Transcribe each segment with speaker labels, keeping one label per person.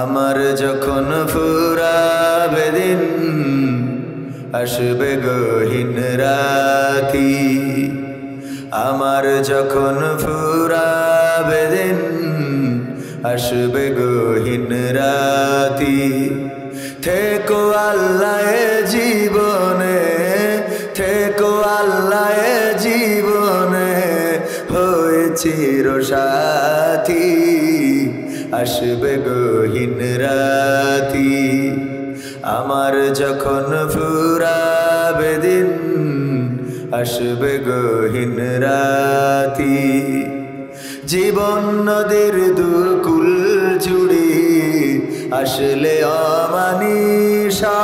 Speaker 1: আমার যখন ফুরাবে দিন আসবে গহীন রাতি, আমার যখন ফুরাবে দিন আসবে গহীন রাতি। থেকো আল্লাহ জীবনে, থেকো আল্লাহ জীবনে হয়ে চিরসাথী, আসবে গহীন রাতি। আমার যখন ফুরাবে দিন আসবে গহীন রাতি। জীবন নদীর দুকুল জুড়ে আসলে অমানিসা,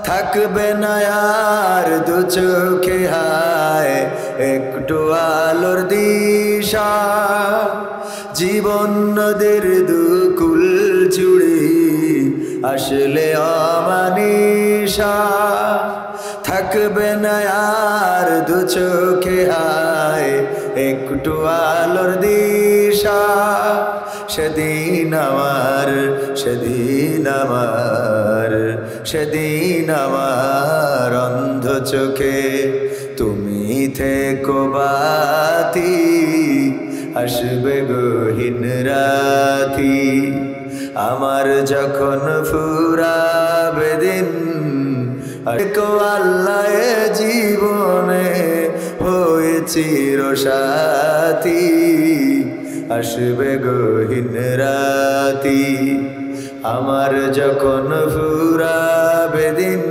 Speaker 1: থাকবে না আর দু চোখে হায় একটু আলোর দিশা। জীবন নদীর দুকুল জুড়ে আসলে অমানিসা, থাকবে না আর দু চোখে হায় একটু আলোর দিশা। সেদিন আমার, সেদিন আমার, সেদিন আমার অন্ধ চোখে তুমি থেকো বাতি, আসবে গহীন রাতি। আমার যখন ফুরাবে দিন থেকো আল্লাহ জীবনে হয়ে চিরসাথী, আসবে গহীন রাতি। আমার যখন ফুরাবে দিন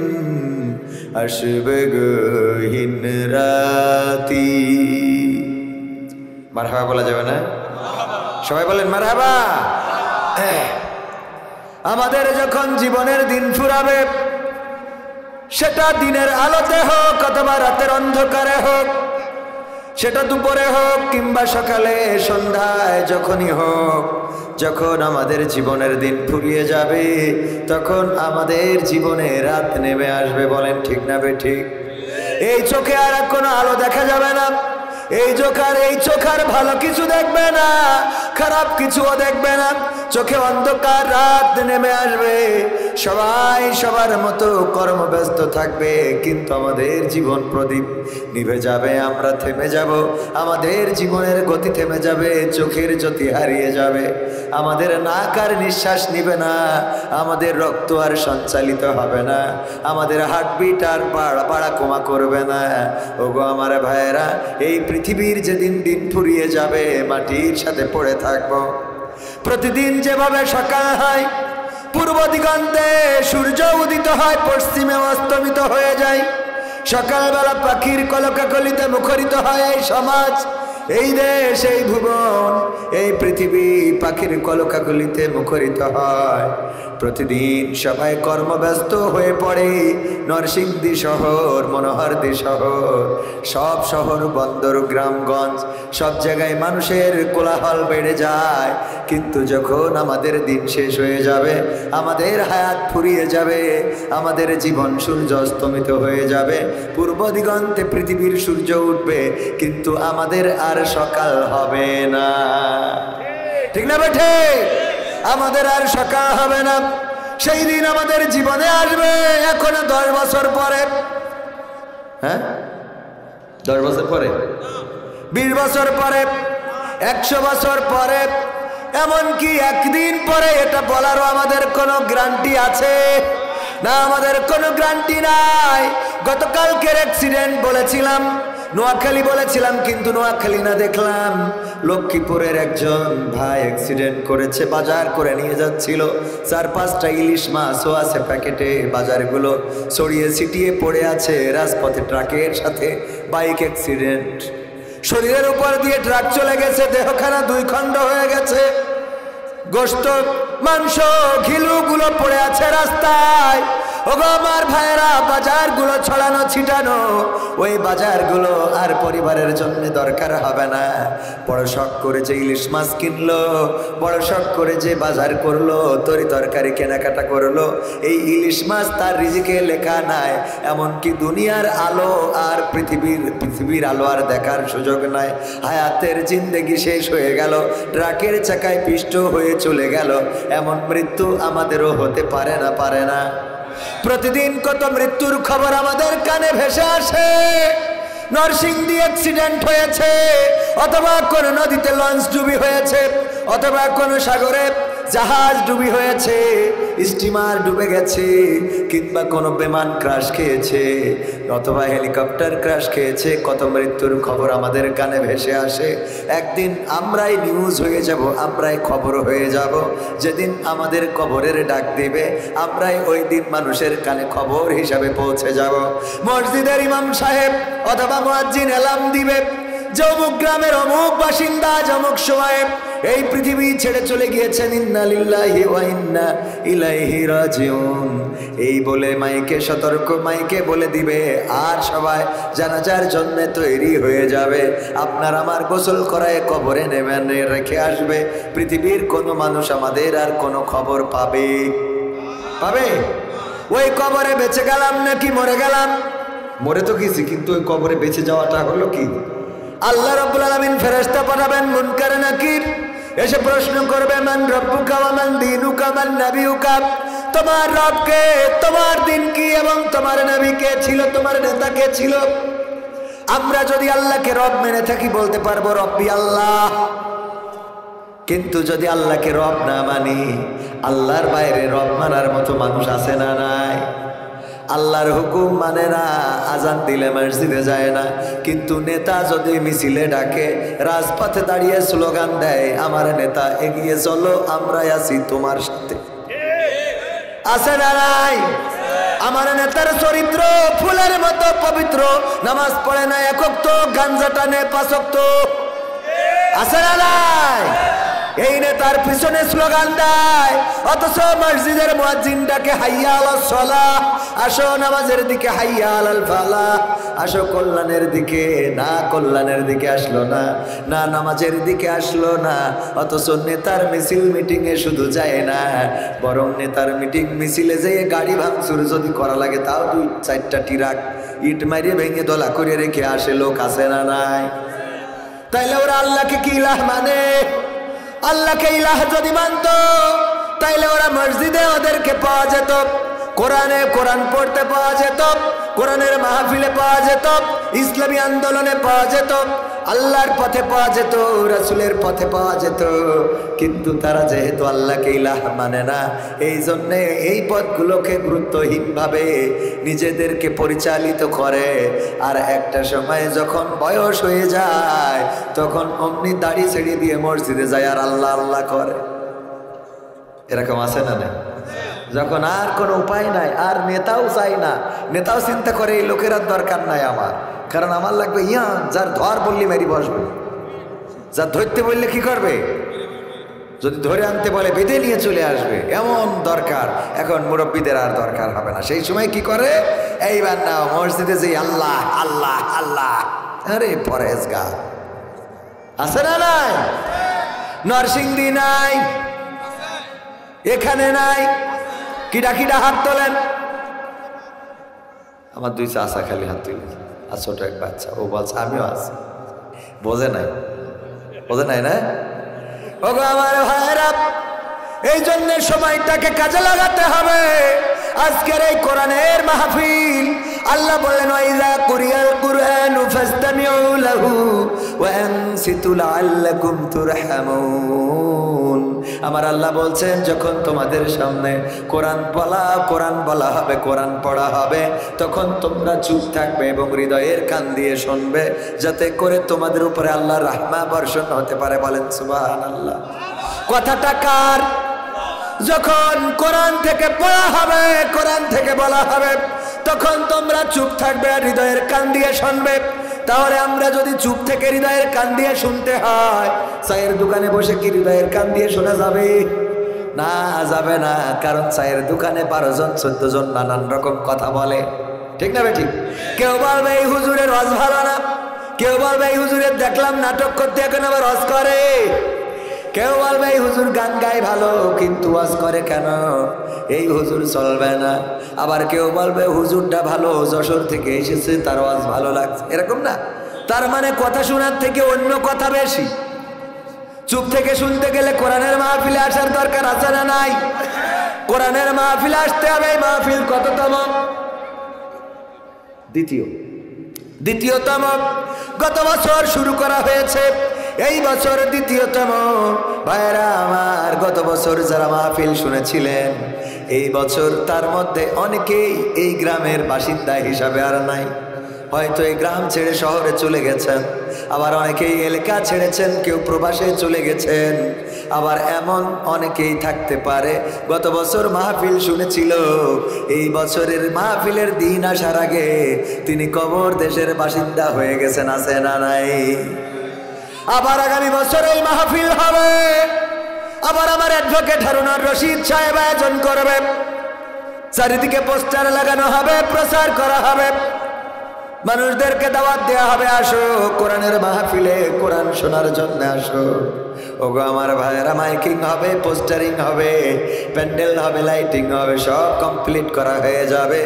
Speaker 1: আসবে গহীন রাতি। মারহাবা বলা যাবে না? সবাই বলেন মারহাবা। আমাদের যখন জীবনের দিন ফুরাবে, সেটা দিনের আলোতে হোক অথবা রাতের অন্ধকারে হোক, সেটা দুপুরে হোক কিংবা সকালে সন্ধ্যায়, যখনই হোক, যখন আমাদের জীবনের দিন ফুরিয়ে যাবে তখন আমাদের জীবনে রাত নেমে আসবে। বলেন ঠিক না বেঠিক? এই চোখে আর কোনো আলো দেখা যাবে না, এই চোখ আর ভালো কিছু দেখবে না, খারাপ কিছুও দেখবে না। চোখে অন্ধকার, রাত নেমে আসবে, সবাই সবার মতো কর্মব্যস্ত থাকবে, কিন্তু আমাদের জীবন প্রদীপ নিভে যাবে, আমরা থেমে যাব, আমাদের জীবনের গতি থেমে যাবে, চোখের জ্যোতি হারিয়ে যাবে, আমাদের নাক আর নিঃশ্বাস নিবে না, আমাদের রক্ত আর সঞ্চালিত হবে না, আমাদের হার্টবিট আর বাড়া কমা করবে না। ওগো আমার ভাইয়েরা, এই পৃথিবীর যেদিন দিন ফুরিয়ে যাবে মাটির সাথে পড়ে থাকবো। প্রতিদিন যেভাবে সকাল হয়, পূর্ব দিগন্তে সূর্য উদিত হয়, পশ্চিমে অস্তমিত হয়ে যায়, সকালবেলা পাখির কলকাকলিতে মুখরিত হয় এই সমাজ, এই দেশ, এই ভুবন, এই পৃথিবী পাখির কলকাকলিতে মুখরিত হয়। প্রতিদিন সবাই কর্মব্যস্ত হয়ে পড়ে। নরসিংদী শহর, মনোহরদী শহর, সব শহর বন্দর, গ্রামগঞ্জ, সব জায়গায় মানুষের কোলাহল বেড়ে যায়। কিন্তু যখন আমাদের দিন শেষ হয়ে যাবে, আমাদের হায়াত ফুরিয়ে যাবে, আমাদের জীবন সূর্য অস্তমিত হয়ে যাবে, পূর্ব দিগন্তে পৃথিবীর সূর্য উঠবে, কিন্তু আমাদের আর সকাল হবে না। ঠিক না বেঠে? আমাদের আর সকাল হবে না। সেই দিন আমাদের জীবনে আসবে এখনো 10 বছর পরে। হ্যাঁ, 10 বছর পরে, 20 বছর পরে, 100 বছর পরে, এমনকি একদিন পরে, এটা বলারও আমাদের কোনো গ্যারান্টি আছে না? আমাদের কোনো গ্যারান্টি নাই। গতকালকের অ্যাক্সিডেন্ট বলেছিলাম, নোয়াখালী বলেছিলাম, কিন্তু নোয়াখালী না, দেখলাম লক্ষ্মীপুরের একজন ভাই অ্যাক্সিডেন্ট করেছে, বাজার করে নিয়ে যাচ্ছিল, 4-5টা ইলিশ মাছও আছে প্যাকেটে, বাজারগুলো ছড়িয়ে ছিটিয়ে পড়ে আছে রাজপথে, ট্রাকের সাথে বাইক অ্যাক্সিডেন্ট, শরীরের উপর দিয়ে ট্রাক চলে গেছে, দেহখানা 2 খণ্ড হয়ে গেছে, গোশত, মাংস, ঘিলুগুলো পড়ে আছে রাস্তায়, ওগো আমার ভাইয়েরা, বাজারগুলো ছড়ানো ছিটানো, ওই বাজারগুলো আর পরিবারের জন্য দরকার হবে না। বড় শখ করে যে ইলিশ মাছ কিনলো, বড় শখ করে যে বাজার করলো, তরি তরকারি কেনাকাটা করলো, এই ইলিশ মাছ তার রিজিকে লেখা নাই। এমনকি দুনিয়ার আলো আর পৃথিবীর আলো আর দেখার সুযোগ নাই। হায়াতের জিন্দেগি শেষ হয়ে গেল, ট্রাকের চাকায় পিষ্ট হয়ে চলে গেল। এমন মৃত্যু আমাদেরও হতে পারে না। প্রতিদিন কত মৃত্যুর খবর আমাদের কানে ভেসে আসে। নরসিংদী অ্যাক্সিডেন্ট হয়েছে, অথবা কোন নদীতে লঞ্চ ডুবি হয়েছে, অথবা কোন সাগরে জাহাজ ডুবি হয়েছে, স্টিমার ডুবে গেছে, কিংবা কোনো বিমান ক্রাশ খেয়েছে, অথবা হেলিকপ্টার ক্রাশ খেয়েছে। কত মৃত্যুর খবর আমাদের কানে ভেসে আসে। একদিন আমরাই নিউজ হয়ে যাব, আমরাই খবর হয়ে যাব। যেদিন আমাদের কবরের ডাক দিবে, আমরাই ওই দিন মানুষের কানে খবর হিসাবে পৌঁছে যাব। মসজিদের ইমাম সাহেব অথবা মুয়াজ্জিন এলাম দিবে যে অমুক গ্রামের অমুক বাসিন্দা অমুক সময়ে এই পৃথিবী ছেড়ে চলে গিয়েছেন, ইন্না লিল্লাহি ওয়া ইন্না ইলাইহি রাজিউন। এই বলে মাইকে সতর্ক, মাইকে বলে দিবে, আর সবাই জানাজার জন্য তৈরি হয়ে যাবে। আপনার আমার গোসল করায় কবরে নেমে রেখে আসবে। পৃথিবীর কোনো মানুষ আমাদের আর কোনো খবর পাবে? ওই কবরে বেঁচে গেলাম নাকি মরে গেলাম? মরে তো গেছি, কিন্তু ওই কবরে বেঁচে যাওয়াটা হলো কি? আল্লাহ রাব্বুল আলামিন ফেরেশতা পাঠাবেন মুনকার নাকির, এসে প্রশ্ন করবে, মান রব্বুকা ওয়া মান দীনুকা মান নাবিয়ুকা। তোমার রব কে, তোমার দিন কি, এবং তোমার নবী কে ছিল, তোমার নেতা কে ছিল? আমরা যদি আল্লাহকে রব মেনে থাকি বলতে পারবো রব্বি আল্লাহ। কিন্তু যদি আল্লাহকে রব না মানি, আল্লাহর বাইরে রব মানার মতো মানুষ আছে না নাই? আল্লাহর হুকুম মানে না, আজান দিলে মসজিদে যায় না, কিন্তু নেতা যদি মিছিলে ডাকে, রাজপথে দাঁড়িয়ে স্লোগান দেয়, আমার নেতা এগিয়ে চলো, আমরাই আছি তোমার সাথে। আছে না নাই? আমার নেতার চরিত্র ফুলের মতো পবিত্র, নামাজ পড়ে না একক তো, গাঞ্জা টানে পাঁচক্ত। আছে না নাই? এই নেতার পিছনে স্লোগান দেয়, অথচ মসজিদের মুয়াজ্জিন ডাকে হাইয়া আলাস সালাহ, আসো নামাজের দিকে, হাইয়া আলাল ফালাহ, আসো কল্যাণের দিকে। না কল্যাণের দিকে আসলো না, না নামাজের দিকে আসলো না। অথচ নেতার মিছিল মিটিং এ শুধু যায় না, বরং নেতার মিটিং মিছিলে যেয়ে গাড়ি ভাঙচুর যদি করা লাগে, তাও 2-4টা ট্রাক ইট মারিয়ে ভেঙে দলা করে রেখে আসে লোক। আছে না নাই? তাইলে ওরা আল্লাহকে কি ইলাহ মানে? আল্লাহকে ইলাহ যদি মানত, তাইলে ওরা মসজিদে ওদেরকে পাওয়া যেত, কোরআনে কোরআন পড়তে পাওয়া যেত, কোরআনের মাহফিলে পাওয়া যেত, ইসলামী আন্দোলনে পাওয়া যেত, আল্লাহর পথে পাওয়া যেত, রাসূলের পথে পাওয়া যেত। কিন্তু তারা যেহেতু আল্লাহকে ইলাহ মানে না, এই জন্যে এই পথগুলোকে গুরুত্বহীনভাবে নিজেদেরকে পরিচালিত করে। আর একটা সময় যখন বয়স হয়ে যায়, তখন অমনি দাড়ি ছেড়ে দিয়ে মসজিদে যায় আর আল্লাহ আল্লাহ করে। এরকম আছে না? না, যখন আর কোনো উপায় নাই, আর নেতাও চাই না, নেতাও চিন্তা করে এই লোকের আর দরকার নাই আমার, কারণ আমার লাগবে যার ধর বললে মেরি বসবে, যার ধরতে বললে কি করবে, যদি ধরে আনতে বলে বেঁধে নিয়ে চলে আসবে, এমন দরকার। এখন মুরব্বীদের আর দরকার হবে না। সেই সময় কি করে, এইবার না মসজিদে যে আল্লাহ আল্লাহ আল্লাহ, আরে পরেজগার। আছে না নাই? নরসিংদী নাই, এখানে নাই, কিডা কিডা হাত তোলেন? আমার 2 চাচা খালি হাত তুলেছে, আর ছোট এক বাচ্চা, ও বলছে আমিও আছি। বোঝে নাই না? ওগো আমার ভাইরা, এই জন্য সময়টাকে কাজে লাগাতে হবে। আজকের এই কোরআনের মাহফিল, আল্লাহ বললেন, ওয়াইযা কুরিয়াল কুরআনু ফাসতামিউ লাহু ওয়া আনসিতু লাআল্লাকুম তুরহামুন। আমার আল্লাহ বলছেন, যখন তোমাদের সামনে কোরআন বলা হবে, কোরআন পড়া হবে, তখন তোমরা চুপ থাকবে এবং হৃদয়ের কান দিয়ে শুনবে, যাতে করে তোমাদের উপরে আল্লাহর রাহমত বর্ষণ হতে পারে। বলেন সুবহানাল্লাহ। কথাটা কার? যখন কোরআন থেকে পড়া হবে, কোরআন থেকে বলা হবে, তখন তোমরা চুপ থাকবে আর হৃদয়ের কান দিয়ে শুনবে। তাহলে আমরা যদি চুপ থেকে হৃদয়ের কান দিয়ে শুনতে হয়, চায়ের দোকানে বসে কি হৃদয়ের কান দিয়ে শোনা যাবে? না যাবে না, কারণ চায়ের দোকানে 12 জন 14 জন নানান রকম কথা বলে, ঠিক না বেঠিক? কেউ বলবে এই হুজুরের ওয়াজ ভালো না, কেউ বলবে এই হুজুরের দেখলাম নাটক করতে এখন আবার ওয়াজ করে, কেউ বলবে এই হুজুর গান গায় ভালো কিন্তু ওয়াজ করে কেন, এই হুজুর চলবে না। আবার কেউ বলবে হুজুরটা ভালো, যশোর থেকে এসেছে, তার ওয়াজ ভালো লাগছে, এরকম না? তার মানে কথা শোনার থেকে অন্য কথা বেশি। চুপ থেকে শুনতে গেলে কোরআনের মাহফিলে আসার দরকার আছে না নাই? কোরআনের মাহফিলে আসতে হবে। এই মাহফিল কততম? দ্বিতীয়তম। গত বছর শুরু করা হয়েছে, এই বছর দ্বিতীয়তম। ভাইরা আমার, গত বছর যারা মাহফিল শুনেছিলেন, এই বছর তার মধ্যে অনেকেই এই গ্রামের বাসিন্দা হিসাবে আর নাই, হয়তো এই গ্রাম ছেড়ে শহরে চলে গেছেন, আবার অনেকেই এলাকা ছেড়েছেন, কেউ প্রবাসে চলে গেছেন, আবার এমন অনেকেই থাকতে পারে গত বছর মাহফিল শুনেছিল, এই বছরের মাহফিলের দিন আসার আগে তিনি কবর দেশের বাসিন্দা হয়ে গেছেন, আছে না নাই? আবার আগামী বছর এই মাহফিল হবে, আবার আমার অ্যাডভোকেট হারুনুর রশিদ সাহেব আয়োজন করবে, চারিদিকে পোস্টার লাগানো হবে, প্রচার করা হবে, মানুষদেরকে দাওয়াত দেওয়া হবে, আসো কোরআনের মাহফিলে কোরআন শোনার জন্য আসো। ওগো আমার ভাইয়েরা, মাইকিং হবে, পোস্টারিং হবে, প্যান্ডেল হবে, লাইটিং হবে, সব কমপ্লিট করা হয়ে যাবে।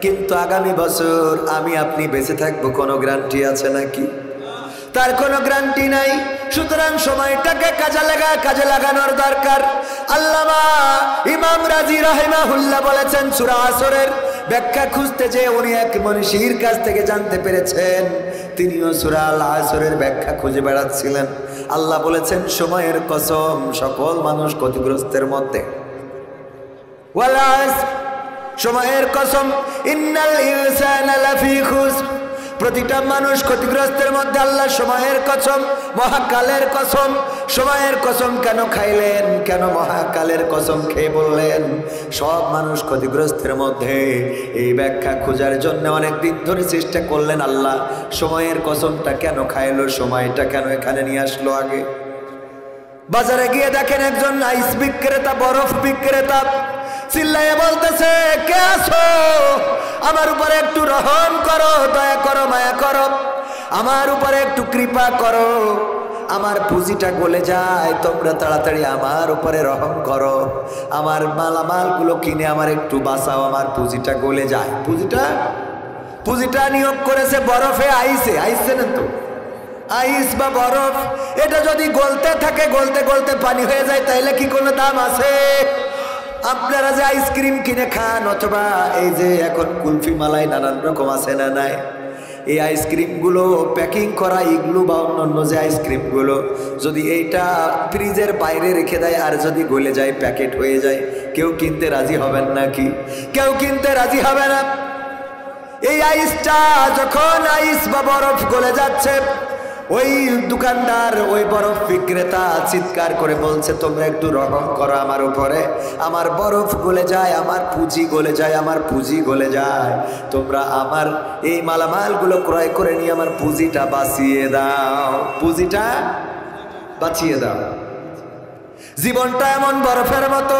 Speaker 1: কিন্তু আগামী বছর আমি আপনি বেঁচে থাকবো কোনো গ্যারান্টি আছে নাকি? তার কোনো গ্যারান্টি নাই। সুতরাং সময়টাকে কাজে লাগানোর দরকার। আল্লামা ইমাম রাজি রাহিমাহুল্লাহ বলেছেন, সূরা আসরের ব্যাখ্যা খুঁজতে যে উনি এক মনীষীর কাছ থেকে জানতে পেরেছেন, তিনিও সূরা আল আসরের ব্যাখ্যা খুঁজে বেড়াচ্ছিলেন। আল্লাহ বলেছেন, সময়ের কসম, সকল মানুষ ক্ষতিগ্রস্তের মধ্যে। ওয়াল আসর, সময়ের কসম, ইন্নাল ইনসানা লাফি খুসর, প্রতিটা মানুষ ক্ষতিগ্রস্তের মধ্যে। আল্লাহ সময়ের কসম, মহাকালের কসম। সময়ের কসম কেন খাইলেন? কেন মহাকালের কসম খেয়ে বললেন সব মানুষ ক্ষতিগ্রস্তের মধ্যে? এই ব্যাখ্যা খোঁজার জন্য অনেক দিন ধরে চেষ্টা করলেন। আল্লাহ সময়ের কসমটা কেন খাইলো, সময়টা কেন এখানে নিয়ে আসলো আগে? বাজারে গিয়ে দেখেন একজন আইস বিক্রেতা, বরফ বিক্রেতা চিল্লাইয়ে বলতেছে, কে আছো? আমার উপরে একটু রহম করো, দয়া করো, মায়া করো, আমার উপরে একটু কৃপা করো, আমার পুঁজিটা গলে যায়, তোমরা তাড়াতাড়ি আমার উপরে রহম করো, আমার মালামালগুলো কিনে আমার একটু বাঁচাও, আমার পুঁজিটা গলে যায়। পুঁজিটা নিয়োগ করেছে বরফে, আইসে না তো, আইস বা বরফ, এটা যদি গলতে থাকে, গলতে গলতে পানি হয়ে যায়, তাইলে কি কোনো দাম আছে? আপনারা যে আইসক্রিম কিনে খান, অথবা এই যে এখন কুলফি মালাই নানান রকম আছে না নাই, এই আইসক্রিমগুলো প্যাকিং করা ইগলু বা অন্যান্য যে আইসক্রিমগুলো, যদি এইটা ফ্রিজের বাইরে রেখে দেয় আর যদি গলে যায়, প্যাকেট হয়ে যায়, কেউ কিনতে রাজি হবেন নাকি? কেউ কিনতে রাজি হবে না। এই আইসটা যখন আইস বা বরফ গলে যাচ্ছে, ওই দোকানদার, ওই বরফ বিক্রেতা চিৎকার করে বলছে, তোমরা একটু রহম করো আমার উপরে, আমার বরফ গলে যায়, আমার পুঁজি গলে যায়, আমার পুঁজি গলে যায়, তোমরা আমার এই মালামালগুলো ক্রয় করে নিয়ে আমার পুঁজিটা বাঁচিয়ে দাও, পুঁজিটা বাঁচিয়ে দাও। জীবনটা এমন বরফের মতো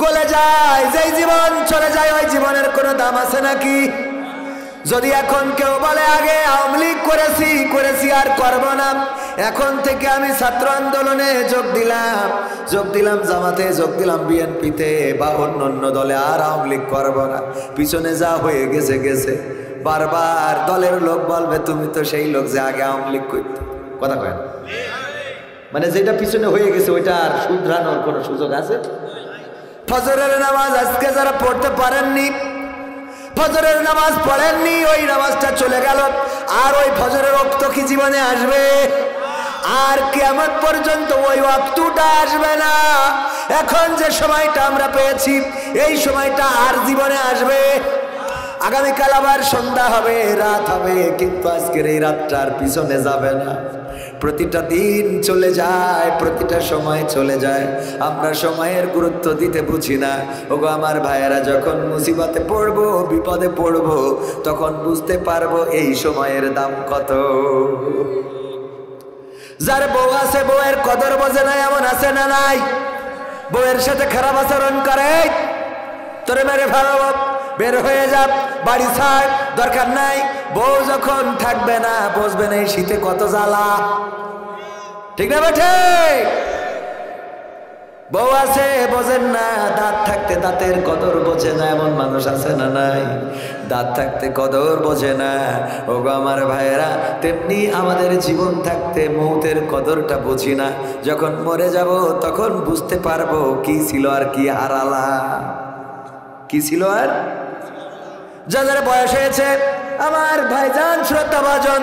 Speaker 1: গলে যায়, যেই জীবন চলে যায় ওই জীবনের কোনো দাম আছে নাকি? যদি এখন কেউ বলে আগে আওয়ামী লীগ করেছি আর করব না, এখন থেকে আমি ছাত্র আন্দোলনে যোগ দিলাম জামাতে, যোগ দিলাম বিএনপিতে বা অন্য দলে, আর আওয়ামী লীগ করবো না, পিছনে যা হয়ে গেছে। বারবার দলের লোক বলবে, তুমি তো সেই লোক যে আগে আওয়ামী লীগ করতে। কথা কয় না? মানে যেটা পিছনে হয়ে গেছে ওইটা আর শুধরানোর কোনো সুযোগ আছে? ফজরের নামাজ আজকে যারা পড়তে পারেননি, ফজরের নামাজ পড়েননি, ওই নামাজটা চলে গেল, আর ওই ফজরের ওয়াক্ত কি জীবনে আসবে? আর কিয়ামত পর্যন্ত ওই ওয়াক্তটা আসবে না। এখন যে সময়টা আমরা পেয়েছি, এই সময়টা আর জীবনে আসবে? আগামীকাল আবার সন্ধ্যা হবে, রাত হবে, কিন্তু আজকের এই রাতটার পিছনে যাবে না। প্রতিটা দিন চলে যায়, প্রতিটা সময় চলে যায়, আমরা সময়ের গুরুত্ব দিতে বুঝি না। ওগো আমার ভাইয়েরা, যখন মুসিবতে পড়বো, বিপদে পড়বো, তখন বুঝতে পারবো এই সময়ের দাম কত। যার বউ আছে, বউয়ের কদর বোঝে না, এমন আছে না নাই? বউয়ের সাথে খারাপ আচরণ করে, তোরে মেরে ফেলবো, বের হয়ে যা, বাড়ি ছাড়, দরকার নাই। বউ যখন থাকবে না, বসবে না, এই শীতে কত জ্বালা, ঠিক না বেঠে? বউ আছে বোঝেন না, দাঁত থাকতে দাঁতের কদর বোঝে না, এমন মানুষ আছে না নাই? দাঁত থাকতে কদর বোঝে না। ওগো আমার ভাইয়েরা, তেমনি আমাদের জীবন থাকতে মৌতের কদরটা বুঝি না। যখন মরে যাব তখন বুঝতে পারবো কি ছিল আর কি হারালা, কি ছিল আর। যাদের বয়স হয়েছে আমার ভাইজান শ্রদ্ধাভাজন,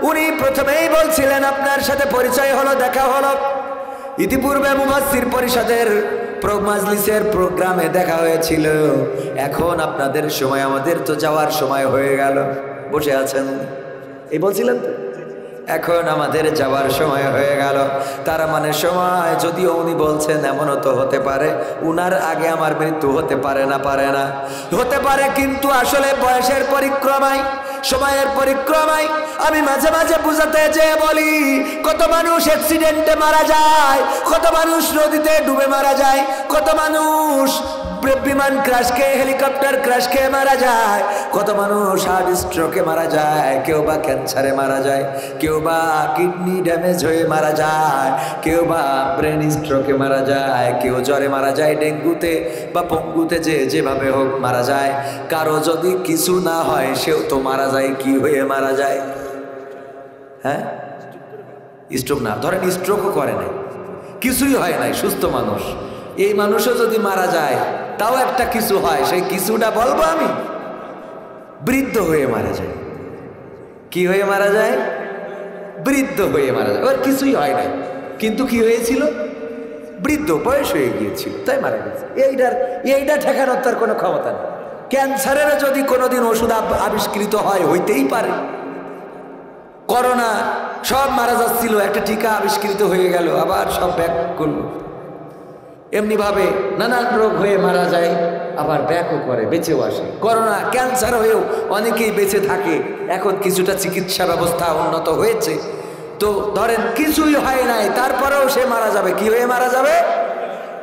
Speaker 1: উনি প্রথমেই বলছিলেন আপনার সাথে পরিচয় হলো, দেখা হলো, ইতিপূর্বে মুফাসসির পরিষদের মাজলিসের প্রোগ্রামে দেখা হয়েছিল। এখন আপনাদের সময়, আমাদের তো যাওয়ার সময় হয়ে গেল। বসে আছেন এই বলছিলেন তো, এখন আমাদের যাওয়ার সময় হয়ে গেল। তার মানে সময়, যদিও উনি বলছেন এমনও তো হতে পারে উনার আগে আমার মৃত্যু হতে পারে না, পারে না, হতে পারে। কিন্তু আসলে বয়সের পরিক্রমায়, সময়ের পরিক্রমায় আমি মাঝে মাঝে বুঝাতে যেয়ে বলি, কত মানুষ অ্যাক্সিডেন্টে মারা যায়, কত মানুষ নদীতে ডুবে মারা যায়, কত মানুষ বিমান ক্রাশ খেয়ে, হেলিকপ্টার ক্রাশ খেয়ে মারা যায়, কত মানুষ হার্ট স্ট্রোকে মারা যায়, কেউ বা ক্যান্সারে মারা যায়, কেউ বা কিডনি ড্যামেজ হয়ে মারা যায়, কেউ বা ব্রেন স্ট্রোকে মারা যায়, কেউ জ্বরে মারা যায়, ডেঙ্গুতে বা পঙ্গুতে, যেভাবে হোক মারা যায়। কারো যদি কিছু না হয় সেও তো মারা যায়। কি হয়ে মারা যায়? হ্যাঁ, স্ট্রোক না, ধরেন স্ট্রোকও করে নাই, কিছুই হয় নাই, সুস্থ মানুষ, এই মানুষও যদি মারা যায় তাও একটা কিছু হয়, সেই কিছুটা বলবো আমি, বৃদ্ধ হয়ে মারা যায়। কি হয়ে মারা যায়? বৃদ্ধ হয়ে মারা যায়। ওর কিছুই হয় নাই, কিন্তু কি হয়েছিল? বৃদ্ধ, বয়স হয়ে গিয়েছিল, তাই মারা গেছে। এইটা ঠেকানোর তার কোনো ক্ষমতা নেই। ক্যান্সারেরও যদি কোনোদিন ওষুধ আবিষ্কৃত হয়, হইতেই পারে। করোনা, সব মারা যাচ্ছিল, একটা টিকা আবিষ্কৃত হয়ে গেল, আবার সব ব্যাক করলো। এমনিভাবে নানান রোগ হয়ে মারা যায়, আবার ব্যাকও করে, বেঁচেও আসে। করোনা, ক্যান্সার হয়েও অনেকেই বেঁচে থাকে। এখন কিছুটা চিকিৎসা ব্যবস্থা উন্নত হয়েছে, তো ধরেন কিছুই হয় নাই, তারপরেও সে মারা যাবে। কি হয়ে মারা যাবে?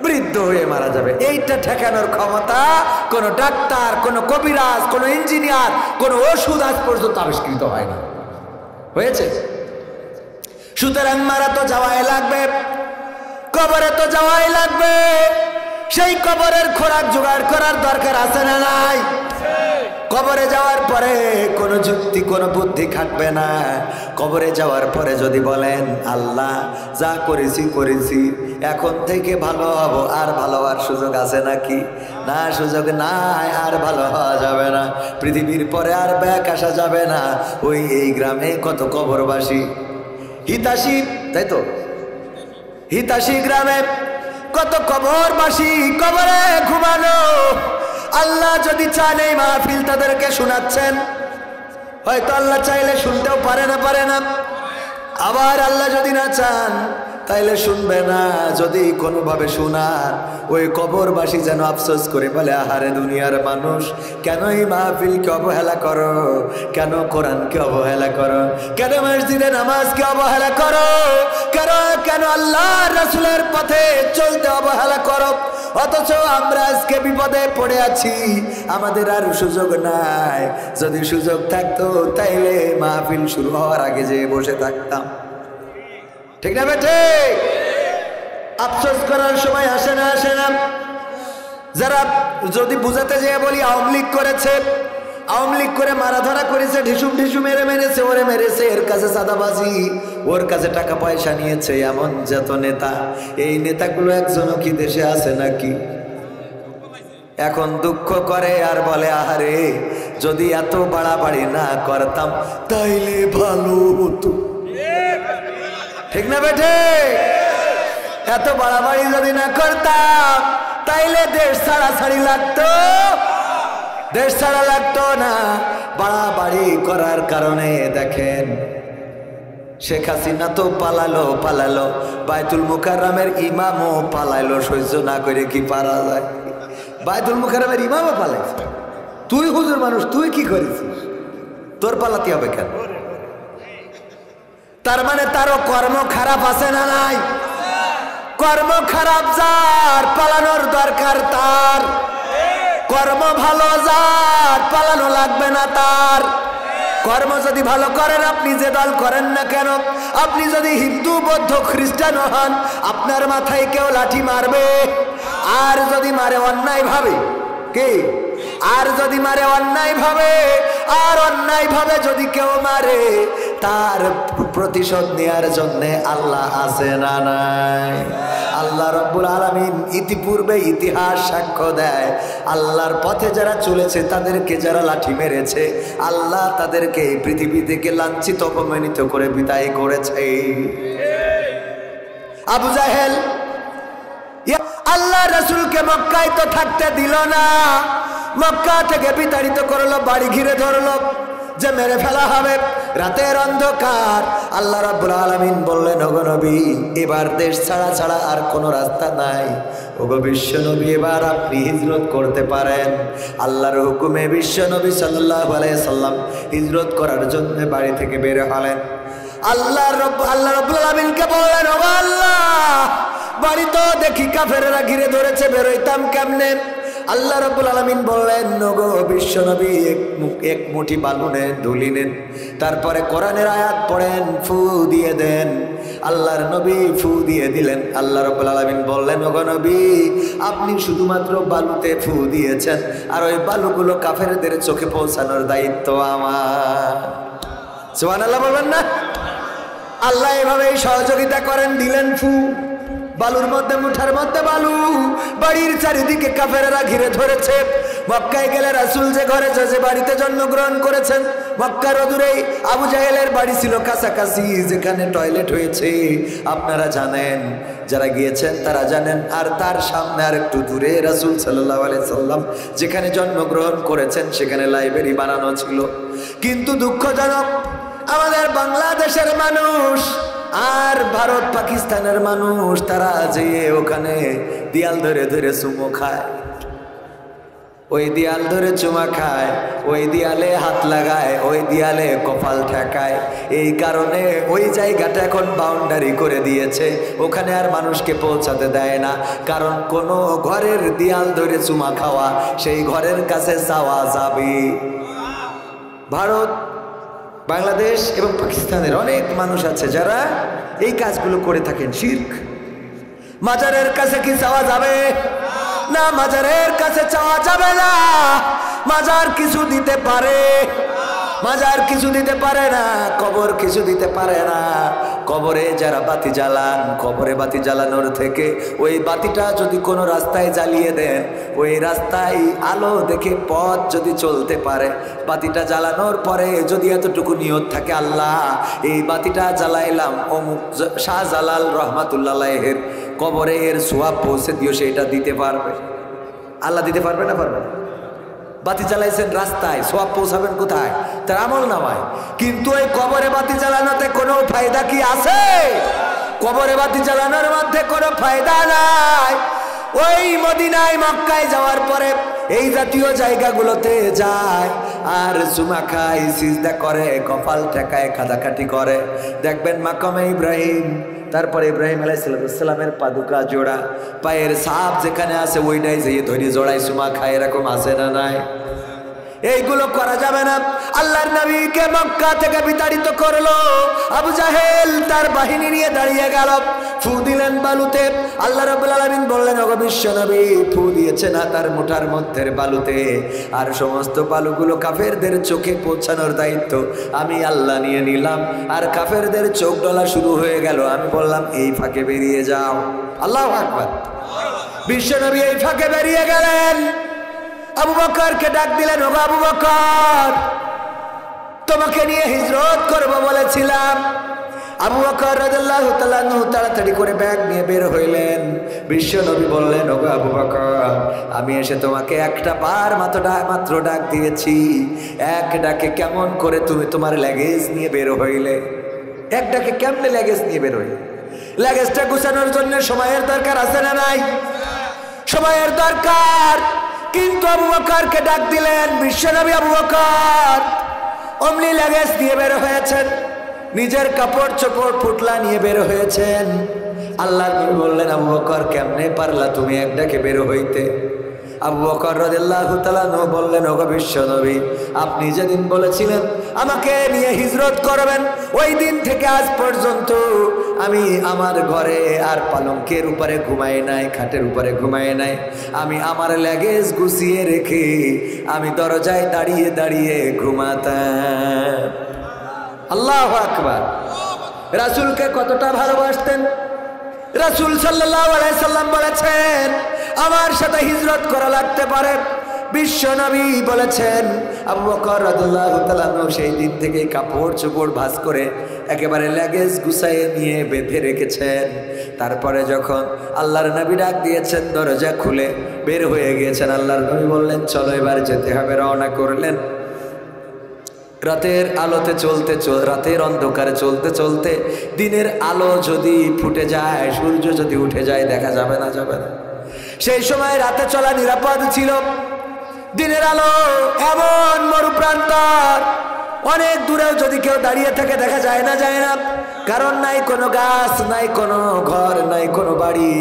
Speaker 1: বৃদ্ধ হয়ে মারা যাবে। এইটা ঠেকানোর ক্ষমতা কোনো ডাক্তার, কোনো কবিরাজ, কোনো ইঞ্জিনিয়ার, কোনো ওষুধ আজ পর্যন্ত আবিষ্কৃত হয় না। হয়েছে? সুতরাং মারা তো যাওয়াই লাগবে, কবরে তো যাওয়াই লাগবে। সেই কবরের খোরাক জোগাড় করার দরকার আছে না নাই? কবরে যাওয়ার পরে কোনো যুক্তি, কোনো বুদ্ধি খাটবে না। কবরে যাওয়ার পরে যদি বলেন, আল্লাহ যা করেছি করেছি, এখন থেকে ভালো হব, আর ভালো হওয়ার সুযোগ আছে নাকি? না, সুযোগ নাই, আর ভালো হওয়া যাবে না। পৃথিবীর পরে আর ব্যাক আসা যাবে না। এই গ্রামে কত কবরবাসী, হিতাশী, তাই তো, হিতাশী গ্রামে কত কবরবাসী, কবরে ঘুমানো। আল্লাহ যদি চান এই মাহফিল তাদেরকে শোনাচ্ছেন, হয়তো আল্লাহ চাইলে শুনতেও পারে না। আবার আল্লাহ যদি না চান তাইলে শুনবে না। যদি কোনোভাবে শোনান, ওই কবরবাসী যেন আফসোস করে বলে, আহারে দুনিয়ার মানুষ, কেন এই মাহফিলকে অবহেলা করো, কেন কোরআনকে অবহেলা করো, কেন মসজিদে নামাজকে অবহেলা করো, কেন আল্লাহ রাসূলের পথে চলতে অবহেলা করো। অথচ আমরা আজকে বিপদে পড়ে আছি, আমাদের আর সুযোগ নাই। যদি সুযোগ থাকতো তাইলে মাহফিল শুরু হওয়ার আগে যে বসে থাকতাম, ঠিক না বেঠে? আফসোস করার সময় আসে না। যারা যদি বুঝাতে যেয়ে বলি আওয়ামী লীগ করেছে, আওয়ামী লীগ করে মারা ধরা করেছে, ঢিসুম মেরেছে, ওরে মেরেছে, এর কাছে চাঁদাবাজি, ওর কাছে টাকা পয়সা নিয়েছে, এমন যত নেতা, এই নেতাগুলো একজনও কি দেশে আছে নাকি? এখন দুঃখ করে আর বলে, আহারে যদি এত বাড়াবাড়ি না করতাম তাইলে ভালো হতো, ঠিক না বেঠে? এত বাড়াবাড়ি যদি না করতাম তাইলে দেশ ছাড়াছাড়ি লাগতো, দেশ ছাড়া লাগতো না। বাড়াবাড়ি করার কারণে দেখেন শেখ হাসিনা তো পালালো, বায়তুল মুকাররমের ইমামও পালাইলো, সহ্য না করে কি পারা যায়? বায়তুল মুকাররমের ইমামও পালাইছে। তুই হুজুর মানুষ, তুই কি করেছিস? তোর পালাতে হবে কেন? তার মানে তারও কর্ম খারাপ আছে না নাই? কর্ম খারাপ যার, পালানো দরকার তার, কর্ম ভালো যার পালানো লাগবে না তার। কর্ম যদি ভালো করেন, আপনি যে দল করেন না কেন, আপনি যদি হিন্দু বৌদ্ধ খ্রিস্টান হন, আপনার মাথায় কেউ লাঠি মারবে। আর যদি মারে অন্যায় ভাবে, কি আর যদি মারে অন্যায় ভাবে, আর অন্যায় ভাবে যদি কেউ মারে, তার প্রতিশোধ নেয়ার জন্য আল্লাহ আছে না নাই? আল্লাহ রাব্বুল আলামিন ইতিপূর্বে ইতিহাস সাক্ষ্য দেয়, আল্লাহর পথে যারা চলেছে তাদেরকে যারা লাঠি মেরেছে, আল্লাহ তাদেরকে এই পৃথিবী থেকে লাঞ্ছিত অপমানিত করে বিদায় করেছে। আবু জাহেল আল্লাহ রাসূলকে মক্কায় তো থাকতে দিল না, মক্কা থেকে বিতাড়িত করলো, বাড়ি ঘিরে ধরলো যে মেরে ফেলা হবে। রাতের অন্ধকার, আল্লাহ রাব্বুল আলামিন বললেন, ওগো নবী, এবার দেশ ছাড়া ছাড়া আর কোনো রাস্তা নাই। ওগো বিশ্ব নবী, এবার আপনি হিজরত করতে পারেন। আল্লাহর হুকুমে বিশ্ব নবী সাল্লাল্লাহু আলাইহি সাল্লাম হিজরত করার জন্য বাড়ি থেকে বের হলেন। আল্লাহ রাব্বুল আলামিনকে বললেন, ওগো আল্লাহ, বাড়ি তো দেখি কাফেররা ঘিরে ধরেছে, বেরোইতাম কেমনে? আল্লাহ রাব্বুল আলামিন বললেন, ওগো বিশ্ব নবী, এক মুঠি বালু নেন, ধুলি নেন, তারপরে কোরআনের আয়াত পড়েন, ফু দিয়ে দেন। আল্লাহর নবী ফু দিয়ে দিলেন। আল্লাহ রাব্বুল আলামিন বললেন, ওগো নবী, আপনি শুধুমাত্র বালুতে ফু দিয়েছেন, আর ওই বালুগুলো কাফেরদের চোখে পৌঁছানোর দায়িত্ব আমার। সুবহানাল্লাহ বলবেন না? আল্লাহ এভাবেই সহযোগিতা করেন, দিলেন ফু, বালুর মধ্যে, মুঠার মধ্যে বালু, বাড়ির চারিদিকে কাফেররা ঘিরে ধরেছে। মক্কায় গেলে রাসূল যে ঘরে যে বাড়িতে জন্মগ্রহণ করেছেন, মক্কার অদূরেই আবু জাহেলের বাড়ি ছিল কাছাকাছি, যেখানে টয়লেট হয়েছে আপনারা জানেন, যারা গিয়েছেন তারা জানেন। আর তার সামনে আর একটু দূরে রাসূল সাল্লাল্লাহু আলাইহি সাল্লাম যেখানে জন্মগ্রহণ করেছেন সেখানে লাইব্রেরি বানানো ছিল। কিন্তু দুঃখজনক, আমাদের বাংলাদেশের মানুষ আর ভারত পাকিস্তানের মানুষ, তারা যেয়ে ওখানে দেয়াল ধরে ধরে চুমো খায়, ওই দেয়াল ধরে চুমা খায়, ওই দেয়ালে হাত লাগায়, ওই দেয়ালে কপাল ঠেকায়। এই কারণে ওই জায়গাটা এখন বাউন্ডারি করে দিয়েছে, ওখানে আর মানুষকে পৌঁছাতে দেয় না। কারণ কোনো ঘরের দেয়াল ধরে চুমা খাওয়া, সেই ঘরের কাছে যাওয়া যাবে। ভারত, বাংলাদেশ এবং পাকিস্তানের অনেক মানুষ আছে যারা এই কাজগুলো করে থাকেন। শিরক। মাজারের কাছে কি চাওয়া যাবে না? মাজারের কাছে চাওয়া যাবে না। মাজার কিছু দিতে পারে, মাজার কিছু দিতে পারে না, কবর কিছু দিতে পারে না। কবরে যারা বাতি জ্বালান, কবরে বাতি জ্বালানোর থেকে ওই বাতিটা যদি কোনো রাস্তায় জ্বালিয়ে দেন, ওই রাস্তায় আলো দেখে পথ যদি চলতে পারে, বাতিটা জ্বালানোর পরে যদি এতটুকু নিয়ত থাকে, আল্লাহ এই বাতিটা জ্বালাইলাম অমুক শাহজালাল রহমাতুল্লাহ আলাইহির কবরে, এর সোয়াব পৌঁছে দিও, সেটা দিতে পারবে। আল্লাহ দিতে পারবে না? পারবে। বাতি জ্বালাইছেন রাস্তায়, সোয়াব পৌঁছাবেন কোথায়? তার আমল নামায়। কিন্তু ওই কবরে বাতি জ্বালানোতে কোনো ফায়দা কি আছে? কবরে বাতি জ্বালানোর মধ্যে কোনো ফায়দা নাই। ওই মদিনায় মক্কায় যাওয়ার পরে এই জাতীয় জায়গাগুলোতে যায় আর চুমা খায়, সিজদা করে, কপাল ঠেকায়, কাদাকাটি করে। দেখবেন মাকামে ইব্রাহিম, তারপরে ইব্রাহিম আলাইহিস সালামের পাদুকা জোড়া, পায়ের ছাপ যেখানে আছে ওইটাই যেয়ে ধরে জোড়ায় চুমা খায়, এরকম আছে না নাই? এইগুলো করা যাবে না। আল্লাহর নবীকে মক্কা থেকে বিতাড়িত করলো আবু জাহেল, তার বাহিনী নিয়ে দাঁড়িয়ে গেল, ফু দিলেন বালুতে। আল্লাহ রাব্বুল আলামিন বললেন, ওগো বিশ্ব নবী, ফু দিয়েছে না তার মুঠার মধ্যে বালুতে, আর সমস্ত বালুগুলো কাফেরদের চোখে পৌঁছানোর দায়িত্ব আমি আল্লাহ নিয়ে নিলাম। আর কাফেরদের চোখ ডলা শুরু হয়ে গেল। আমি বললাম, এই ফাঁকে বেরিয়ে যাও। আল্লাহু আকবার। বিশ্ব নবী এই ফাঁকে বেরিয়ে গেলেন। আবু বকরকে ডাক দিলেন, ওগো আবু বকর, তোমাকে নিয়ে হিজরত করব বলেছিলাম। আবু বকর রাদিয়াল্লাহু তাআলা আনহু তাড়াতাড়ি করে ব্যাগ নিয়ে বের হইলেন। বিশ্ব নবী বললেন, ওগো আবু বকর, আমি এসে তোমাকে একটা বার মাত্র ডাক দিয়েছি, এক ডাকে কেমন করে তুমি তোমার লাগেজ নিয়ে বের হইলে? এক ডাকে কেমনে লাগেজ নিয়ে বের হইলে? লাগেজটা গুছানোর জন্য সময়ের দরকার আছে না নাই? সময়ের দরকার। কিন্তু আবু বকরকে ডাক দিলেন। বিশ্বনবী আবু বকর অমনি লাগেজ নিয়ে বের হয়েছেন, নিজের কাপড় চোপড় পুটলা নিয়ে বের হয়েছেন। আল্লাহর নবী বললেন, আবু বকর কেমনে পারলা তুমি এক ডাকে বের হইতে? আবু বকর রাদিয়াল্লাহু তাআলা আনহু বললেন, ওগো বিশ্ব নবী, আপনি যেদিন বলেছিলেন আমাকে নিয়ে হিজরত করবেন, ওই দিন থেকে আজ পর্যন্ত আমি আমার ঘরে আর পালঙ্কের উপরে ঘুমাই নাই, খাটের উপরে ঘুমাই নাই। আমি আমার লাগেজ গুছিয়ে রেখে আমি দরজায় দাঁড়িয়ে দাঁড়িয়ে ঘুমাতাম। আল্লাহু আকবার। রাসূলকে কতটা ভালোবাসতেন। রাসূল সাল্লাল্লাহু আলাইহি সাল্লাম বলেছেন, আমার সাথে হিজরত করা লাগতে পারে। বিশ্ব নবী বলেছেন, আবু বকর রাদিয়াল্লাহু তাআলা সেই দিন থেকে কাপড় চোপড় ভাঁজ করে একেবারে লাগেজ গুছাইয়ে নিয়ে বেঁধে রেখেছেন। তারপরে যখন আল্লাহর নবী ডাক দিয়েছেন, দরজা খুলে বের হয়ে গিয়েছেন। আল্লাহর নবী বললেন, চলো এবার যেতে হবে। রওনা করলেন। রাতের আলোতে চলতে রাতের অন্ধকারে চলতে চলতে দিনের আলো যদি ফুটে যায়, সূর্য যদি উঠে যায়, দেখা যাবে না, যাবে না। সেই সময় রাতে চলা নিরাপদ ছিল। দিনের আলো এমন মরুপ্রান্তর, অনেক দূরেও যদি কেউ দাঁড়িয়ে থাকে দেখা যায় না, যায় না। কারণ নাই কোনো গাছ, নাই কোনো ঘর, নাই কোনো বাড়ি।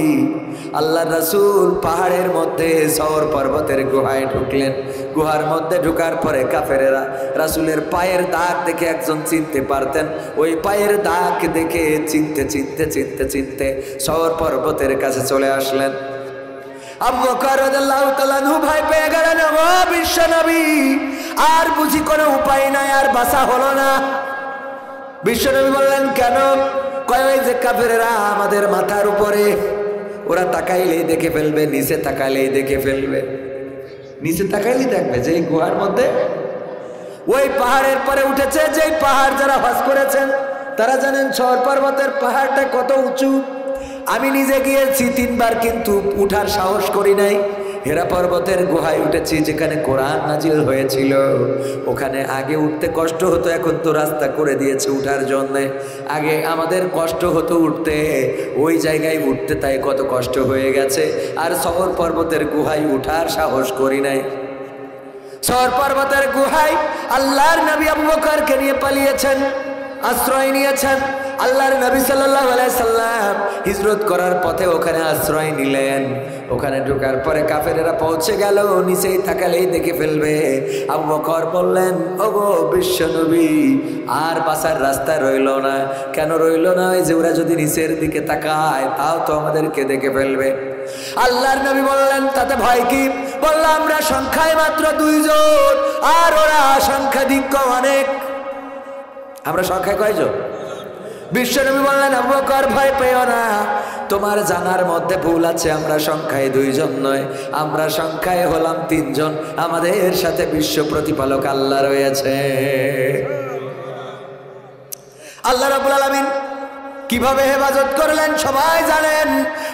Speaker 1: আল্লাহর রাসূল পাহাড়ের মধ্যে সওর পর্বতের গুহায় ঢুকলেন। গুহার মধ্যে ঢুকার পরে কাফেরেরা রাসূলের পায়ের দাগ দেখে একজন চিনতে পারতেন। ওই পায়ের দাগ দেখে চিনতে চিনতে চিনতে চিনতে সওর পর্বতের কাছে চলে আসলেন। আবু বকর রাদিয়াল্লাহু তাআলা আনহু ভয় পেয়ে গেলেন, ও বিশ্ব নবী, আর বুঝি কোনো উপায় নাই, আর বাঁচা হলো না। বিশ্ব নবী বললেন, কেন? কয়, ওই যে কাফেরেরা আমাদের মাথার উপরে, ওরা তাকাইলেই দেখে ফেলবে, নিচে তাকাইলেই দেখে ফেলবে। নিচে তাকাইলেই দেখবে যে এই গুহার মধ্যে ওই পাহাড়ের পরে উঠেছে। যে পাহাড় যারা হজ করেছেন তারা জানেন সওর পর্বতের পাহাড়টা কত উঁচু। আমি নিজে গিয়েছি 3 বার, কিন্তু উঠার সাহস করি নাই। হেরা পর্বতের গুহায় উঠেছি, যেখানে কোরআন নাজিল হয়েছিল। ওখানে আগে উঠতে কষ্ট হতো, এখন তো রাস্তা করে দিয়েছে উঠার জন্য। আগে আমাদের কষ্ট হতো উঠতে, ওই জায়গায় উঠতে তাই কত কষ্ট হয়ে গেছে। আর সওর পর্বতের গুহায় উঠার সাহস করি নাই। সওর পর্বতের গুহায় আল্লাহর নবী আবু বকরকে নিয়ে পালিয়েছেন, আশ্রয় নিয়েছেন। আল্লাহর নবী সাল্লাল্লাহু আলাইহি সাল্লাম হিজরত করার পথে ওখানে আশ্রয় নিলেন। ওখানে ঢোকার পরে কাফেরেরা পৌঁছে গেল, নিচেই তাকালেই দেখে ফেলবে। আবু বকর বললেন, ওগো বিশ্ব নবী, আর বাঁচার রাস্তা রইল না। কেন রইল না? ওই যে ওরা যদি নিচের দিকে তাকায় তাও তো আমাদেরকে দেখে ফেলবে। আল্লাহর নবী বললেন, তাতে ভয় কি? বলল, আমরা সংখ্যায় মাত্র 2 জন, আর ওরা সংখ্যাধিক্য অনেক। আমরা সংখ্যায় কয়জন? বিশ্বনবী বললেন, আবু বকর ভয় পেও না, তোমার জানার মধ্যে ভুল আছে। আমরা সংখ্যায় 2 জন নয়, আমরা সংখ্যায় হলাম 3 জন। আমাদের সাথে বিশ্ব প্রতিপালক আল্লাহ রয়েছে। আল্লাহ রাব্বুল আলামিন কিভাবে হেফাজত করলেন সবাই জানেন।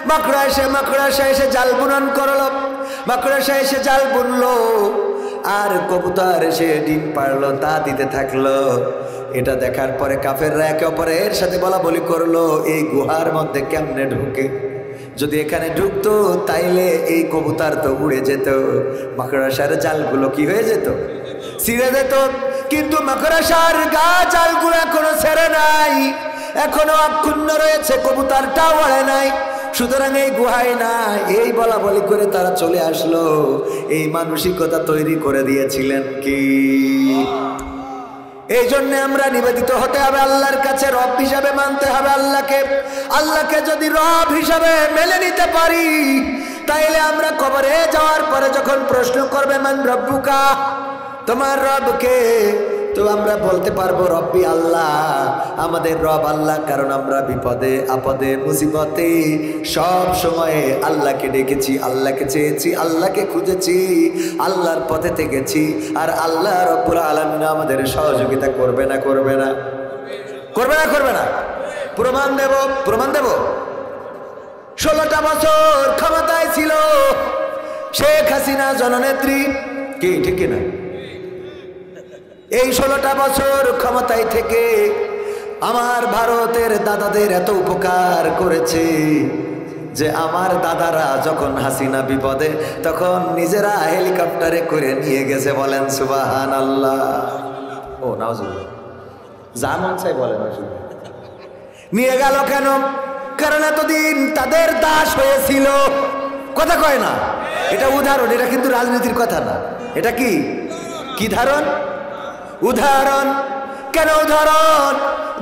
Speaker 1: মাকড়সা এসে জাল বুনন করলো, মাকড়সা এসে জাল বুনলো, আর কবুতর এসে ডিম পাড়লো, তা দিতে থাকলো। এটা দেখার পরে কাফেররা একে অপরের সাথে বলা বলি করলো, এই গুহার মধ্যে কেমনে ঢুকে? যদি এখানে ঢুকতো তাইলে এই কবুতর তো উড়ে যেত, মাকড়সার জালগুলো কি হয়ে যেত? ছিঁড়ে যেত। কিন্তু মাকড়সার গা জালগুলো এখনো ছেড়ে নাই, এখনো অক্ষুণ্ণ রয়েছে, কবুতরটাও ওড়ে নাই। সুতরাং এই গুহায় না, এই বলা বলি করে তারা চলে আসলো। এই মানসিকতা তৈরি করে দিয়েছিলেন কি? এই জন্য আমরা নিবেদিত হতে হবে আল্লাহর কাছে, রব হিসাবে মানতে হবে আল্লাহকে। আল্লাহকে যদি রব হিসাবে মেনে নিতে পারি, তাইলে আমরা কবরে যাওয়ার পরে যখন প্রশ্ন করবে মান রব্বুকা, তোমার রবকে, তো আমরা বলতে পারবো রব্বি আল্লাহ, আমাদের রব আল্লাহ। কারণ আমরা বিপদে আপদে মুসিবতে সব সময়ে আল্লাহকে ডেকেছি, আল্লাহকে চেয়েছি, আল্লাহকে খুঁজেছি, আল্লাহর পথে থেকেছি। আর আল্লাহ রব্বুল আলামিন আমাদের সহযোগিতা করবে না? করবে না? করবে না? করবে না? প্রমাণ দেব, প্রমাণ দেব। 16টা বছর ক্ষমতায় ছিল শেখ হাসিনা জননেত্রী, কি ঠিক না? এই 16টা বছর ক্ষমতায় থেকে আমার ভারতের দাদাদের এত উপকার করেছে যে আমার দাদারা যখন হাসিনা বিপদে, তখন নিজেরা হেলিকপ্টারে করে নিয়ে গেছে। বলেন সুবহানাল্লাহ। ও নাউজুবিল্লাহ, জামান চাই বলেন। নিয়ে গেল কেন? কারণ এতদিন তাদের দাস হয়েছিল। কথা কয় না? এটা উদাহরণ, এটা কিন্তু রাজনীতির কথা না। এটা কি কি ধারণ? উদাহরণ। কেন উদাহরণ?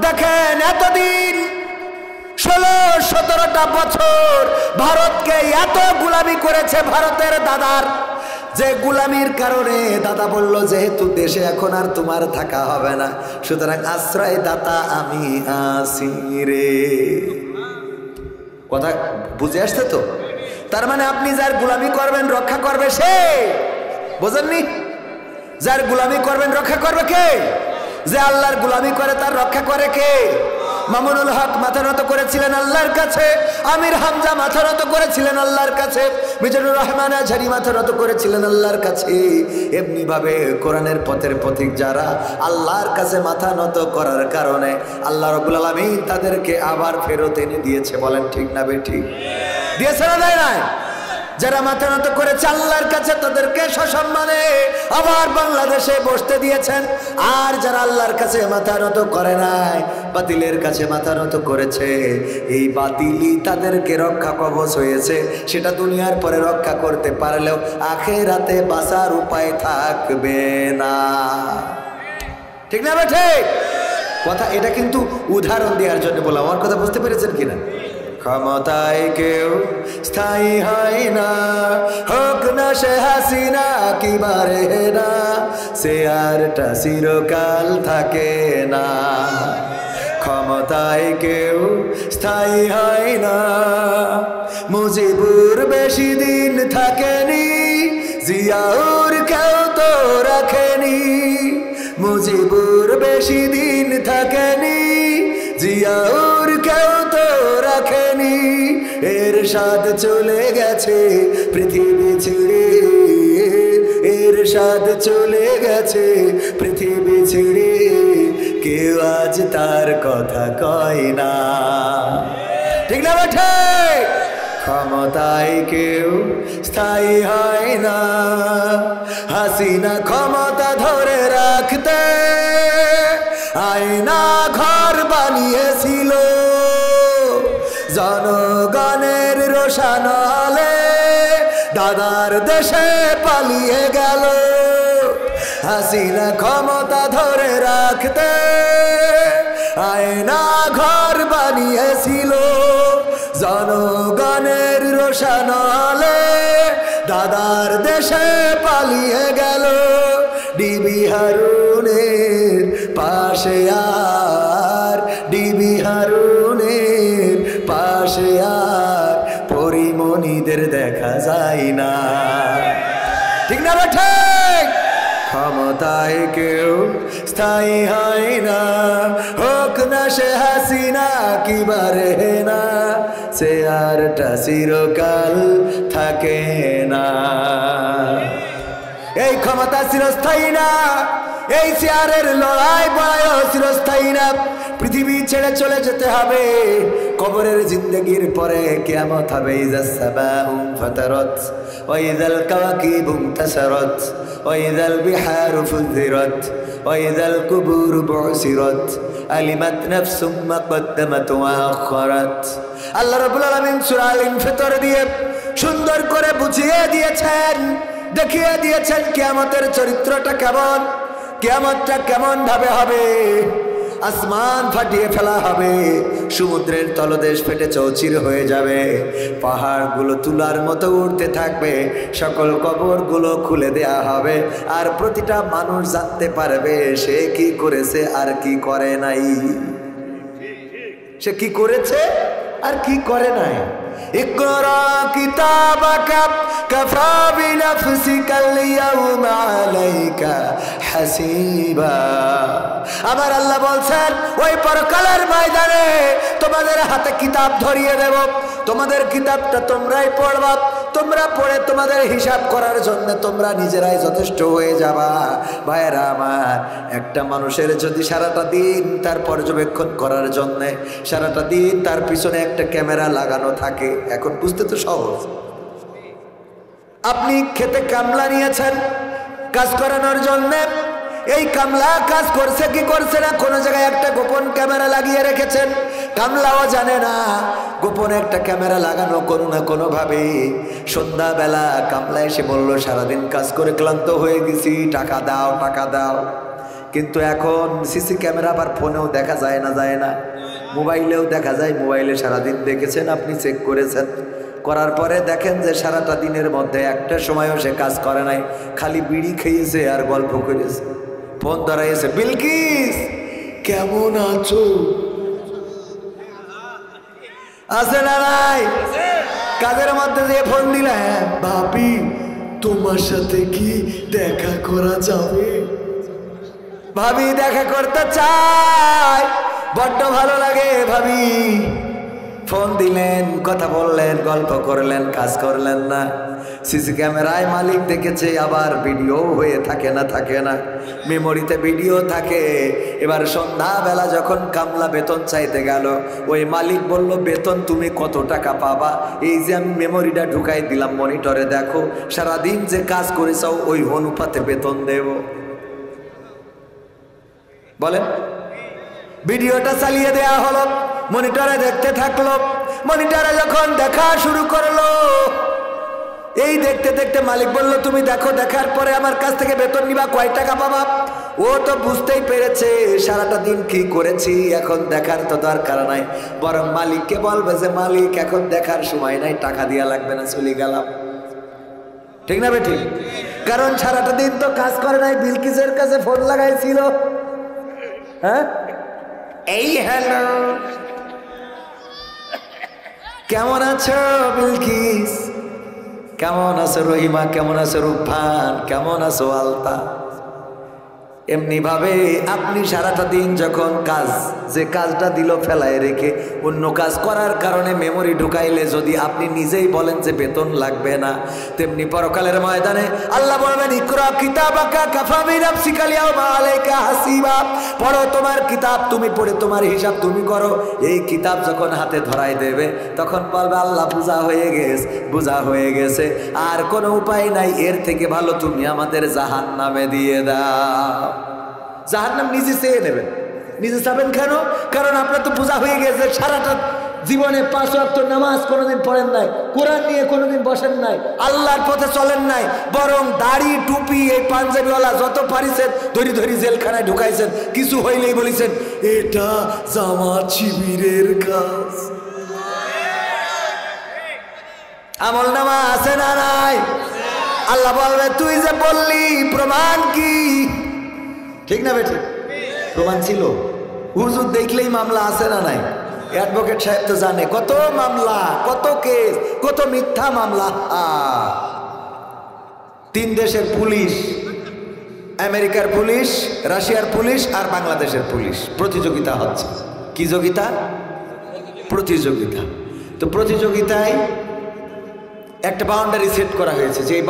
Speaker 1: দেখেন এতদিন 16-17টা বছর ভারতকে এত গোলামি করেছে ভারতের দাদার, যে গোলামির কারণে দাদা বলল যেহেতু দেশে এখন আর তোমার থাকা হবে না, সুতরাং আশ্রয় দাতা আমি আসি রে। কথা বুঝে আসছে তো? তার মানে আপনি যার গোলামি করবেন রক্ষা করবে সে, বোঝেননি? যার গোলামি করবেন রক্ষা করবে কে? যে আল্লাহর গোলামি করে তার রক্ষা করে কে? মামুনুল হক মাথা নত করেছিলেন আল্লাহর কাছে, আমির হামজা মাথা নত করেছিলেন আল্লাহর কাছে, মিজানুর রহমান আজহারি মাথা নত করেছিলেন আল্লাহর কাছে। এমনি ভাবে কোরআনের পথের পথিক যারা আল্লাহর কাছে মাথা নত করার কারণে আল্লাহ রাব্বুল আলামিন তাদেরকে আবার ফেরত এনে দিয়েছে। বলেন ঠিক না বেঠিক? দিয়েছে না দেয় নাই? যারা মাথা নত করেছে আল্লাহর কাছে তাদেরকে সসম্মানে আবার বাংলাদেশে বসতে দিয়েছেন। আর যারা আল্লাহর কাছে মাথা নত করে নাই, বাতিলের কাছে মাথা নত করেছে, এই বাতিলই তাদেরকে রক্ষা কবচ হয়েছে। সেটা দুনিয়ার পরে রক্ষা করতে পারলেও আখিরাতে বাঁচার উপায় থাকবে না। ঠিক না বেঠে কথা? এটা কিন্তু উদাহরণ দেওয়ার জন্য বললাম। আমার কথা বুঝতে পেরেছেন কিনা? ক্ষমতায় কেউ স্থায়ী হয় না, হোক না সে হাসিনা কি বারে না, সে আরটা চিরকাল থাকে না। ক্ষমতায় কেউ স্থায়ী হয় না, মুজিবুর বেশি দিন থাকেনি, জিয়াউর কেউ তো রাখেনি। মুজিবুর বেশি দিন থাকেনি, জিয়াউর কেউ তো রাখেনি। এরশাদ চলে গেছে পৃথিবী ছেড়ে, এরশাদ চলে গেছে পৃথিবী ছেড়ে, কেউ আজ তার কথা কয় না। ঠিক না বেঠে? ক্ষমতায় কেউ স্থায়ী হয় না, হাসিনা ক্ষমতা ধরে রাখতে আয়না ঘর বানিয়েছিল, জনগণের রোশানলে দাদার দেশে পালিয়ে গেল। হাসিনা ক্ষমতা ধরে রাখতে আয়না ঘর বানিয়েছিল, জনগণের রোশানলে দাদার দেশে পালিয়ে গেল। ডিবি হারুনের পাশে আর, ডিবি হারুনের পাশে আর পরিমণিদের দেখা যায় না। ঠিক না বেঠে? ক্ষমতায় কেউ স্থায়ী হয় না, হোক না সে হাসিনা কি বারে না, সে আরটা চিরকাল থাকে না। এই ক্ষমতা চিরস্থায়ী না, এই চেয়ারের লড়াই বড়াইও চিরস্থায়ী না। পৃথিবী ছেড়ে চলে যেতে হবে। কবরের জিন্দগির পরে কিয়ামত হবে। ইযা সামাউ ফাতারাত ওয়া ইযাল কাওয়াকিবু ইনতাসারাত ওয়া ইযাল বিহারু ফুজিরাত ওয়া ইযাল কুবুরু বুসিরাত আলিমাত নাফসুম মা কদ্দামাত ওয়া আখারাত। আল্লাহ রাব্বুল আলামিন সূরা আল ইনফিতর দিয়ে সুন্দর করে বুঝিয়ে দিয়েছেন, দেখিয়ে দিয়েছেন কিয়ামতের চরিত্রটা কেমন, কিয়ামতটা কেমন ভাবে হবে। আসমান ফাটিয়ে ফেলা হবে, সমুদ্রের তলদেশ ফেটে চৌচির হয়ে যাবে, পাহাড়গুলো তুলার মতো উঠতে থাকবে, সকল কবরগুলো খুলে দেয়া হবে, আর প্রতিটা মানুষ জানতে পারবে সে কি করেছে আর কি করে নাই, সে কি করেছে আর কি করে নাই। ইকরা কিতাবাকা কাফা বিনাফসিকাল ইয়াউমা আলাইকা হাসিবা। আমার আল্লাহ বলছেন ওই পরকালের ময়দানে তোমাদের হাতে কিতাব ধরিয়ে দেব, তোমাদের কিতাবটা তোমরাই পড়বা, তোমরা পড়ে তোমাদের হিসাব করার জন্য তোমরা নিজেরাই যথেষ্ট হয়ে যাবা। ভাইরা আমার, একটা মানুষের যদি সারাটা দিন তার পর্যবেক্ষণ করার জন্য সারাটা দিন তার পিছনে একটা ক্যামেরা লাগানো থাকে, এখন বুঝতে তো সহজ। আপনি খেতে কামলা নিয়েছেন কাজ করানোর জন্যে, এই কামলা কাজ করছে কি করছে না কোনো জায়গায় একটা গোপন ক্যামেরা লাগিয়ে রেখেছেন, কামলাও জানে না, গোপনে একটা ক্যামেরা লাগানো কোনো না কোনোভাবে। সন্ধ্যাবেলা কামলা এসে বলল, সারাদিন কাজ করে ক্লান্ত হয়ে গেছি, টাকা দাও টাকা দাও। কিন্তু এখন সিসি ক্যামেরা আবার ফোনেও দেখা যায় না, মোবাইলেও দেখা যায়। মোবাইলে সারাদিন দেখেছেন আপনি, চেক করেছেন, করার পরে দেখেন যে সারাটা দিনের মধ্যে একটা সময়ও সে কাজ করে নাই, খালি বিড়ি খেয়েছে আর গল্প করেছে। ফোন ধরাইছে, বিলকিস কেমন আছো? আছে না নাই? কাজের মধ্যে যে ফোন দিলে, হ্যাঁ ভাবি তোমার সাথে কি দেখা করা যাবে? ভাবি দেখা করতে চায়, বড্ড ভালো লাগে ভাবি। ফোন দিলেন, কথা বললেন, গল্প করলেন, কাজ করলেন না। সিসি ক্যামেরায় মালিক দেখেছে, আবার ভিডিও হয়ে থাকে না, মেমোরিতে ভিডিও থাকে। এবার সন্ধ্যাবেলা যখন কামলা বেতন চাইতে গেল, ওই মালিক বলল, বেতন তুমি কত টাকা পাবা? এই যে আমি মেমোরিটা ঢুকাই দিলাম মনিটরে, দেখো সারাদিন যে কাজ করেছাও ওই অনুপাতে বেতন দেব। বলেন, ভিডিওটা চালিয়ে দেয়া হলো, মনিটরে দেখতে থাকলো। মনিটরে যখন দেখা শুরু করলো, এই দেখতে দেখতে মালিক বলল, তুমি দেখো, দেখার পরে আমার কাছ থেকে বেতন নিবা, কয় টাকা পাবা? ও তো বুঝতেই পেরেছে সারাটা দিন কি করেছি, এখন দেখার তো দরকার নাই, বরং মালিককে বলবে যে মালিক এখন দেখার সময় নাই, টাকা দেওয়া লাগবে না, চলে গেলাম। ঠিক না বেঠিক? কারণ সারাটা দিন তো কাজ করে নাই, বিলকিসের কাছে ফোন লাগাইছিল। হ্যাঁ, এই হ্যালো, কেমন আছো বিলকিস? কেমন আছো রহিমা? কেমন আছো রূপভান? কেমন আছো আলতা? এমনি ভাবে আপনি সারাটা দিন যখন যে কাজটা দিল ফেলায় রেখে অন্য কাজ করার কারণে মেমোরি ঢুকাইলে যদি আপনি নিজেই বলেন যে বেতন লাগবে না, তেমনি পরকালের ময়দানে আল্লাহ বলবেন, ইকরা কিতাবাকা কাফা বিনাফসিকা আল-ইয়াওমা আলাইকা হাসিবা। পড়ো তোমার কিতাব, তুমি পড়ে তোমার হিসাব তুমি করো। এই কিতাব যখন হাতে ধরাই দেবে, তখন বলবে, আল্লাহ বোঝা হয়ে গেছে, আর কোনো উপায় নাই, এর থেকে ভালো তুমি আমাদের জাহান্নামে দিয়ে দাও। জাহান্নাম নিজে চেয়ে নেবেন। নিজে চাবেন কেন? কারণ আপনার তো বোঝা হয়ে গেছে, সারাটা জীবনে 5 ওয়াক্ত নামাজ কোনোদিন পড়েন নাই, কোরআন নিয়ে কোনোদিন বসেন নাই, আল্লাহর পথে চলেন নাই, বরং দাড়ি টুপি এই পাঞ্জাবিওয়ালা যত পারিছেন ধরি জেলখানায় ঢুকাইছেন। কিছু হইলেই বলেছেন, এটা জামাত শিবিরের কাজ। আমল নামা আছে না নাই? আল্লাহ বলবে, তুই যে বললি প্রমাণ কি? ঠিক না বেঠিক? প্রমাণ ছিল। হুজুর দেখলেই মামলা আছে না নাই? অ্যাডভোকেট সাহেব তো জানে কত মামলা, কত কেস, কত মিথ্যা মামলা। 3 দেশের পুলিশ, আমেরিকার পুলিশ, রাশিয়ার পুলিশ আর বাংলাদেশের পুলিশ প্রতিযোগিতা হচ্ছে। কি যোগিতা? প্রতিযোগিতা। তো প্রতিযোগিতায় একটা বাউন্ডারি সেট করা হয়েছে, যে এই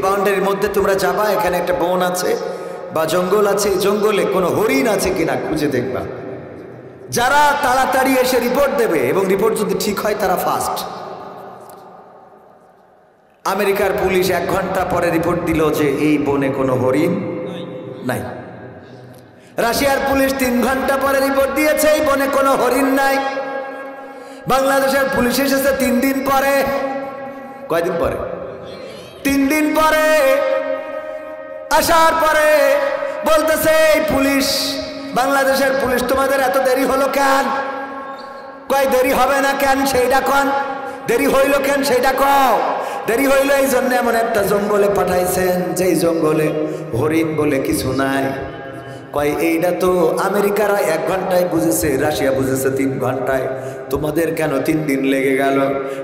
Speaker 1: বাউন্ডারির মধ্যে তোমরা যাবা, এখানে একটা বন আছে বা জঙ্গল আছে, এই জঙ্গলে কোনো হরিণ আছে কিনা খুঁজে দেখবা। যারা তাড়াতাড়ি এসে রিপোর্ট দেবে এবং রিপোর্ট যদি ঠিক হয় তারা ফার্স্ট। আমেরিকার পুলিশ 1 ঘন্টা পরে রিপোর্ট দিল যে এই বনে কোনো হরিণ নাই। রাশিয়ার পুলিশ 3 ঘন্টা পরে রিপোর্ট দিয়েছে এই বনে কোনো হরিণ নাই। বাংলাদেশের পুলিশ এসেছে 3 দিন পরে। কয়দিন পরে? 3 দিন পরে। আসার পরে বলতেছে এই পুলিশ, বাংলাদেশের পুলিশ, তোমাদের এত দেরি হলো কেন? কয় দেরি হবে না কেন সেইটা কন। দেরি হইল কেন সেইটা কও। দেরি হইল এই জন্য এমন একটা জঙ্গলে পাঠাইছেন যেই জঙ্গলে হরিণ বলে কিছু নাই। কয় এইটা তো আমেরিকারা 1 ঘন্টায় বুঝেছে, রাশিয়া বুঝেছে 3 ঘন্টায়, তোমাদের কেন 3 দিন লেগে গেল?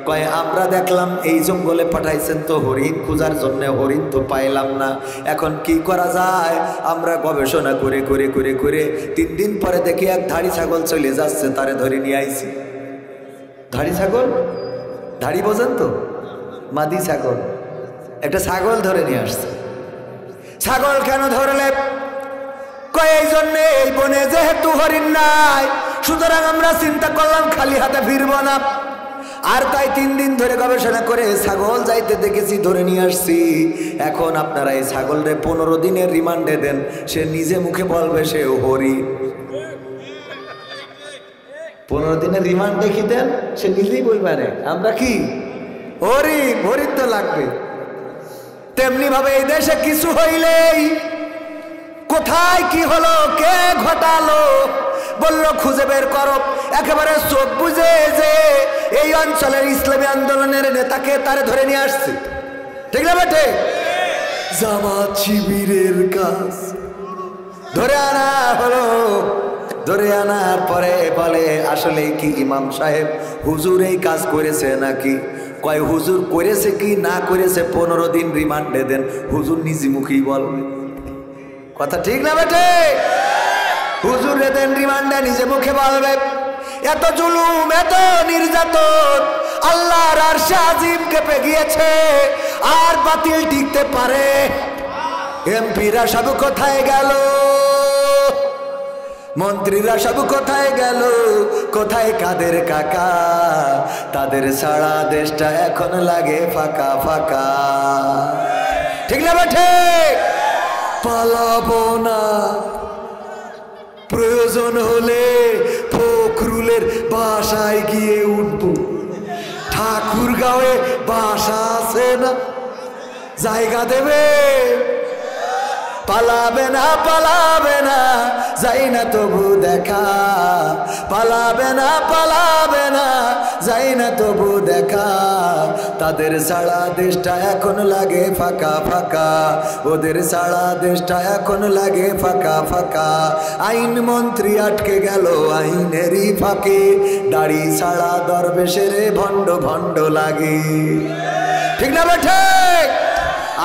Speaker 1: কয় আমরা দেখলাম এই জঙ্গলে পাঠাইছেন তো হরিণ খোঁজার জন্য, হরিণ তো পাইলাম না, এখন কি করা যায়? আমরা গবেষণা করে করে করে করে 3 দিন পরে দেখি এক ধাড়ি ছাগল চলে যাচ্ছে, তারে ধরে নিয়ে আইছি। ধাড়ি ছাগল, ধাড়ি বোঝেন তো, মাদি ছাগল, একটা ছাগল ধরে নিয়ে আসছে। ছাগল কেন ধরলে? কয় এই জন্যে এই বনে যেহেতু হরিণ নাই, সুতরাং আমরা চিন্তা করলাম খালি হাতে ফিরবো না, আর তাই 3 দিন ধরে গবেষণা করে ছাগল যাইতে দেখেছি, ধরে নিয়ে আসছি। এখন আপনারা এই ছাগলরে 15 দিনের রিমান্ডে দেন, সে নিজে মুখে বলবে সে হরিণ। 15 দিনের রিমান্ড দেখি দেন, সে নিজেই বলবে আমরা কি হরিণ তো লাগবে। তেমনি ভাবে এই দেশে কিছু হইলেই কোথায় কি হলো, কে ঘটালো বললো খুঁজে বের করো, একেবারে চোখ বুঝে যে এই অঞ্চলের ইসলামী আন্দোলনের নেতাকে তারে ধরে নিয়ে আসছে, ঠিক না বেটে? জামাত শিবিরের কাজ ধরে আনা হলো। ধরে আনার পরে বলে আসলে কি ইমাম সাহেব হুজুর এই কাজ করেছে নাকি? কয় হুজুর করেছে কি না করেছে 15 দিন রিমান্ডে দেন, হুজুর নিজ মুখেই বলবে। কথা ঠিক না বেটে? হুজুর দেন রিমান্ডে, নিজে মুখে বলবে। এত জুলুম, এত নির্যাতন আল্লাহর আরশে আজিম কেঁপে গিয়েছে, আর বাতিল টিকতে পারে? এমপিরা সব কোথায় গেল? মন্ত্রীরা সব কোথায় গেল? কোথায় কাদের কাকা? তাদের সারা দেশটা এখন লাগে ফাঁকা ফাঁকা, ঠিক না বেঠে? পালাবো না, প্রয়োজন হলে ফখরুলের বাসায় গিয়ে উঠবো। ঠাকুরগাঁওয়ে বাসা আছে না, জায়গা দেবে? পালাবে না, পালাবে না, যাই না তবু দেখা। পালাবে না, পালাবে না, যাই না তবু দেখা। তাদের সারা দেশটা এখন লাগে ফাঁকা ফাঁকা, ওদের সারা দেশটা এখন লাগে ফাঁকা ফাঁকা। আইন মন্ত্রী আটকে গেল আইনেরই ফাঁকে, দাড়ি ছাড়া দরবেশের ভণ্ড ভণ্ড লাগে, ঠিক না বেঠে?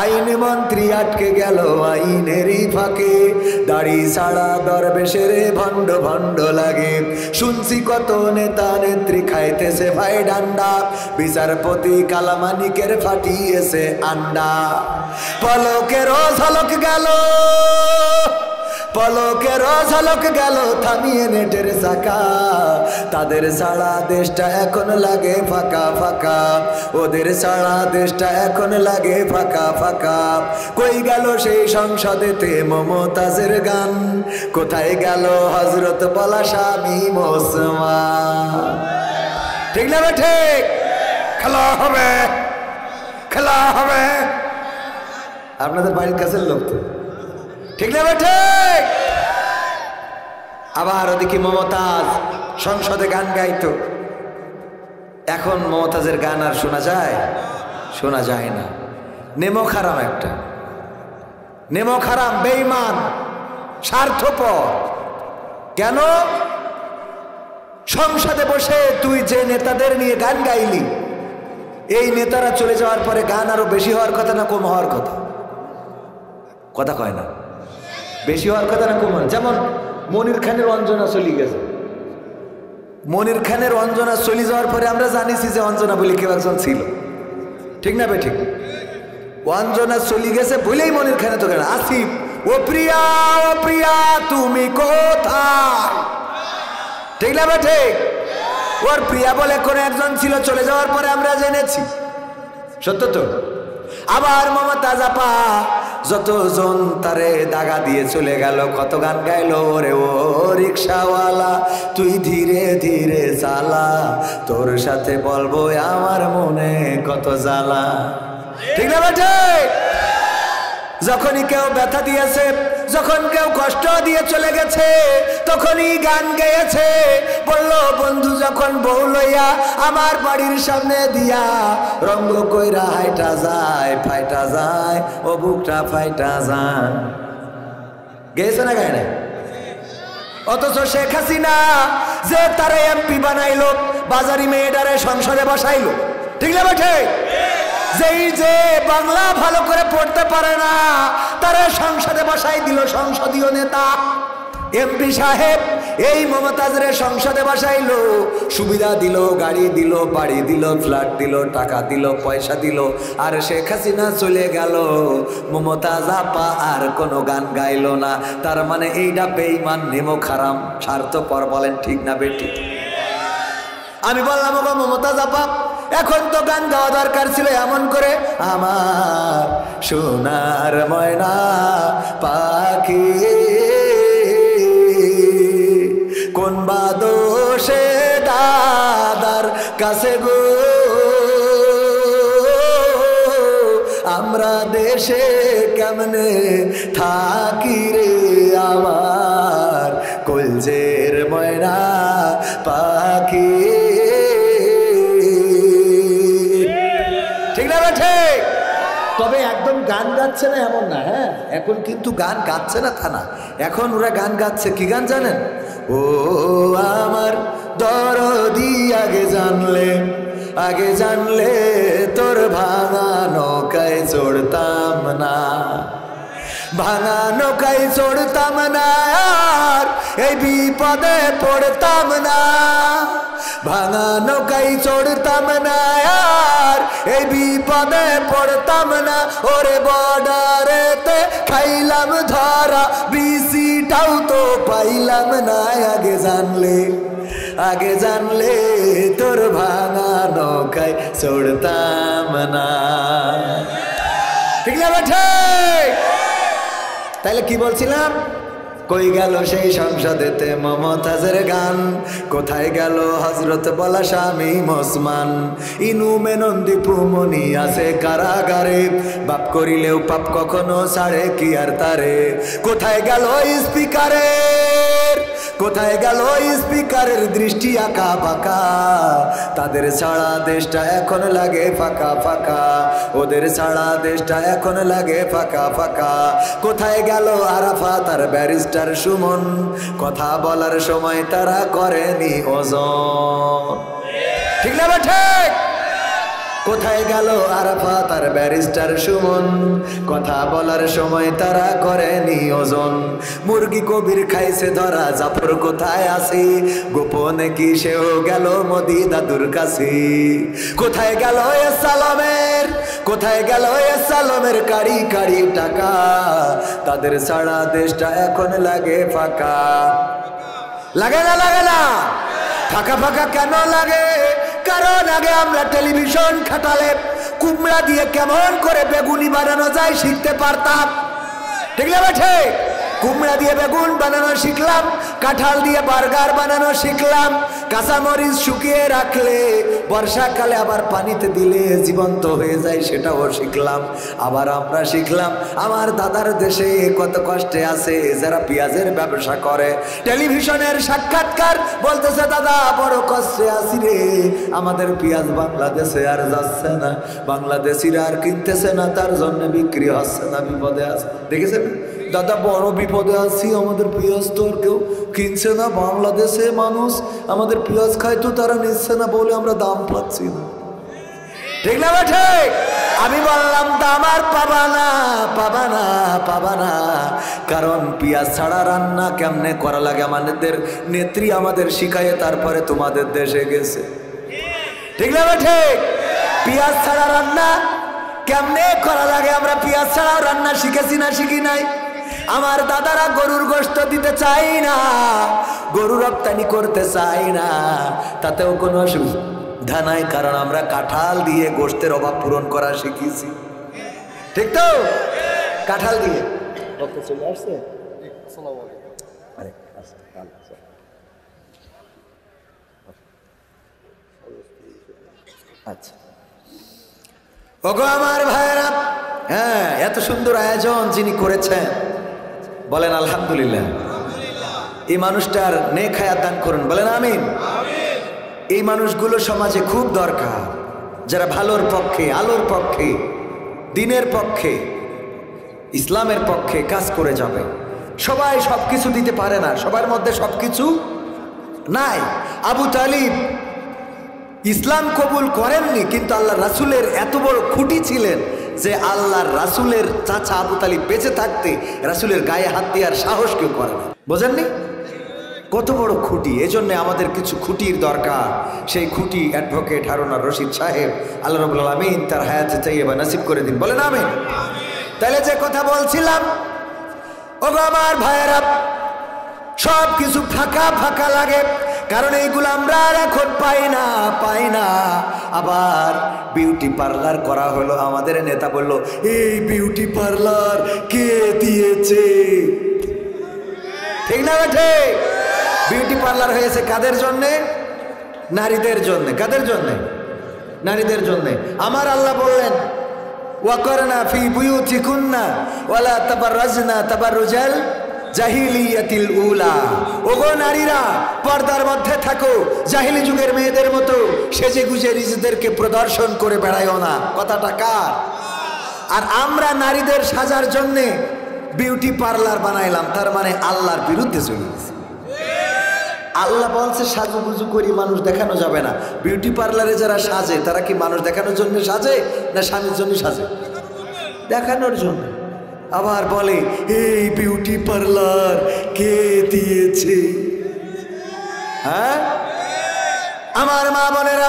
Speaker 1: আইন মন্ত্রী আটকে গেল আইনেরই ফাঁকে, দাড়ি ছাড়া দরবেশের ভণ্ড ভণ্ড লাগে। শুনছি কত নেতা নেত্রী খাইতেছে ভাই ডান্ডা, বিচারপতি কালামানিকের ফাটিয়েছে আন্ডা। পলকের ঝলক গেল, পলকের ঝলক গেল থামিয়ে নেটের চাকা। তাদের সারা দেশটা এখন লাগে ফাঁকা ফাঁকা, ওদের সারা দেশটা এখন লাগে ফাঁকা ফাঁকা। কই গেল সেই সংসদেতে মমতাজের গান? কোথায় গেল হযরত বলা স্বামী ওসমান? ঠিক না ঠিক? খেলা হবে, খেলা হবে। আপনাদের বাড়ির কাছের লোক তো, ঠিক না ঠিক? আবার ওদিকে মমতাজ সংসদে গান গাইতো। এখন মমতাজের গান আর শোনা যায়? শোনা যায় না। নেমো খারাম একটা, নেমো খারাম, বেঈমান, স্বার্থপর। কেন? সংসদে বসে তুই যে নেতাদের নিয়ে গান গাইলি, এই নেতারা চলে যাওয়ার পরে গান আরো বেশি হওয়ার কথা না কম হওয়ার কথা? কথা কয় না? বেশি হওয়ার কথা না কম? যেমন মনির খানের অঞ্জনা চলে গেছে। মনির খানের অঞ্জনা চলে যাওয়ার পরে আমরা জানিছি যে অঞ্জনা বলে কেউ একজন ছিল, ঠিক না বে? ঠিক। অঞ্জনা চলে গেছে বলেই মনির খানে তো আসিফ, ও প্রিয়া, ও প্রিয়া তুমি কোথায়, ঠিক না বে? ঠিক। ওর প্রিয়া বলে কোন একজন ছিল, চলে যাওয়ার পরে আমরা জেনেছি, সত্য তো। আবার মমতাজ আপা যতজন তারে দাগা দিয়ে চলে গেল, কত গান গাইলো রে ও রিক্সাওয়ালা, তুই ধীরে ধীরে চালা, তোর সাথে বলবো আমার মনে কত জ্বালা, ঠিক না বেটে? যখনই কেউ ব্যথা দিয়েছে, যখন কেউ কষ্ট দিয়ে চলে গেছে, তখনই গান গেয়েছে। বললো বন্ধু যখন বউ লইয়া আমার বাড়ির সামনে দিয়া রঙ্গ কইরা হাইটা যায়, ফাইটা যায়, ও বুকটা ফাইটা যায়। গেছে না গায় না? অথচ শেখ হাসিনা যে তারে এমপি বানাইলো, বাজারি মেয়েটারে সংসদে বসাইলো, ঠিক না বেঠে? যেই যে বাংলা ভালো করে পড়তে পারে না, তারা সংসদে বসাই দিল সংসদীয় নেতা। এমপি সাহেব এই মমতাজরে সংসদে বসাইলো, সুবিধা দিল, গাড়ি দিল, বাড়ি দিল, ফ্ল্যাট দিল, টাকা দিল, পয়সা দিল। আর শেখ হাসিনা চলে গেল, মমতাজ আপা আর কোনো গান গাইলো না। তার মানে এইটা বেঈমান, নেমো খারাম, স্বার্থপর। বলেন ঠিক না বেটি? আমি বললাম ওগো মমতাজ আপা, এখন তো গান গাওয়া দরকার ছিল এমন করে, আমার সোনার ময়না পাখি কোন বাদোষে কাছে গো আমরা দেশে কেমনে থাকি রে আমার কলজের ময়না পাখি। ঠিক না ঠিক? তবে একদম গান গাচ্ছে না এমন না, হ্যাঁ এখন কিন্তু গান গাচ্ছে না তা না, এখন ওরা গান গাচ্ছে। কি গান জানেন? ও আমার দরদি আগে জানলে তোর ভাঙা নৌকায় চড়তাম না, ভাঙা নৌকায় চড়তাম না আর এই বিপদে পড়তাম না, ভাঙা নৌকায় চড়তাম না আর এই বিপদে পড়তাম না। ওরে বর্ডারেতে খাইলাম ধরা, বিসিটাও তো পাইলাম না। আগে জানলে তোর ভাঙা নৌকায় চড়তাম না। ঠিক না ঠিক? তাইলে কি বলছিলাম? কই গেল সেই সংসদেতে মমতাজের গান, কোথায় গেল হযরত বলা স্বামী ওসমান, ইনু মেনন্দি পুমনি আছে কারাগারে, বাপ করিলেও পাপ কখনো ছাড়ে কি আর তারে। কোথায় গেল স্পিকারের দৃষ্টি আঁকা বাঁকা, তাদের ছাড়া দেশটা এখন লাগে ফাঁকা ফাঁকা, ওদের ছাড়া দেশটা এখন লাগে ফাঁকা ফাঁকা। কোথায় গেল আরাফাত আর ব্যারিস্টার সুমন, কথা বলার সময় তারা করেনি ওজন। ঠিক না ঠিক? কোথায় গেল আরাফাত আর ব্যারিস্টার সুমন, কথা বলার সময় তারা করেনি ওজন। মুরগি কবির খাইছে ধরা, জাফর কোথায় আছে, গোপনে কি সেও গেল মোদি দাদুর কাছে। কোথায় গেল সালমের কারি কারি টাকা, তাদের ছাড়া দেশটা এখন লাগে ফাঁকা। লাগে না ফাঁকা ফাঁকা কেন লাগে? কারণ আগে আমরা টেলিভিশন খাটালে কুমড়া দিয়ে কেমন করে বেগুনি বানানো যায় শিখতে পারতাম। ঠিক না ঠিক? কুমড়া দিয়ে বেগুন বানানো শিখলাম, কাঁঠাল দিয়ে বার্গার বানানো শিখলাম, কাঁচামরিচ শুকিয়ে রাখলে বর্ষাকালে আবার পানিতে দিলে জীবন্ত হয়ে যায় সেটাও শিখলাম। আবার আমরা শিখলাম আমার দাদার দেশে কত কষ্টে আছে যারা পেঁয়াজের ব্যবসা করে। টেলিভিশনের সাক্ষাৎকার বলতেছে দাদা বড় কষ্টে আছি রে, আমাদের পেঁয়াজ বাংলাদেশে আর যাচ্ছে না, বাংলাদেশিরা আর কিনতেছে না, তার জন্য বিক্রি হচ্ছে না, বিপদে আছে। দেখেছেন দাদা বড় বিপদে আছি, আমাদের পেঁয়াজ তো আর কেউ কিনছে না, বাংলাদেশে মানুষ আমাদের পেঁয়াজ খায় তো তারা নিচ্ছে না বলে আমরা দাম পাচ্ছি না। ঠিক না ঠিক? আমি বললাম দাম আর পাবা না, কারণ পেঁয়াজ ছাড়া রান্না কেমনে করা লাগে আমাদের নেত্রী আমাদের শিখায়, তারপরে তোমাদের দেশে গেছে। ঠিক না ঠিক? পেঁয়াজ ছাড়া রান্না কেমনে করা লাগে আমরা পেঁয়াজ ছাড়াও রান্না শিখেছি না শিখি নাই? আমার দাদারা গরুর গোশত দিতে চাই না, গরু রপ্তানি করতে চাই না, তাতেও কোনো অসুবিধা নাই, কারণ আমরা কাঁঠাল দিয়ে গোশতের অভাব পূরণ করা শিখেছি। ঠিক তো? কাঁঠাল দিয়ে চলে আসছে। আচ্ছা ওগো আমার ভাইয়েরা, হ্যাঁ এত সুন্দর আয়োজন যিনি করেছেন বলেন আলহামদুলিল্লাহ। এই মানুষটার নেক হায়াত দান করুন, বলেন আমিন। এই মানুষগুলো সমাজে খুব দরকার, যারা ভালোর পক্ষে, আলোর পক্ষে, দিনের পক্ষে, ইসলামের পক্ষে কাজ করে যাবে। সবাই সবকিছু দিতে পারে না, সবার মধ্যে সবকিছু নাই। আবু তালিব ইসলাম কবুল করেননি, কিন্তু আল্লাহ রাসূলের এত বড় খুঁটি ছিলেন যে আল্লাহর রাসূলের চাচা আবু তালিব বেঁচে থাকতে রাসূলের গায়ে হাত দেওয়ার সাহস কেউ করে না। বোঝেননি কত বড় খুঁটি? এজন্য আমাদের কিছু খুঁটির দরকার। সেই খুঁটি অ্যাডভোকেট হারুন আর রশিদ সাহেব, আল্লাহ রাব্বুল আলামিন তার হায়াতে তাইয়্যিবা নসিব করে দিন, বলেন আমিন। তাহলে যে কথা বলছিলাম, ওগো আমার ভাইয়েরা, সব কিছু ফাঁকা ফাঁকা লাগে, কারণ এইগুলো আমরা আর এখন পাই না। আবার বিউটি পার্লার করা হলো, আমাদের নেতা বলল এই বিউটি পার্লার কে দিয়েছে? ঠিক না ঠিক? বিউটি পার্লার হয়েছে কাদের জন্যে? নারীদের জন্য। কাদের জন্য? নারীদের জন্য। আমার আল্লাহ বললেন ওয়াকরনা ফি বুয়ুতিকুন্না ওয়ালা তাবাররাজনা তাবাররুজাল জাহিলিয়াতিল উলা। ওগো নারীরা, পর্দার মধ্যে থাকো, জাহিলি যুগের মেয়েদের মতো সেজে গুজে নিজেদেরকে প্রদর্শন করে বেড়াইও না। কথাটা কার? আর আমরা নারীদের সাজার জন্য বিউটি পার্লার বানাইলাম, তার মানে আল্লাহর বিরুদ্ধে চলে গেছে। আল্লাহ বলছে সাজুগুজু করি মানুষ দেখানো যাবে না। বিউটি পার্লারে যারা সাজে তারা কি মানুষ দেখানোর জন্য সাজে না স্বামীর জন্য সাজে? দেখানোর জন্য। আবার বলে এই বিউটি পার্লার কে দিয়েছে? হ্যাঁ, আমার মা বোনেরা,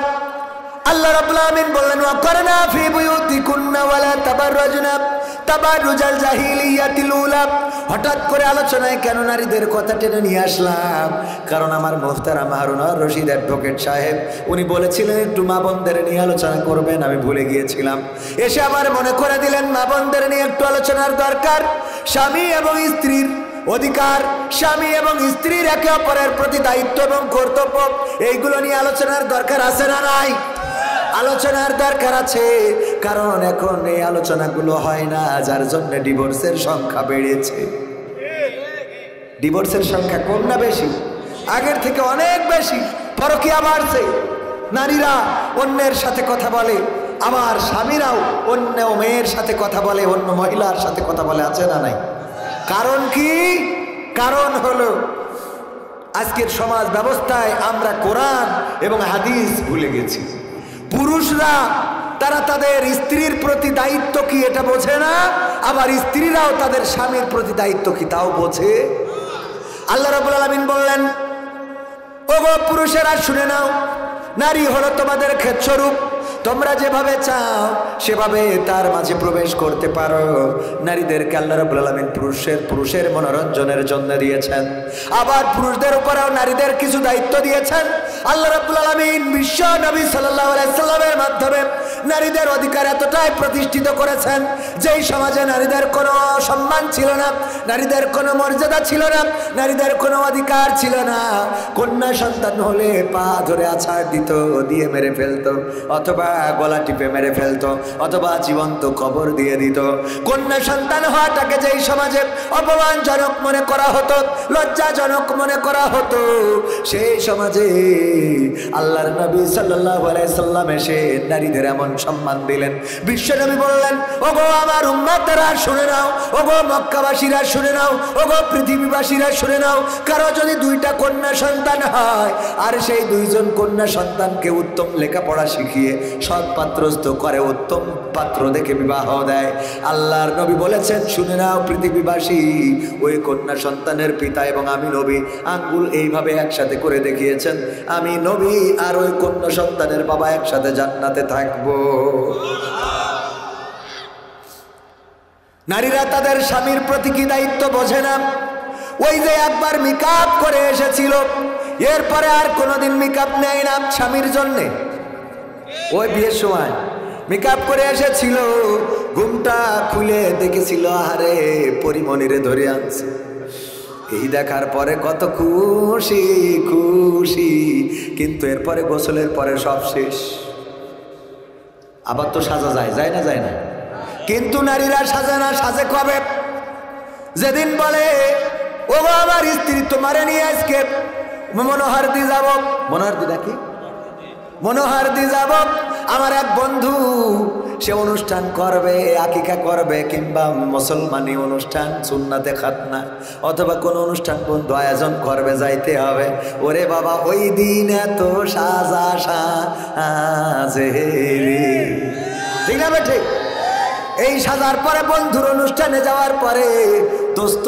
Speaker 1: আল্লাহ রাব্বুল আলামিন বললেন ওয়াকরনা ফি বুয়ুতিকুন্না ওয়ালা তাবাররাজনা তাবাররুজাল জাহিলিয়াতিল উলা। হঠাৎ করে আলোচনায় কেন নারীদের কথা টেনে নিয়ে আসলাম? কারণ আমার মোহতারাম হারুন আর রশিদ অ্যাডভোকেট সাহেব উনি বলেছিলেন একটু মা বোনদের নিয়ে আলোচনা করবেন, আমি ভুলে গিয়েছিলাম। এসে আবার মনে করে দিলেন মা বোনদের নিয়ে একটু আলোচনার দরকার। স্বামী এবং স্ত্রীর অধিকার, স্বামী এবং স্ত্রীর একে অপরের প্রতি দায়িত্ব এবং কর্তব্য, এইগুলো নিয়ে আলোচনার দরকার আছে না নাই? আলোচনার দরকার আছে। কারণ এখন এই আলোচনাগুলো হয় না, যার জন্য ডিভোর্সের সংখ্যা বেড়েছে। ডিভোর্সের সংখ্যা কম না বেশি? আগের থেকে অনেক বেশি। পরকীয়া বাড়ছে, নারীরা অন্যের সাথে কথা বলে, আবার স্বামীরাও অন্য মেয়ের সাথে কথা বলে, অন্য মহিলার সাথে কথা বলে, আছে না নাই? কারণ কি? কারণ হলো আজকের সমাজ ব্যবস্থায় আমরা কোরআন এবং হাদিস ভুলে গেছি। পুরুষরা তারা তাদের স্ত্রীর প্রতি দায়িত্ব কি এটা বোঝে না, আবার স্ত্রীরাও তাদের স্বামীর প্রতি দায়িত্ব কি তাও বোঝে। আল্লাহ রাব্বুল আলামিন বললেন ওগো পুরুষেরা শুনে নাও, নারী হলো তোমাদের ক্ষেতস্বরূপ, তোমরা যেভাবে চাও সেভাবে তার মাঝে প্রবেশ করতে পারো। নারীদেরকে আল্লাহ রাব্বুল আলামিন পুরুষের মনোরঞ্জনের জন্য দিয়েছেন, আবার পুরুষদের উপরেও নারীদের কিছু দায়িত্ব দিয়েছেন। আল্লাহ রাব্বুল আলামিন বিশ্ব নবী সাল্লাল্লাহু আলাইহি সাল্লামের মাধ্যমে নারীদের অধিকার এতটাই প্রতিষ্ঠিত করেছেন, যেই সমাজে নারীদের কোনো সম্মান ছিল না, নারীদের কোনো মর্যাদা ছিল না, নারীদের কোনো অধিকার ছিল না। কন্যা সন্তান হলে পা ধরে আছাড় দিত, দিয়ে মেরে ফেলতো, অথবা গলা টিপে মেরে ফেলতো, অথবা জীবন্ত কবর দিয়ে দিত। কন্যা সন্তান হওয়াটাকে যেই সমাজে অপমানজনক মনে করা হতো, লজ্জাজনক মনে করা হতো, সেই সমাজে আল্লাহর নবী সাল্লাল্লাহু আলাইহি সাল্লাম এসে নারীদের এমন সম্মান দিলেন। বিশ্বনবী বললেন ওগো আমার উম্মতেরা শুনে নাও, ওগো মক্কাবাসীরা শুনে নাও, ওগো পৃথিবীবাসীরা শুনে নাও, কারো যদি দুইটা কন্যা সন্তান হয় আর সেই দুইজন কন্যা সন্তানকে উত্তম লেখাপড়া শিখিয়ে সৎ পাত্রস্থ করে, উত্তম পাত্র দেখে বিবাহ দেয়, আল্লাহর নবী বলেছেন শুনে নাও পৃথিবীবাসী, ওই কন্যা সন্তানের পিতা এবং আমি নবী আঙ্গুল এইভাবে একসাথে করে দেখিয়েছেন, আমি নবী আর ওই কন্যা সন্তানের বাবা একসাথে জান্নাতে থাকবো। নারীরা তাদের স্বামীর প্রতি কি দায়িত্ব বোঝে না। ওই যে একবার মেকআপ করে এসেছিল, এরপরে আর কোনোদিন মেকআপ নেয় না স্বামীর জন্যে। ওই বিয়ের সময় মেকআপ করে এসেছিল, ঘুমটা খুলে দেখেছিল আরে পরিমণিরে ধরে আনছে। এই দেখার পরে কত খুশি খুশি, কিন্তু এরপরে গোসলের পরে সব শেষ। আবার তো সাজা যায়, যায় না? যায় না। কিন্তু নারীরা সাজে না। সাজে কবে? যেদিন বলে ও আমার স্ত্রী তোমারে নিয়ে আজকে মনোহারদি যাব। মনোহারদি নাকি? মনোহারদি যাব। আমার এক বন্ধু সে অনুষ্ঠান করবে, আকিকা করবে, কিংবা মুসলমানি অনুষ্ঠান, সুন্নাতে খাতনা, অথবা কোনো অনুষ্ঠান বন্ধু আয়োজন করবে, যাইতে হবে। ওরে বাবা ওই দিন এত সাজা সাজে রে, ঠিক না বেঠিক? এই সাজার পরে বন্ধুর অনুষ্ঠানে যাওয়ার পরে দোস্ত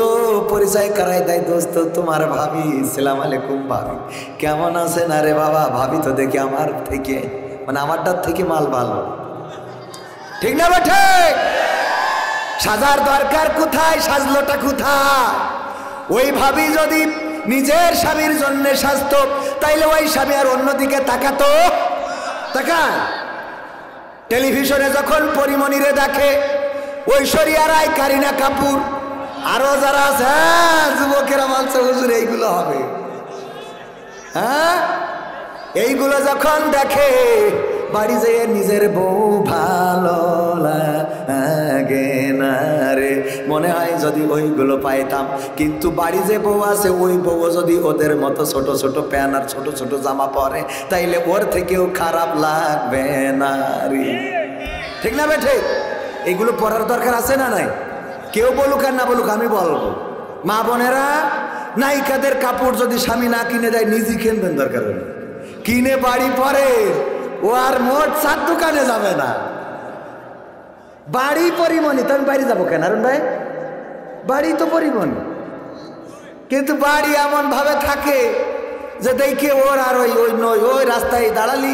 Speaker 1: পরিচয় করাই দেয়, দোস্ত তোমার ভাবি, সালাম আলাইকুম ভাবি, কেমন আছেন? আরে বাবা ভাবি তো দেখি আমার থেকে, মানে আমারটার থেকে মাল ভালো, ঠিক না বেঠে? সাজার দরকার কোথায়? সাজলোটা কোথায়? ওই ভাবি যদি নিজের স্বামীর জন্য সাজতো তাইলে ওই স্বামী আর অন্যদিকে তাকাতো? তাকায়? টেলিভিশনে যখন পরিমণিরে দেখে, ঐশ্বরিয়া রায়, কারিনা কাপুর, আরো যারা আছে, হ্যাঁ যুবকেরা বলছে হুজুর এইগুলো হবে, হ্যাঁ এইগুলো যখন দেখে বাড়ি যেয়ে নিজের বউ ভালো লাগে না রে, মনে হয় যদি ওইগুলো পাইতাম। কিন্তু বাড়ি যে বউ আছে ওই বউ যদি ওদের মতো ছোট ছোট প্যান্ট আর ছোট ছোট জামা পরে তাইলে ওর থেকেও খারাপ লাগবে না রে, ঠিক না বেঠে? এগুলো পড়ার দরকার আছে না নাই? কেউ বলুক আর না বলুক আমি বলবো, মা বোনেরা নায়িকাদের কাপড় যদি স্বামী না কিনে দেয় নিজে কিনবেন, দরকার হলে কিনে বাড়ি পরে ও আর মোট 4 দোকানে যাবে না। বাড়ি পরিমণি, তো আমি বাড়ি যাবো কেন আরুন ভাই? বাড়ি তো পরিমণি, কিন্তু বাড়ি এমন ভাবে থাকে যে দেখে ওর আর ওই ওই নই, ওই রাস্তায় দাঁড়ালি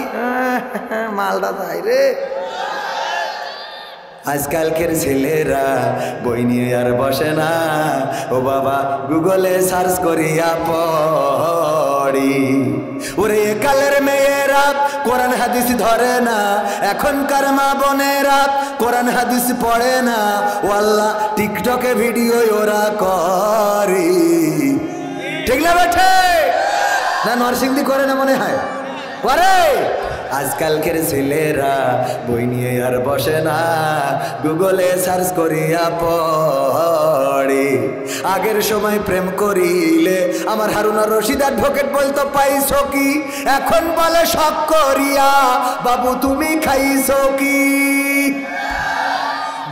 Speaker 1: মালটা তাই রে। আজকালকের ছেলেরা বই নিয়ে আর বসে না, ও বাবা গুগলে সার্চ করিয়া পড়ি। ওরে কালের মেয়েরা কোরআন হাদিস ধরে না, এখনকার মা বোনেরা কোরআন হাদিস পড়ে না, ও আল্লাহ টিকটকে ভিডিও ওরা করে, ঠিক না বেঠে? না নরসিংদী করে না মনে হয় করে? আজকালকের ছেলেরা বই নিয়ে আর বসে না, গুগলে সার্চ করিয়া পড়ে। আগের সময় প্রেম করিলে আমার হারুন আর রশিদ অ্যাডভোকেট বলতো পাইছো কি, এখন বলে শখ করিয়া বাবু তুমি খাইছো কি?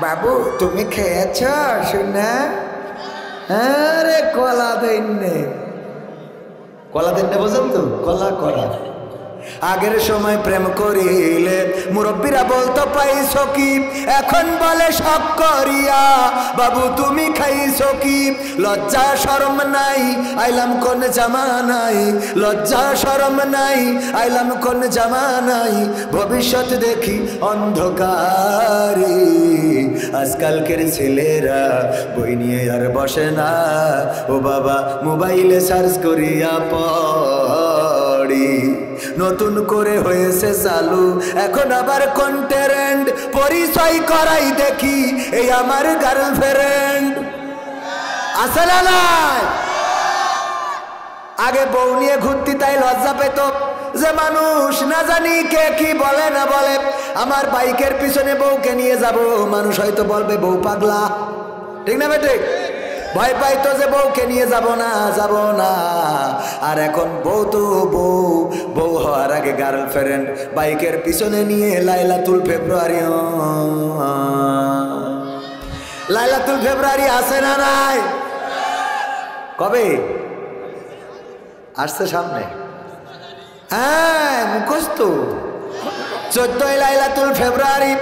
Speaker 1: বাবু তুমি খেয়েছ শুনা? আরে কলা দেন, কলা দেন বোঝেন তো, কলা করা। আগের সময় প্রেম করিলে মুরব্বীরা বলতো পাইছো কি, এখন বলে শখ করিয়া বাবু তুমি খাইছো কি? লজ্জা শরম নাই আইলাম কোন জামানাই, লজ্জা শরম নাই আইলাম কোন জামানাই, ভবিষ্যৎ দেখি অন্ধকারে। আজকালকের ছেলেরা বই নিয়ে আর বসে না, ও বাবা মোবাইলে সার্চ করিয়া পড়ি। নতুন করে হয়েছে চালু এখন আবার কন্টেন্ট, পরিচয় করাই দেখি এই আমার গার্লফ্রেন্ড। আসলে নাই আগে বউ নিয়ে ঘুরতি তাই লজ্জা পেত যে মানুষ না জানি কে কি বলে না বলে, আমার বাইকের পিছনে বউকে নিয়ে যাব, মানুষ হয়তো বলবে বউ পাগলা, ঠিক না বেটে? ভয় পাইতো যে বউকে নিয়ে যাব না যাব না। আর এখন বউ তো বউ, বউ হওয়ার আগে গার্লফ্রেন্ড, বাইকের পিছনে নিয়ে লাইলাতুল ফেব্রুয়ারি, লাইলাতুল ফেব্রুয়ারি আছে না নাই? কবে আসছে সামনে? হ্যাঁ মুখস্থ, 14ই লাইলাতুল ফেব্রুয়ারি।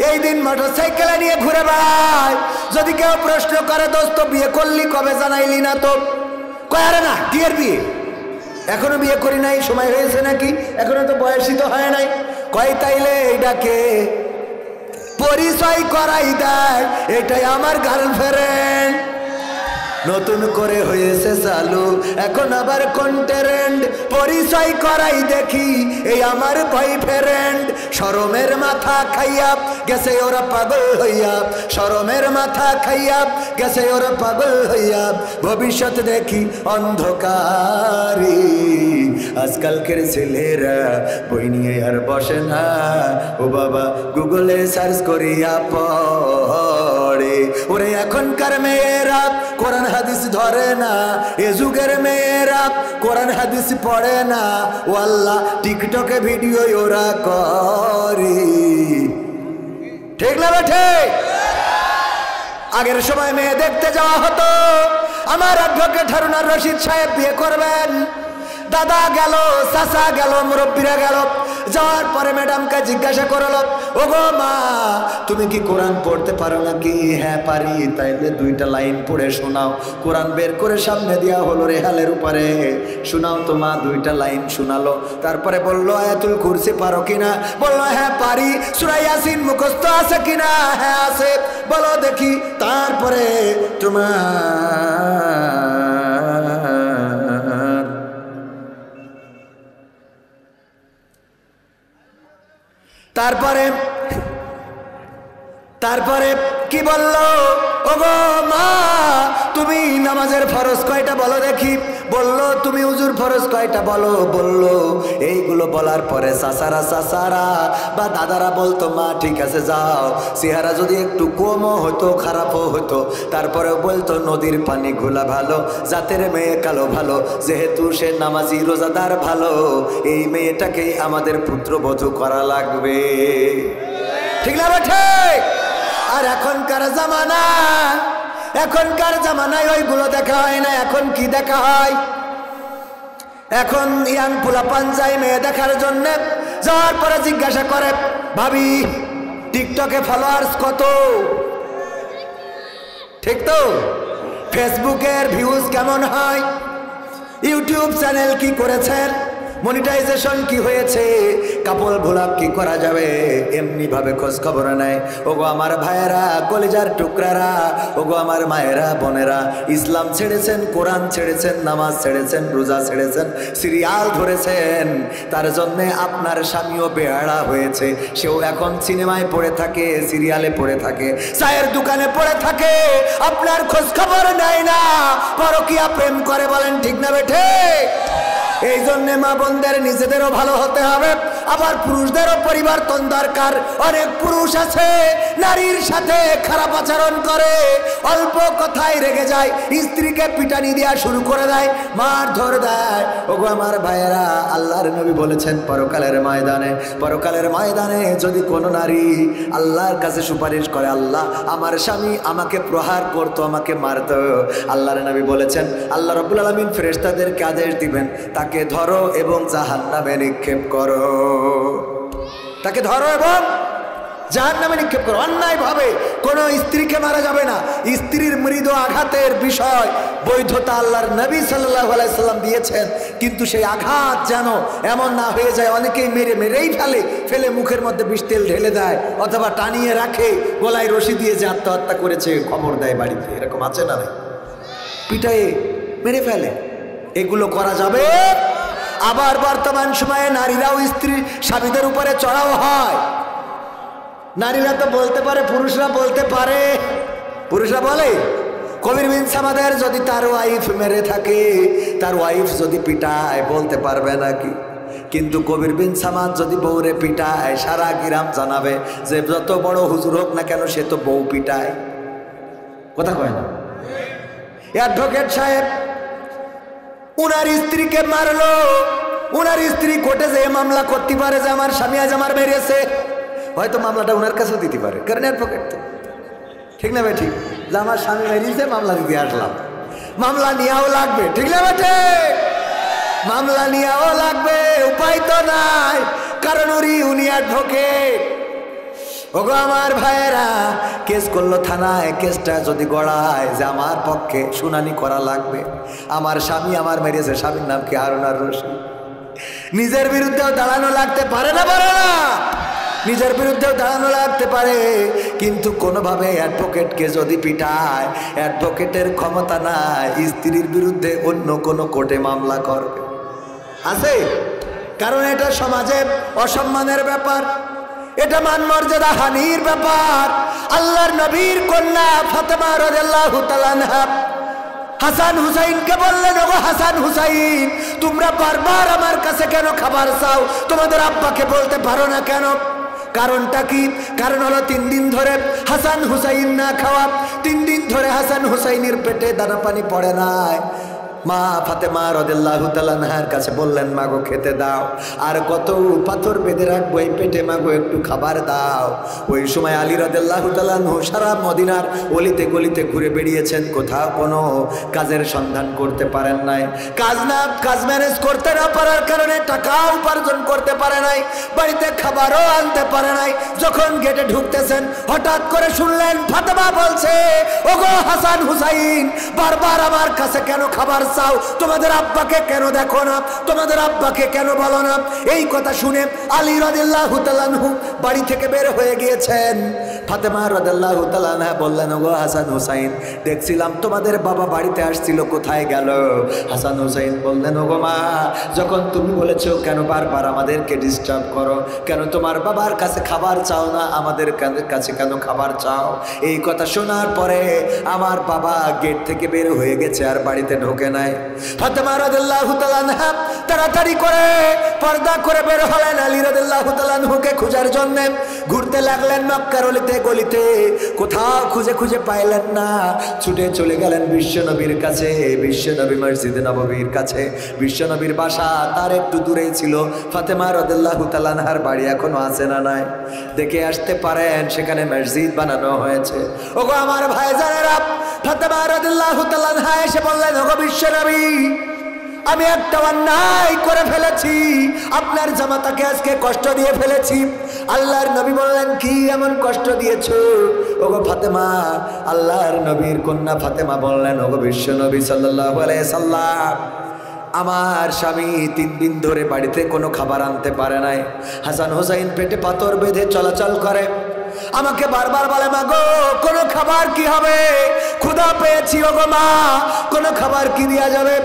Speaker 1: এই দিন মোটরসাইকেলে নিয়ে ঘুরে বেড়ায়। যদি কেউ প্রশ্ন করে দোস্ত বিয়ে করলি কবে জানাইলি না, তো কয় আরে না কি এর বিয়ে, এখনো বিয়ে করি নাই, সময় হয়েছে নাকি, এখনো তো বয়সই তো হয় নাই। কয় তাইলে এইটাকে পরিচয় করাই দেয়, এটাই আমার গার্লফ্রেন্ড। নতুন করে হয়েছে চালু এখন আবার কন্টেন্ট, পরিচয় করাই দেখি এই আমার বয়ফ্রেন্ড। শরমের মাথা খাইয়া গেছে ওরা পাগল হইয়া, শরমের মাথা খাইয়া গেছে ওরা পাগল হইয়া, ভবিষ্যৎ দেখি অন্ধকারে। আজকালকের ছেলেরা বই নিয়ে আর বসে না, ও বাবা গুগলে সার্চ করিয়া পড়ে। ওরে এখনকার মেয়েরা কোরআন হাদিস ধরে না, এ যুগের মেয়েরা কোরআন হাদিস পড়ে না, ও আল্লাহ টিকটকে ভিডিও ওরা করে, ঠিক না ঠিক? আগের সময় মেয়ে দেখতে যাওয়া হতো, আমার অ্যাডভোকেট হারুন আর রশিদ সাহেব বিয়ে করবেন, দাদা গেল, চাচা গেল, মুরব্বীরা গেল, যাওয়ার পরে ম্যাডামকে জিজ্ঞাসা করলো, ও গো মা তুমি কি কোরআন পড়তে পারো নাকি? হ্যাঁ পারি। তাইলে 2টা লাইন পড়ে শোনাও। কোরআন বের করে সামনে দেওয়া হলো রেহালের উপরে, শোনাও তো মা। 2টা লাইন শোনালো, তারপরে বললো আয়াতুল কুরসি পারো কিনা? বললো হ্যাঁ পারি। সূরা ইয়াসিন মুখস্থ আছে কিনা? হ্যাঁ আছে। বলো দেখি। তারপরে তারপরে কি বললো? ও গো মা তুমি নামাজের ফরজ কয়টা বলো দেখি। বললো তুমি হুজুর ফরজ কয়টা বলো। বললো এইগুলো বলার পরে চাচারা বা দাদারা বলতো মা ঠিক আছে যাও, চেহারা যদি একটু কমও হতো খারাপও হতো তারপরেও বলতো নদীর পানি ঘোলা ভালো, জাতের মেয়ে কালো ভালো, যেহেতু সে নামাজি রোজাদার ভালো, এই মেয়েটাকেই আমাদের পুত্রবধূ করা লাগবে। ঠিক না ঠিক? আর এখনকার জামানায় ওইগুলো দেখা হয় না। এখন কি দেখা হয়? এখন ইয়াং পোলাপান যায় মেয়ে দেখার জন্য, যাওয়ার পরে জিজ্ঞাসা করে ভাবি টিকটকে ফলোয়ার্স কত? ঠিক তো? ফেসবুকের ভিউজ কেমন হয়? ইউটিউব চ্যানেল কি করেছেন? মনিটাইজেশন কি হয়েছে? কাপড় ভোলাপ কি করা যাবে? এমনি ভাবে খোঁজ খবর নেয়। ওগো আমার ভাইয়েরা, কলিজার টুকরারা, ওগো আমার মায়েরা বোনেরা, ইসলাম ছেড়েছেন, কোরআন ছেড়েছেন, নামাজ ছেড়েছেন, রোজা ছেড়েছেন, সিরিয়াল ধরেছেন, তার জন্যে আপনার স্বামীও বেহারা হয়েছে। সেও এখন সিনেমায় পড়ে থাকে, সিরিয়ালে পড়ে থাকে, চায়ের দোকানে পড়ে থাকে, আপনার খোঁজ খবর নেয় না, পরকীয়া প্রেম করে। বলেন ঠিক না বেঠে? এই জন্য মা বোনদের নিজেদেরও ভালো হতে হবে, আবার পুরুষদেরও পরিবর্তন দরকার। অনেক পুরুষ আছে নারীর সাথে খারাপ আচরণ করে, অল্প কথায় রেগে যায়, স্ত্রীকে পিটানি দেওয়া শুরু করে দেয়, মারধর দেয়। ওগো আমার ভাইয়েরা, আল্লাহর নবী বলেছেন পরকালের ময়দানে যদি কোনো নারী আল্লাহর কাছে সুপারিশ করে, আল্লাহ আমার স্বামী আমাকে প্রহার করতো, আমাকে মারতো, আল্লাহর নবী বলেছেন আল্লাহ রাব্বুল আলামিন ফেরেশতাদেরকে আদেশ দিবেন তাকে ধরো এবং জাহান্নামে নিক্ষেপ করো। তাকে ধরো এবং জাহান্নামে নিক্ষেপ করো। অন্যায় ভাবে কোন স্ত্রীকে মারা যাবে না। স্ত্রীর মৃদু আঘাতের বিষয় বৈধতা আল্লাহর নবী সাল্লাল্লাহু আলাইহি সাল্লাম দিয়েছেন, কিন্তু সেই আঘাত যেন এমন না হয়ে যায় অনেকেই মেরেই ফেলে মুখের মধ্যে বিষ তেল ঢেলে দেয়, অথবা টানিয়ে রাখে, গলায় রশি দিয়ে যে আত্মহত্যা করেছে খবর দেয় বাড়িতে, এরকম আছে না? পিটায়ে মেরে ফেলে। এগুলো করা যাবে? আবার বর্তমান সময়ে নারীরাও স্ত্রী স্বামীদের উপরে চড়াও হয়। নারীরা তো বলতে পারে, পুরুষরা বলতে পারে। পুরুষরা বলে কবির বিন সামাদের যদি তার ওয়াইফ মেরে থাকে, তার ওয়াইফ যদি পিটায়, বলতে পারবে নাকি? কিন্তু কবির বিন সামাদ যদি বউরে পিটায়, সারা গ্রাম জানাবে যে যত বড় হুজুর হোক না কেন সে তো বউ পিটায়। কথা কয় না? অ্যাডভোকেট সাহেব উনার স্ত্রীকে মারলো, উনার স্ত্রী কোর্টে যে মামলা করতে পারে যে আমার স্বামী আজ আমার মেরেছে, হয়তো মামলাটা উনার কাছেও দিতে পারে, কারণ অ্যাডভোকেট তো। ঠিক না ভাই? ঠিক যে আমার স্বামী মেরেছে, মামলা দিতে আসলাম, মামলা নেওয়াও লাগবে। ঠিক না বেটে? মামলা নেওয়াও লাগবে, উপায় তো নাই, কারণ উনি অ্যাডভোকেট। ওগো আমার ভাইয়েরা, কেস করলো থানায়, কেসটা যদি গড়ায় যে আমার পক্ষে শুনানি করা লাগবে, আমার স্বামী আমার মেরেছে, স্বামীর নাম কি হারুন আর রশিদ, নিজের বিরুদ্ধেও দাঁড়ানো লাগতে পারে না? পারে না? নিজের বিরুদ্ধেও দাঁড়ানো লাগতে পারে, কিন্তু কোনোভাবে অ্যাডভোকেটকে যদি পিটায়, অ্যাডভোকেটের ক্ষমতা নাই স্ত্রীর বিরুদ্ধে অন্য কোনো কোর্টে মামলা করবে। আছে? কারণ এটা সমাজে অসম্মানের ব্যাপার, এটা মান মর্যাদা হানির ব্যাপার। আল্লাহর নবীর কন্যা ফাতেমা রাদিয়াল্লাহু তাআলা আনহা হাসান হুসাইনকে বললেন, ওগো হাসান হুসাইন, তোমরা বারবার আমার কাছে কেন খাবার চাও? তোমাদের আব্বাকে বলতে পারো না কেন? কারণটা কি? কারণ হলো 3 দিন ধরে হাসান হুসাইন না খাওয়া, 3 দিন ধরে হাসান হুসাইনের পেটে দানা পানি পড়ে নাই। মা ফাতেমা রাদিয়াল্লাহু তাআলা আনহার কাছে বললেন, মাগো খেতে দাও, আর কত পাথর বেঁধে রাখবো এই পেটে, মাগো একটু খাবার দাও। ওই সময় আলী রাদিয়াল্লাহু তাআলা আনহু সারা মদিনার অলিতে গলিতে ঘুরে বেরিয়েছেন, কোথাও কোনো কাজের সন্ধান করতে পারেন নাই। কাজ ম্যানেজ করতে না পারার কারণে টাকা উপার্জন করতে পারে নাই, বাড়িতে খাবারও আনতে পারে নাই। যখন গেটে ঢুকতেছেন হঠাৎ করে শুনলেন ফাতেমা বলছে, ওগো হাসান হুসাইন, বারবার আমার কাছে কেন খাবার চাও? তোমাদের আব্বাকে কেন দেখো না? তোমাদের আব্বাকে কেন বলো না? এই কথা শুনে আলী রাদিয়াল্লাহু তাআলা আনহু বাড়ি থেকে বের হয়ে গিয়েছেন। ফাতেমা রাদিয়াল্লাহু তাআলা আনহা বললেন, ওগো হাসান হুসাইন, দেখছিলাম তোমাদের বাবা বাড়িতে আসছিল, কোথায় গেল? হাসান হুসাইন বললেন, ওগো মা, যখন তুমি বলেছো কেন বারবার আমাদেরকে ডিস্টার্ব করো, কেন তোমার বাবার কাছে খাবার চাও না, আমাদের কাছে কেন খাবার চাও? এই কথা শোনার পরে আমার বাবা গেট থেকে বের হয়ে গেছে, আর বাড়িতে ঢোকে নাই। ফাতেমা রাদিয়াল্লাহু তাআলা আনহা তাড়াতাড়ি করে পর্দা করে বের হলেন, আলী রাদিয়াল্লাহু তাআলা আনহুকে খোঁজার জন্য ঘুরতে লাগলেন মক্কার অলিতে গলিতে। কোথাও খুঁজে খুঁজে পাইলেন না, ছুটে চলে গেলেন বিশ্বনবীর কাছে, বিশ্বনবী মসজিদে নববীর কাছে। বিশ্বনবীর বাসা তার একটু দূরেই ছিল। ফাতেমা রাদিয়াল্লাহু তাআলা আনহার বাড়ি এখনো আছে না নাই? দেখে আসতে পারেন, সেখানে মসজিদ বানানো হয়েছে। ওগো আমার ভাইজানেরা, ফাতেমা রাদিয়াল্লাহু তাআলা আনহা এসে বললেন, ওগো বিশ্বনবী, আমি একটা অন্যায় করে ফেলেছি, আপনার জামাতাকে আজকে কষ্ট দিয়ে ফেলেছি। আল্লাহর নবী বললেন, কি এমন কষ্ট দিয়েছো? ওগো ফাতেমা, আল্লাহর নবীর কন্যা ফাতেমা বললেন, ওগো বিশ্বনবী সাল্লাল্লাহু আলাইহি সাল্লাম, আমার স্বামী 3 দিন ধরে বাড়িতে কোনো খাবার আনতে পারে নাই। হাসান হুসাইন পেটে পাথর বেঁধে চলাচল করে, আমাকে বারবার বলে, মা গো, কোনো খাবার কি হবে? ক্ষুধা পেয়েছি ওগো মা, কোনো খাবার কি দেয়া যাবে?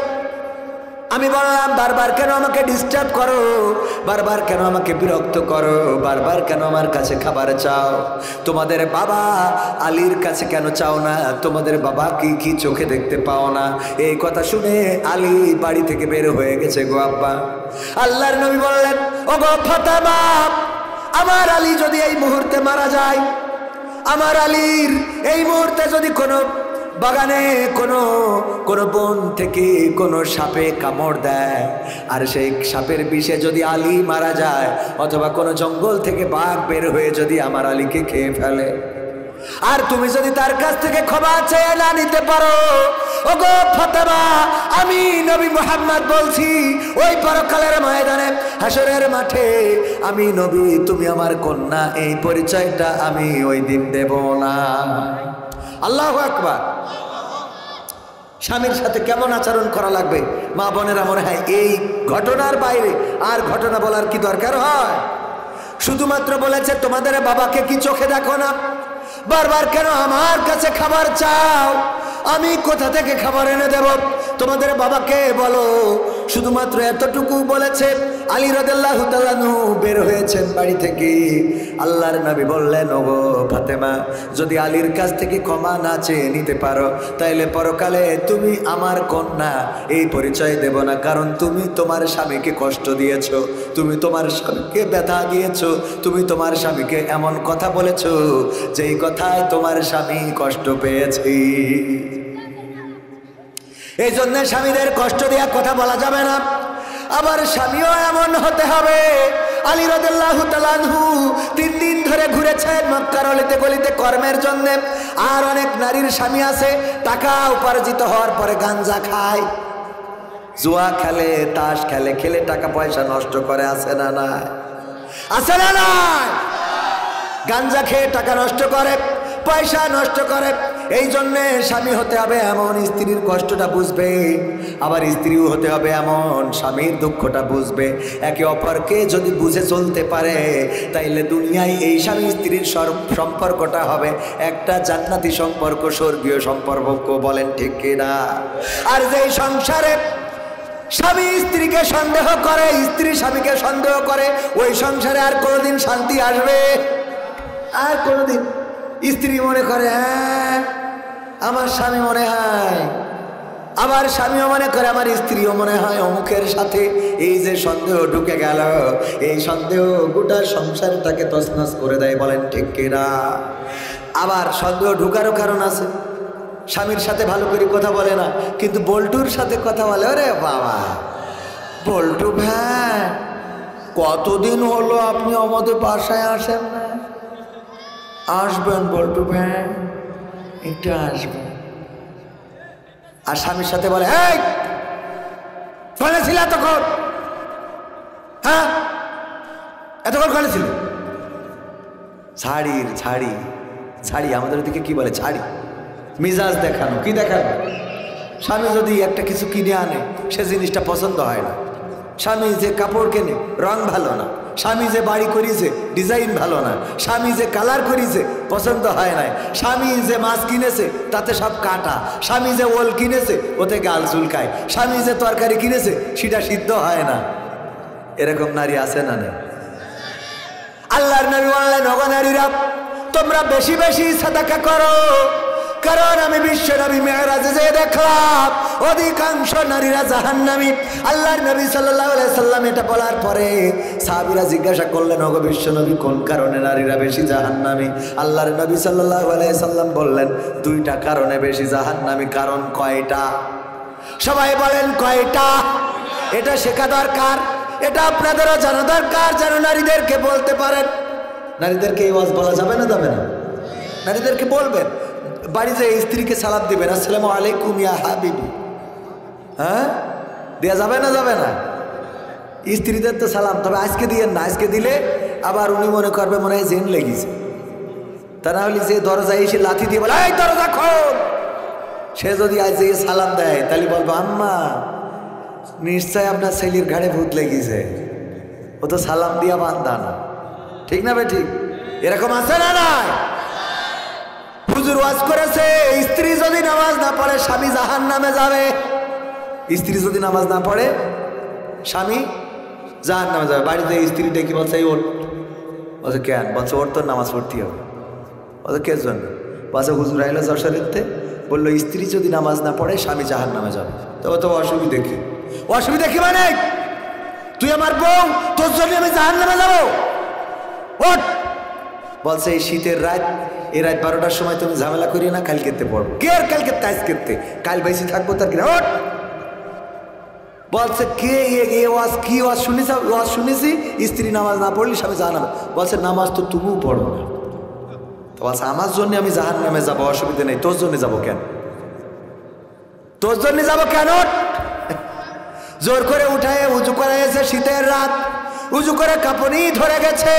Speaker 1: আমি বললাম, বারবার কেন আমাকে ডিস্টার্ব করো, বারবার কেন আমাকে বিরক্ত করো, বারবার কেন আমার কাছে খাবার চাও? তোমাদের বাবা আলীর কাছে কেন চাও না? তোমাদের বাবা কি কি চোখে দেখতে পাও না? এই কথা শুনে আলী বাড়ি থেকে বের হয়ে গেছে গো আব্বা। আল্লাহর নবী বললেন, ওগো ফাতেমা, আমার আলী যদি এই মুহূর্তে মারা যায়, আমার আলীর এই মুহূর্তে যদি কোনো বাগানে কোনো বন থেকে কোনো সাপে কামড় দেয়, আর সেই সাপের বিষে যদি আলী মারা যায়, অথবা কোনো জঙ্গল থেকে বাঘ বের হয়ে যদি আমার আলীকে খেয়ে ফেলে, আর তুমি যদি তার কাছ থেকে ক্ষমা চেয়ে না নিতে পারো, ওগো ফাতেমা, আমি নবী মুহাম্মদ বলছি, ওই পরকালের ময়দানে হাসরের মাঠে আমি নবী, তুমি আমার কন্যা, এই পরিচয়টা আমি ওই দিন দেব না। আল্লাহু আকবার। স্বামীর সাথে কেমন আচরণ করা লাগবে, মা বোনেরা, মনে হয় এই ঘটনার বাইরে আর ঘটনা বলার কি দরকার হয়? শুধুমাত্র বলেছে, তোমাদের বাবাকে কি চোখে দেখো না? বারবার কেন আমার কাছে খাবার চাও? আমি কোথা থেকে খাবার এনে দেব? তোমাদের বাবাকে বলো। শুধুমাত্র এতটুকু বলেছে। আলী রাদিয়াল্লাহু তাআলা আনহু বের হয়েছেন বাড়ি থেকে। আল্লাহর নবী বললেন, ওগো ফাতেমা, যদি আলীর কাছ থেকে ক্ষমা না চেয়ে নিতে পারো, তাইলে পরকালে তুমি আমার কন্যা এই পরিচয় দেব না, কারণ তুমি তোমার স্বামীকে কষ্ট দিয়েছো, তুমি তোমার স্বামীকে ব্যথা দিয়েছো, তুমি তোমার স্বামীকে এমন কথা বলেছো যেই কথায় তোমার স্বামী কষ্ট পেয়েছে। এই জন্য স্বামীদের কষ্ট দেওয়ার কথা বলা যাবে না। আবার স্বামীও এমন হতে হবে। আলী রাদিয়াল্লাহু তাআলা আনহু 3 দিন ধরে ঘুরেছেন মক্কার অলিতে গলিতে কর্মের জন্য। আর অনেক নারীর স্বামী আছে, টাকা উপার্জিত হওয়ার পরে গাঞ্জা খায়, জুয়া খেলে, তাস খেলে, খেলে টাকা পয়সা নষ্ট করে, আছে না না? আছে না না? গাঞ্জা খেয়ে টাকা নষ্ট করে, পয়সা নষ্ট করে। এই জন্যে স্বামী হতে হবে এমন স্ত্রীর কষ্টটা বুঝবে, আবার স্ত্রীও হতে হবে এমন স্বামীর দুঃখটা বুঝবে। একে অপরকে যদি বুঝে চলতে পারে, তাইলে দুনিয়ায় এই স্বামী স্ত্রীর সম্পর্কটা হবে একটা জান্নাতি সম্পর্ক, স্বর্গীয় সম্পর্ক। বলেন ঠিক কিনা? আর যে সংসারে স্বামী স্ত্রীকে সন্দেহ করে, স্ত্রী স্বামীকে সন্দেহ করে, ওই সংসারে আর কোনোদিন শান্তি আসবে? আর কোনোদিন? স্ত্রী মনে করে, হ্যাঁ আমার স্বামী মনে হয়, আবার স্বামীও মনে করে আমার স্ত্রীও মনে হয় অমুকের সাথে। এই যে সন্দেহ ঢুকে গেল, এই সন্দেহ গোটা সংসারটাকে তছনছ করে দেয়। বলেন ঠিক কিনা? আবার সন্দেহ ঢুকারও কারণ আছে। স্বামীর সাথে ভালো করে কথা বলে না, কিন্তু বল্টুর সাথে কথা বলে। ওরে বাবা, বল্টু ভাই, কতদিন হলো আপনি আমাদের বাসায় আসেন না? আসবেন বল্টু ভাই, একটু আসবেন। আর স্বামীর সাথে বলে, এই ফোনে ছিল এতক্ষণ? হ্যাঁ, এতক্ষণ ফোনে ছিল? ছাড়ি আমাদের দিকে কি বলে? ছাড়ি। মিজাজ দেখানো। কি দেখানো? স্বামী যদি একটা কিছু কিনে আনে, সে জিনিসটা পছন্দ হয় না। স্বামী যে কাপড় কেনে, রং ভালো না, স্বামী যে বাড়ি করিছে ডিজাইন ভালো না, স্বামী যে কালার করিছে পছন্দ হয় নাই, স্বামী যে মাছ কিনেছে তাতে সব কাটা, স্বামী যে ওল কিনেছে ওতে গাল চুলকায়, স্বামী যে তরকারি কিনেছে সেটা সিদ্ধ হয় না। এরকম নারী আছে না নেই? আল্লাহর নবী বললেন, ওগো নারীরা তোমরা বেশি বেশি সাদাকা করো, কারণ আমি বিশ্ব নবী মেরাজে যে দেখলাম অধিকাংশ নারীরা জাহান্নামী। আল্লাহর নবী সাল্লাল্লাহু আলাইহি সাল্লাম এটা বলার পরে সাহাবীরা জিজ্ঞাসা করলেন, ওগো বিশ্ব নবী কোন কারণে নারীরা বেশি জাহান্নামী? আল্লাহর নবী সাল্লাল্লাহু আলাইহি সাল্লাম বললেন, দুইটা কারণে বেশি জাহান্নামী। কারণ কয়টা? সবাই বলেন কয়টা? এটা শেখা দরকার, এটা আপনাদেরও জানা দরকার, যেন নারীদেরকে বলতে পারেন। নারীদেরকে এই ওয়াজ বলা যাবে না, যাবে না? নারীদেরকে বলবেন, বাড়িতে স্ত্রীকে সালাম দিবেন, আসসালামু আলাইকুম ইয়া হাবিবি। হ্যাঁ, দেওয়া যাবে না, যাবে না? স্ত্রীদের তো সালাম, তবে আজকে দিয়েন না, আজকে দিলে আবার উনি মনে করবে মনে হয় জেন লেগেছে। তা না হলে যে দরজায় এসে লাথি দিয়ে বলে এই দরজা খোল, সে যদি আজ যে সালাম দেয় তাহলে বলবো আম্মা নিশ্চয় আপনার ছেলের ঘাড়ে ভূত লেগেছে, ও তো সালাম দিয়া বান্দা না। ঠিক না বে ঠিক? এরকম আছে না নাই? হুজুর ওয়াজ করেছে, স্ত্রী যদি নামাজ না পড়ে স্বামী জাহান্নামে যাবে। স্ত্রী যদি নামাজ না পড়ে স্বামী জাহান্নামে যাবে। বাড়িতে স্ত্রী ডেকে বলছে এই ওর, বলছে কেন? বলছে ওর তো নামাজ পড়তে হবে। বলছে কে জন্য? বলছে হুজুর আইলো যশোরেতে, বললো স্ত্রী যদি নামাজ না পড়ে স্বামী জাহান্নামে যাবে। তবে তো অসুবিধা কি? অসুবিধা কি মানে? তুই আমার বউ, তোর জন্য আমি জাহান্নামে যাবো? ওঠ। বলছে এই শীতের রাত, এই রাত 12টার সময় তুমি ঝামেলা করিও না, কালকেতে পড়বো। কে আর কালকে তাইজ করতে, কাল বেশি থাকবো তার কিনা। ওঠ। বলছে কে ওয়াজ কি ওয়াজ শুনেছি? ওয়াজ শুনেছি স্ত্রী নামাজ না পড়লে স্বামী জাহান্নামে। বলছে নামাজ তো তুমিও পড়ো না। তো বলছে আমার জন্য আমি জাহান্নামে যাবো, অসুবিধা নেই। তোর জন্য যাবো কেন? তোর জন্য যাবো কেন? জোর করে উঠায় উজু করে এসে শীতের রাত, উজু করে কাঁপুনি ধরে গেছে।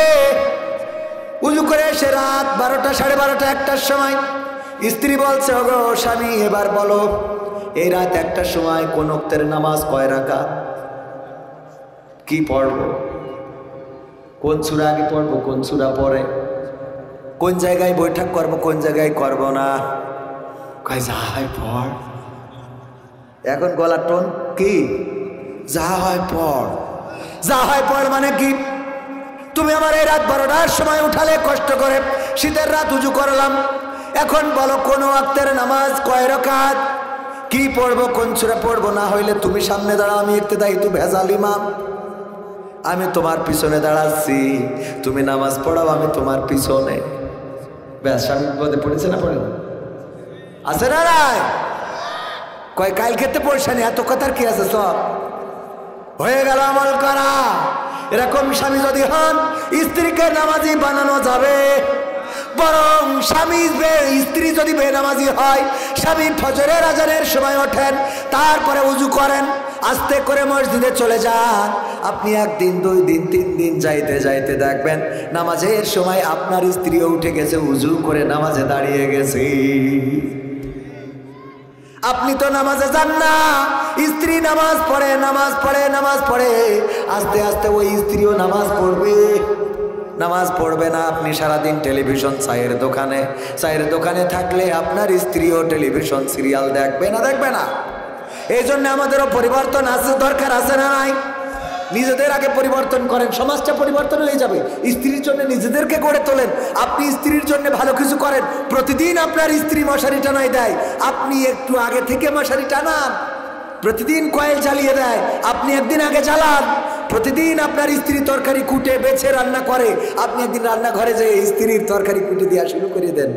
Speaker 1: উজু করে এসে রাত 12টা, 12:30, 1টার সময় স্ত্রী বলছে, ওগো স্বামী এবার বলো এই রাত 1টার সময় কোন ওয়াক্তের নামাজ কয় রাকাত, কি পড়বো, কোন সূরা আগে পড়বো, কোন সূরা পরে, কোন জায়গায় বৈঠক করবো, কোন জায়গায় করবো না। কয় যা হয় পড়। এখন গলার টোন কি? যা হয় পড়। যা হয় পড় মানে কি? তুমি আমার এই রাত 12টার সময় উঠালে কষ্ট করে, শীতের রাত উজু করলাম, এখন বলো কোন ওয়াক্তের নামাজ কয় রাকাত, কি পড়বো, কোন সূরা পড়বো। না হইলে তুমি সামনে দাঁড়াও, আমি ইক্তেদাই তু ভেজাল ইমাম, আমি তোমার পিছনে দাঁড়াচ্ছি, তুমি নামাজ পড়াও, আমি তোমার পিছনে। ব্যাস, স্বামী বিপদে পড়েছে না পড়ে? আছে না নাই? কয় কাল খেতে পয়সা নেই, এত কথার কি আছে? সব হয়ে গেল আমল করা। এরকম স্বামী যদি হন, স্ত্রীকে নামাজি বানানো যাবে। বরং স্বামী স্ত্রী যদি বেনামাজি হয়, স্বামী ফজরের আজানের সময় ওঠেন, তারপরে উজু করেন, আস্তে করে মসজিদে চলে যান। আপনি 1 দিন 2 দিন 3 দিন যাইতে যাইতে দেখবেন নামাজের সময় আপনার স্ত্রীও উঠে গেছে, উজু করে নামাজে দাঁড়িয়ে গেছে। আপনি তো নামাজে যান না, স্ত্রী নামাজ পড়ে, নামাজ পড়ে, নামাজ পড়ে, আস্তে আস্তে ওই স্ত্রীও নামাজ পড়বে। নামাজ পড়বে না, আপনি সারাদিন টেলিভিশন চায়ের দোকানে থাকলে আপনার স্ত্রীও টেলিভিশন সিরিয়াল দেখবে না, দেখবে না? এই জন্য আমাদেরও পরিবর্তন আছে, দরকার আছে না নাই? নিজেদের আগে পরিবর্তন করেন, সমাজটা পরিবর্তন হয়ে যাবে। স্ত্রীর জন্য নিজেদেরকে গড়ে তোলেন। আপনি স্ত্রীর জন্য ভালো কিছু করেন, প্রতিদিন আপনার স্ত্রী মশারি টানায় দেয়, আপনি একটু আগে থেকে মশারি টানান। প্রতিদিন কয়েল জ্বালিয়ে দেয়, আপনি একদিন আগে জ্বালান। প্রতিদিন আপনার স্ত্রী তরকারি কুটে বেছে রান্না করে, আপনি একদিন রান্নাঘরে যেয়ে স্ত্রীর তরকারি কুটে দেওয়া শুরু করে দেন।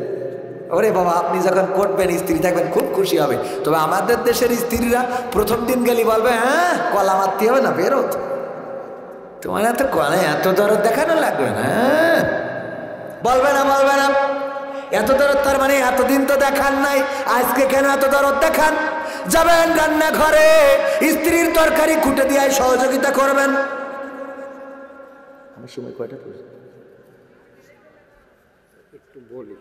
Speaker 1: ওরে বাবা, আপনি যখন করবেন স্ত্রী থাকবেন, খুব খুশি হবে। তবে আমাদের দেশের স্ত্রীরা প্রথম দিন গেলে বলবে, হ্যাঁ কলা মারতে হবে না, বেরোত, তোমার এত কলা এত দরদ দেখানো লাগবে না। বলবে না, বলবে না এত দরদ, তার মানে এতদিন তো দেখান নাই, আজকে কেন এত দরদ দেখান? যাবেন রান্নাঘরে, স্ত্রীর তরকারি খুঁটে দিয়ে সহযোগিতা করবেন। আমার সময় কয়টা
Speaker 2: একটু বলি,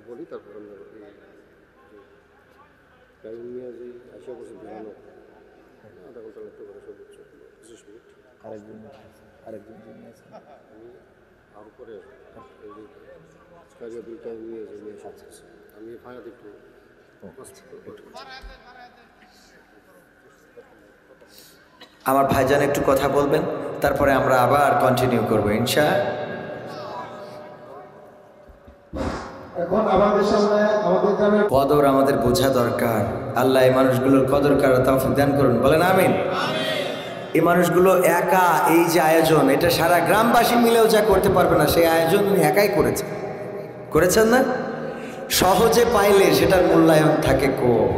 Speaker 2: বলি তারপর আধা ঘন্টা লাগতে পারে সর্বোচ্চ 25 মিনিট।
Speaker 1: আরেকজন যিনি আছেন
Speaker 2: আমি আরও পরে আসবো, এই কারিয়াবুল টাইম নিয়ে আসছি। আমি ফায়াদ একটু
Speaker 1: আমার ভাইজান একটু কথা বলবেন, তারপরে আমরা আবার কন্টিনিউ করবো ইনশা।
Speaker 3: এখন আমাদের সামনে আমাদের গ্রামে
Speaker 1: কদর আমাদের বোঝা দরকার। আল্লাহ এই মানুষগুলোর কদর করার তৌফিক দান করুন, বলেন আমিন। এই মানুষগুলো একা, এই যে আয়োজন, এটা সারা গ্রামবাসী মিলেও যা করতে পারবে না, সেই আয়োজন উনি একাই করেছেন না। সহজে পাইলে সেটার মূল্যায়ন থাকে কম,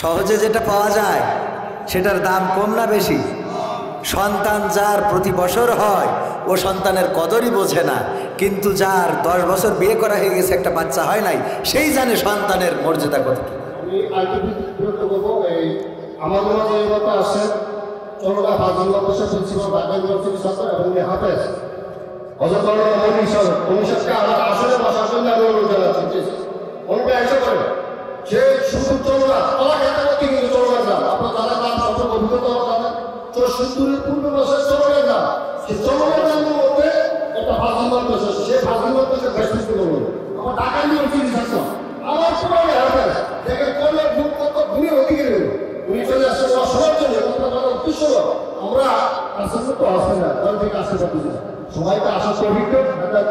Speaker 1: সহজে যেটা পাওয়া যায় সেটার দাম কম না বেশি? সন্তান যার প্রতি বছর হয় ও সন্তানের কদরই বোঝে না, কিন্তু যার 10 বছর বিয়ে করা হয়ে গেছে, একটা বাচ্চা হয় নাই, সেই জানে সন্তানের মর্যাদা কত।
Speaker 3: আমি আইটিভি বিরক্ত করবো। এই আমাদের মাঝে এই মতো আসছেন চন্দ্রা ফাজিল মাদ্রাসা প্রিন্সিপাল ঢাকা ইউনিভার্সিটি ছাত্র এবং হাফেজ হযরত মনীষকে আমার আসলে বসার জন্য আমি অনুরোধ জানাচ্ছি। অনুকে এসে করেন সে শুধু চন্দ্রা তোমার ক্ষেত্রে কিন্তু চন্দ্রা গ্রাম, আপনার যারা নাম সব অভিজ্ঞতা জানেন, 74 পূর্ব বছর চন্দ্রা গ্রাম, সেই চন্দ্রা গ্রামের মধ্যে একটা ফাজিল মাদ্রাসা, সে ফাজিল মাদ্রাসা ব্যস্ত করবো আমার ঢাকা ইউনিভার্সিটি ছাত্র আমার পুরানো হাফেজ দেখেন কোনের ভূত কত ভূমি অধিকারী হলো উনি চলে আসছে সবার জন্য। উদ্দেশ্য হলো আমরা আসলে তো আসবে না, তার থেকে আসতে পারতেছি না। সবাইকে আসার অভিজ্ঞ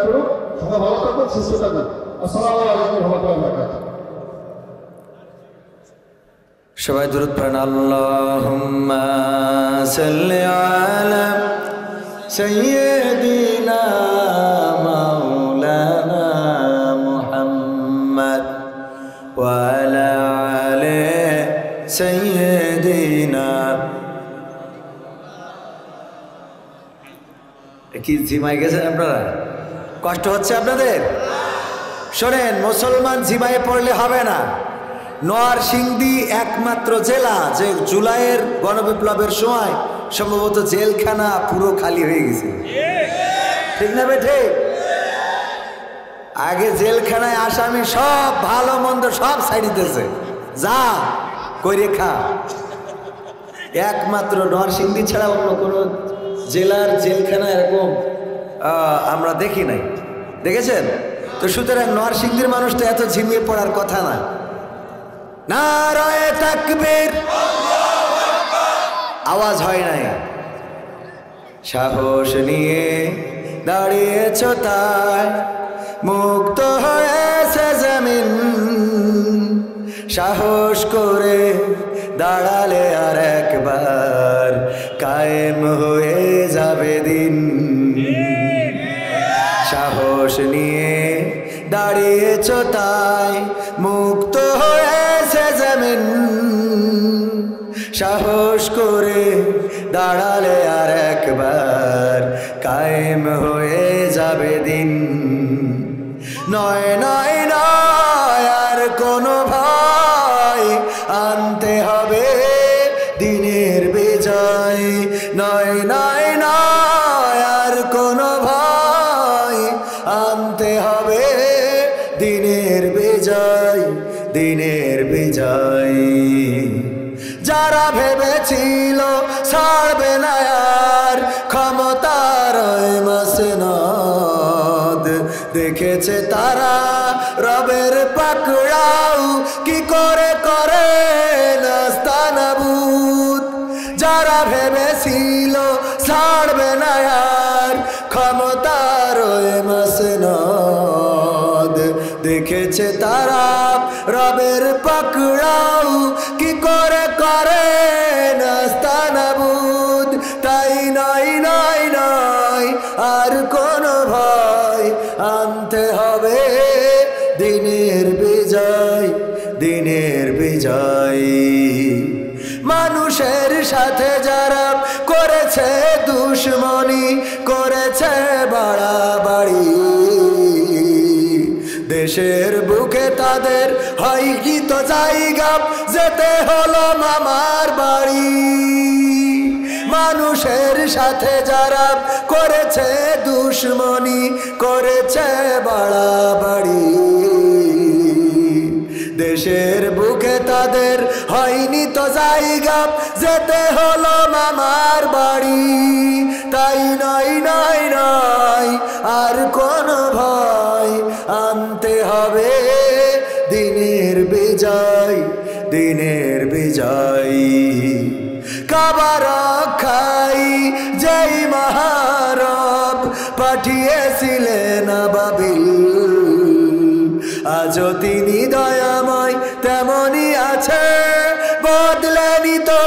Speaker 3: করুক, সবাই ভালো থাকুন, সুস্থ থাকুন। আসসালামু আলাইকুম রহমতুল্লাহি ওয়া বারাকাতুহু।
Speaker 1: সবাই দুরূদ পড়েন। আল্লাহুম্মা সাল্লি আলা সাইয়্যিদিনা মাওলানা মুহাম্মদ ওয়া আলা আলি সাইয়্যিদিনা। কি ঝিমাই গেছেন আপনারা? কষ্ট হচ্ছে আপনাদের? শোনেন, মুসলমান ঝিমাইয়ে পড়লে হবে না। নরসিংদী একমাত্র জেলা যে জুলাইয়ের গণবিপ্লবের সময় সম্ভবত জেলখানা পুরো খালি হয়ে গেছে, ঠিক না বেঠে? আগে জেলখানায় আসামি সব ভালো মন্দ সব ছাড়িতেছে, যা কইরে খা। একমাত্র নরসিংদী ছাড়া অন্য কোনো জেলার জেলখানা এরকম আমরা দেখি নাই। দেখেছেন তো? সুতরাং নরসিংদীর মানুষ তো এত ঝিমিয়ে পড়ার কথা না। নারায়ে তাকবীর, আওয়াজ হয় নাই। সাহস নিয়ে দাঁড়িয়েছ তাই মুক্ত হয়েছে জমিন, সাহস করে দাঁড়ালে আর একবার কায়েম হয়ে যাবে দিন। সাহস নিয়ে দাঁড়িয়েছ তাই মুক্ত হয়েছে জমিন, সাহস করে দাঁড়ালে আর একবার কায়েম হয়ে যাবে দিন। নয় নয় নয় আর কোনো ভয়, আনতে হবে দিনের বিজয়। নয় নয় নয় আর কোনো ভয়, আনতে হবে দিনের বিজয়, দিনের বিজয়। যারা ভেবেছিল ছাড়বে না আর ক্ষমতার মসনদ, দেখেছে তারা রবের পাকড়াও কি করে করে নাস্তানাবুদ। যারা ভেবেছিল ছাড়বে না আর ক্ষমতার মসনদ, দেখেছে তারা রবের পাকড়াও কি করে করে নাস্তানাবুদ। তাই নয় নয় নয় আর কোনো ভয়, আনতে হবে দিনের বিজয়, দিনের বিজয়। মানুষের সাথে যারা করেছে দুশ্মনী, করেছে বাড়াবাড়ি, দেশের বুকে তাদের হয় কি তো জায়গা, যেতে হলো মামার বাড়ি। মানুষের সাথে যারা করেছে দুশ্মনী, করেছে বাড়াবাড়ি, দেশের বুকে তাদের হয়নি তো জায়গা, যেতে হলো মামার বাড়ি। তাই নয় নয় নয় আর কোন ভয়, আনতে হবে দিনের বিজয়, দিনের বিজয়। কাবা রক্ষাই যেই মহারব পাঠিয়েছিলেন আবাবিল, আজও তিনি দয়াময় তেমনি আছে, বদলেনি তো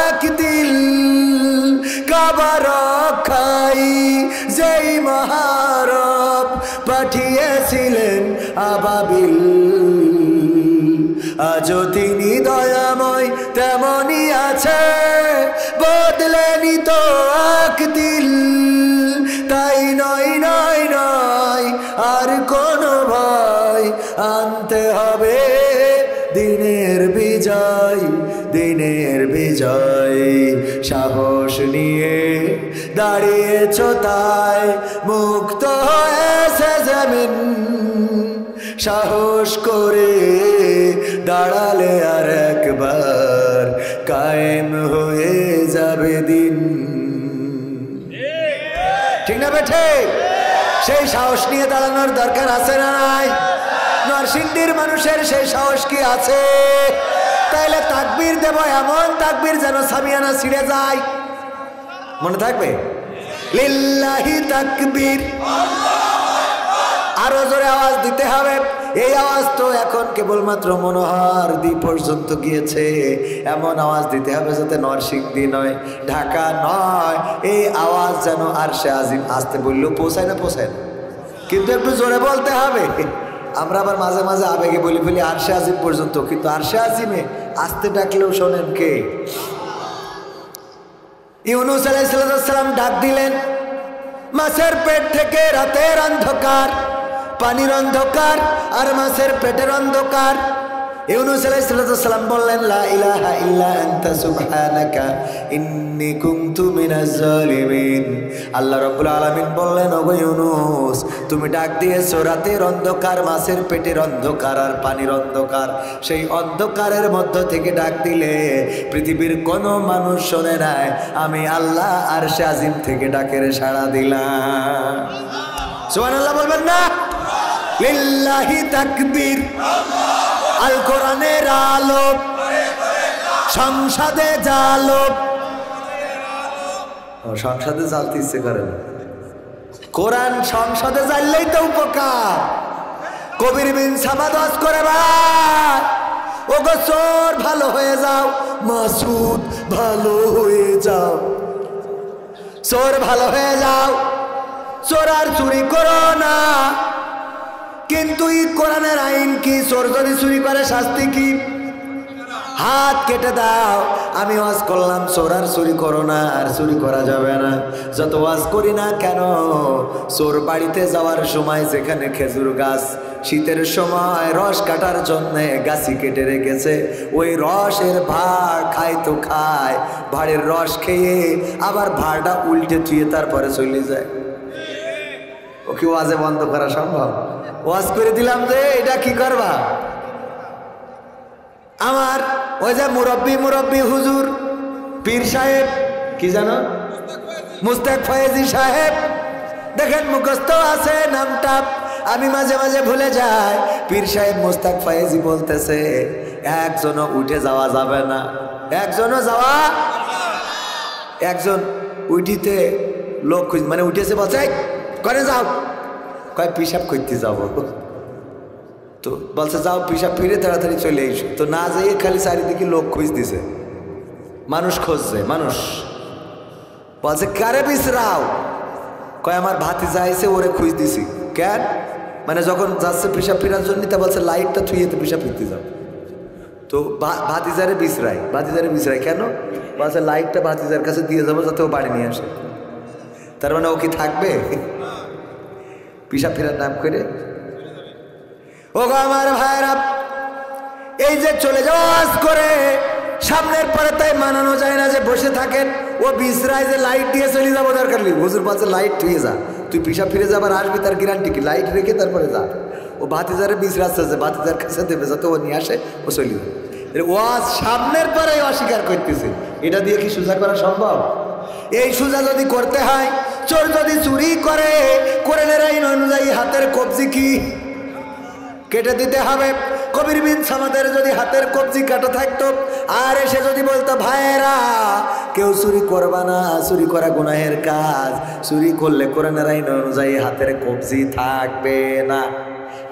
Speaker 1: এক দিল। কাবা রক্ষাই যেই মহারব পাঠিয়েছিলেন আবাবিল, আজও তিনি দয়াময় তেমনি আছে, বদলেনি তো এক দিল। তাই নয় নয় নয় আর কোন ভয়, আনতে হবে দিনের বিজয়, দিনের বিজয়। সাহস নিয়ে দাঁড়িয়েছ তাই মুক্ত হয়েছে জমিন, সাহস করে দাঁড়ালে আর একবার কায়েম হয়ে যাবে দিন। ঠিক না বেঠে? সেই সাহস নিয়ে দাঁড়ানোর দরকার আছে না নাই? নরসিংদীর মানুষের সেই সাহস কি আছে? তাইলে তাকবীর দেব, এমন তাকবীর যেন সামিয়ানা ছিঁড়ে যায়। মনে থাকবে? লিল্লাহি তাকবীর, আরো জোরে আওয়াজ দিতে হবে। এই আওয়াজ তো এখন কেবলমাত্র মনোহর দ্বীপ পর্যন্ত গিয়েছে, এমন আওয়াজ দিতে হবে যাতে নরসিংদী নয়, ঢাকা নয়, এই আওয়াজ যেন আরশে আজিম, আসতে বললেও পৌঁছায় না, পৌঁছায় না, কিন্তু একটু জোরে বলতে হবে। আমরা আবার মাঝে মাঝে আবেগে বলি ফেলি আরশে আজিম পর্যন্ত, কিন্তু আরশে আজিমে আসতে ডাকলেও শোনেন কে? ইউনূস আলাইহিস সালাম ডাক দিলেন, মাছের পেট থেকে রাতের অন্ধকার, পানির অন্ধকার আর মাছের পেটের অন্ধকার। ইউনূস আলাইহিস সালাম বললেন, লা ইলাহা ইল্লা আনতা সুবহানাকা ইন্নী কুনতু মিনাজ জালিমিন। আল্লাহ রাব্বুল আলামিন বললেন, ওগো ইউনূস, তুমি ডাক দিয়েছো রাতের অন্ধকার, মাছের পেটের অন্ধকার আর পানির অন্ধকার, সেই অন্ধকারের মধ্য থেকে ডাক দিলে পৃথিবীর কোনো মানুষ শোনে নাই, আমি আল্লাহ আরশে আজিম থেকে ডাকের সাড়া দিলাম। সুবহানাল্লাহ বলবেন না? লিল্লাহি তাকবীর। আল কোরআনের আলো সংসদে জালো, সংসদে জ্বালতে ইচ্ছে করে না, কোরআন সংসদে জ্বাললেই তো উপকার। কবির বিন সামাদ ওয়াজ করে, ভাই ওগো চোর ভালো হয়ে যাও, মাসুদ ভালো হয়ে যাও, চোর ভালো হয়ে যাও, চোর আর চুরি করো না। কিন্তু এই কোরআনের আইন কি? চোর যদি চুরি করে শাস্তি কি? হাত কেটে দাও। আমি ওয়াজ করলাম চোর আর চুরি করো না, আর চুরি করা যাবে না। যত ওয়াজ করি না কেন, চোর বাড়িতে যাওয়ার সময় যেখানে খেজুর গাছ শীতের সময় রস কাটার জন্য গাছি কেটে রেখেছে, ওই রসের ভাড় খায় তো খায়, ভাড়ের রস খেয়ে আবার ভাড়টা উল্টে থুয়ে তারপরে চলে যায়। ও কি ওয়াজে বন্ধ করা সম্ভব? ওয়াজ করে দিলাম যে এটা কি করবা। আমার ওই যে মুরব্বী হুজুর পীর সাহেব, কি জানো, মুস্তাক ফয়েজি সাহেব, দেখেন মুখস্থ আছে নামটা, আমি মাঝে মাঝে ভুলে যাই। পীর সাহেব মুস্তাক ফয়েজি বলতেছে, একজনও উঠে যাওয়া যাবে না, একজনও যাওয়া, একজন উঠিতে লোক মানে উঠেছে, বলছে করে যাও, কয় পিসাব করতে যাবো, তো বলছে যাও পিসাব ফিরে তাড়াতাড়ি চলে এসো। তো না যাইয়ে খালি চারিদিকে লোক খুঁজ দিছে, মানুষ খুঁজছে, মানুষ বলছে কারে বিশ্রাও, কয় আমার ভাতিজা আইছে ওরে খুঁজ দিছি। কেন? মানে যখন যাচ্ছে পিসাব ফেরার জন্য, তা বলছে লাইটটা থুয়ে তো পিসাব ফিরতে যাও। তো ভাতিজারে বিশ্রায়, ভাতিজারে বিশ্রায় কেন? বলছে লাইটটা ভাতিজার কাছে দিয়ে যাবো যাতে ও বাড়ি নিয়ে আসে। তার মানে ও কি থাকবে পিসাব ফেরার নাম করে? ও গো আমার ভাইরা, এই যে চলে যাওয়া আজ করে সামনের পরে তাই মানানো যায় না যে বসে থাকেন, ও বিশ্রায় যে লাইট দিয়ে চলে যাবো দরকার নেই, হুজুর পাশে লাইট থুয়ে যা, তুই পিসা ফিরে যাবার আসবি তার গ্যারান্টি কি, লাইট রেখে তারপরে যা। ও ভাতিজারে বিশ্রাচ্ছে, ভাতিজার কাছে দেবে যাতে ও নিয়ে আসে, ও চলে যাবে। ওয়াজ সামনের পরে অস্বীকার করতেছে, এটা দিয়ে কি সোজা করা সম্ভব? এই সোজা যদি করতে হয়, চোর যদি চুরি করে কোরআনের আইন অনুযায়ী হাতের কবজি কি কেটে দিতে হবে। কবির বিন সামাদের যদি হাতের কবজি কাটা থাকতো, আর এসে যদি বলতো ভাইয়েরা কেউ চুরি করবা না, চুরি করা গুনাহের কাজ, চুরি করলে কোরআনের আইন অনুযায়ী হাতের কবজি থাকবে না।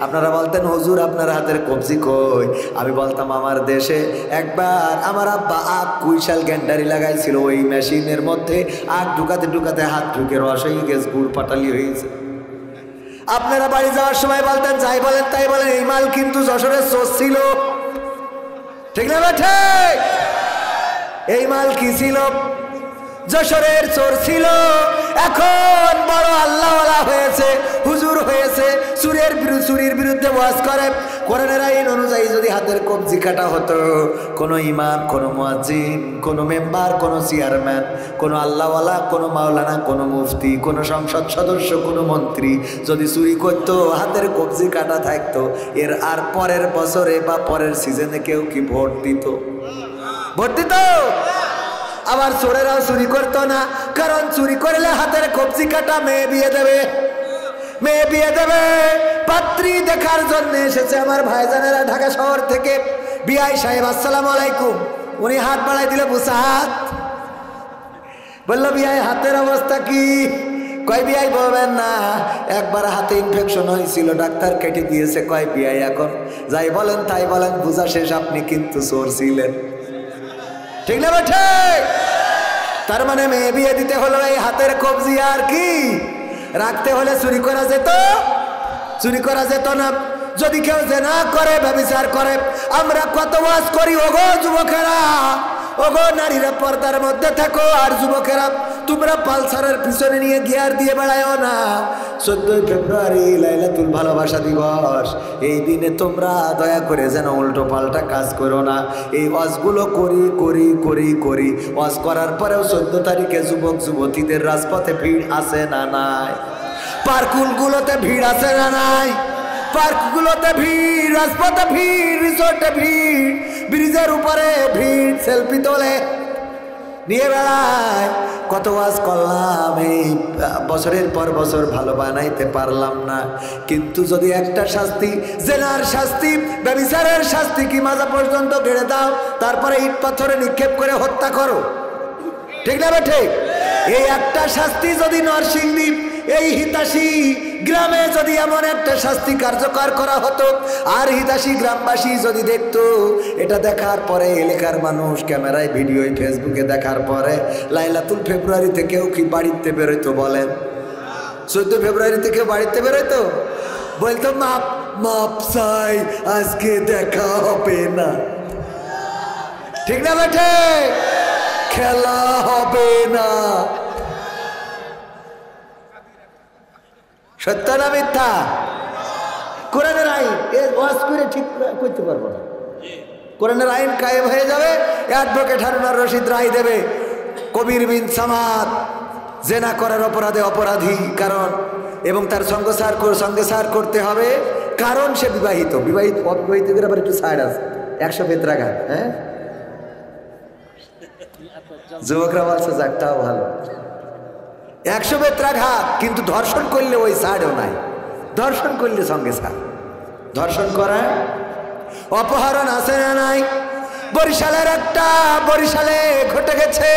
Speaker 1: আপনারা বলতেন হুজুর আপনার হাতের কবজি কই? আমি বলতাম আমার দেশে একবার আমার আব্বা আগ কুইশাল গ্যান্ডারি লাগাইছিল, ওই মেশিনের মধ্যে আগ ঢুকাতে ঢুকাতে হাত ঢুকে রস হয়ে গেছে, গুড় পাটালি হয়েছে। আপনারা বাড়ি যাওয়ার সময় বলতেন যাই বলেন তাই বলেন, এই মাল কিন্তু যশোরের সোর্স ছিল, ঠিক না বেঠে? এই মাল কি ছিল? যশোরের চোর ছিল। এখন বড় আল্লাহওয়ালা হয়েছে, হুজুর হয়েছে, চুরির বিরুদ্ধে ওয়াজ করে। কোরআনের আইন অনুযায়ী যদি হাতের কবজি কাটা হতো, কোনো ইমাম, কোনো মুয়াজ্জিন, কোনো মেম্বার, কোনো চেয়ারম্যান, কোনো আল্লাহওয়ালা, কোনো মাওলানা, কোনো মুফতি, কোনো সংসদ সদস্য, কোনো মন্ত্রী যদি চুরি করতো, হাতের কবজি কাটা থাকতো, এর আর পরের বছরে বা পরের সিজনে কেউ কি ভোট দিত? ভোট দিত? আবার চোরেরাও চুরি করতো না, কারণ চুরি করলে হাতের কবজি কাটা, মেয়ে বিয়ে দেবে, মেয়ে বিয়ে দেবে। পাত্রী দেখার জন্য এসেছে আমার ভাইজানেরা ঢাকা শহর থেকে। বিআই সাহেব আসসালামু আলাইকুম, উনি হাত বাড়াই দিলে বুসাহাত বললো বিআই হাতের অবস্থা কি? কয় বিআই বলবেন না, একবার হাতে ইনফেকশন হয়েছিল, ডাক্তার কেটে দিয়েছে। কয় বিআই এখন যাই বলেন তাই বলেন, বুঝা শেষ, আপনি কিন্তু চোর ছিলেন, ঠিক না বেঠে? তার মানে মেয়ে বিয়ে দিতে হলো এই হাতের কবজি, আর কি রাখতে হলে চুরি করা যেত? চুরি করা যেত না। যদি কেউ জেনা করে, ব্যভিচার করে, আমরা কত ওয়াজ করি, ওগো যুবকেরা, ওগো নারীরা পর্দার মধ্যে থাকো, আর যুবকেরা তোমরা পালসারের পিছনে নিয়ে গিয়ার দিয়ে বেড়ায়ও না। 14 ফেব্রুয়ারি লাইলাতুল ভালোবাসা দিবস, এই দিনে তোমরা দয়া করে যেন উল্টো পাল্টা কাজ করো না। এই ওয়াজগুলো করি ওয়াজ করার পরেও 14 তারিখে যুবক যুবতীদের রাজপথে ভিড় আছে না নাই? পার্কগুলোতে ভিড় আছে না নাই? পার্কগুলোতে ভিড়, রাজপথে ভিড়, রিসোর্টে ভিড়, ব্রিজের উপরে ভিড়, সেলফি তোলে, নিয়ে বেড়ায়। কত ওয়াজ করলাম, এই বছরের পর বছর ভালো বানাইতে পারলাম না। কিন্তু যদি একটা শাস্তি, জেনার শাস্তি, ব্যভিচারের শাস্তি কি মাজা পর্যন্ত গেড়ে দাও, তারপরে ইট পাথরে নিক্ষেপ করে হত্যা করো, ঠিক না বেঠে? এই একটা শাস্তি যদি নরসিংদী এই হিতাশী গ্রামে যদি এমন একটা শাস্তি কার্যকর করা হতো, আর হিতাশী গ্রামবাসী যদি দেখতো, এটা দেখার পরে এলাকার মানুষ ক্যামেরায়, ভিডিওয়, ফেসবুকে দেখার পরে লাইলাতুল ফেব্রুয়ারিতে কেউ কি বাড়িতে বেরোতো বলেন? 14 ফেব্রুয়ারিতে কেউ বাড়িতে বেরোতো? বলতো মাপ মাপ চাই, আজকে দেখা হবে না, ঠিক না বেঠে? খেলা হবে না। সত্য না মিথ্যা? কোরআনের আইন ওয়াজ করে ঠিক করতে পারবো না। কোরআনের আইন কায়েম হয়ে যাবে, অ্যাডভোকেট হারুনার রশিদ রায় দেবে কবির বিন সামাদ জেনা করার অপরাধে অপরাধী, কারণ এবং তার সঙ্গে সার করতে হবে, কারণ সে বিবাহিত। অবিবাহিতদের আবার একটু ছাড় আছে, 100 বেত্রাঘাত। হ্যাঁ, যুবকরা বলছে যাকটাও ভালো, 100 বেত্রাঘাত, কিন্তু ধর্ষণ করলে ওই ছাড়ও নাই। ধর্ষণ করলে সঙ্গে ছাড়। ধর্ষণ করা, অপহরণ আছে না নাই? বরিশালে ঘটে গেছে।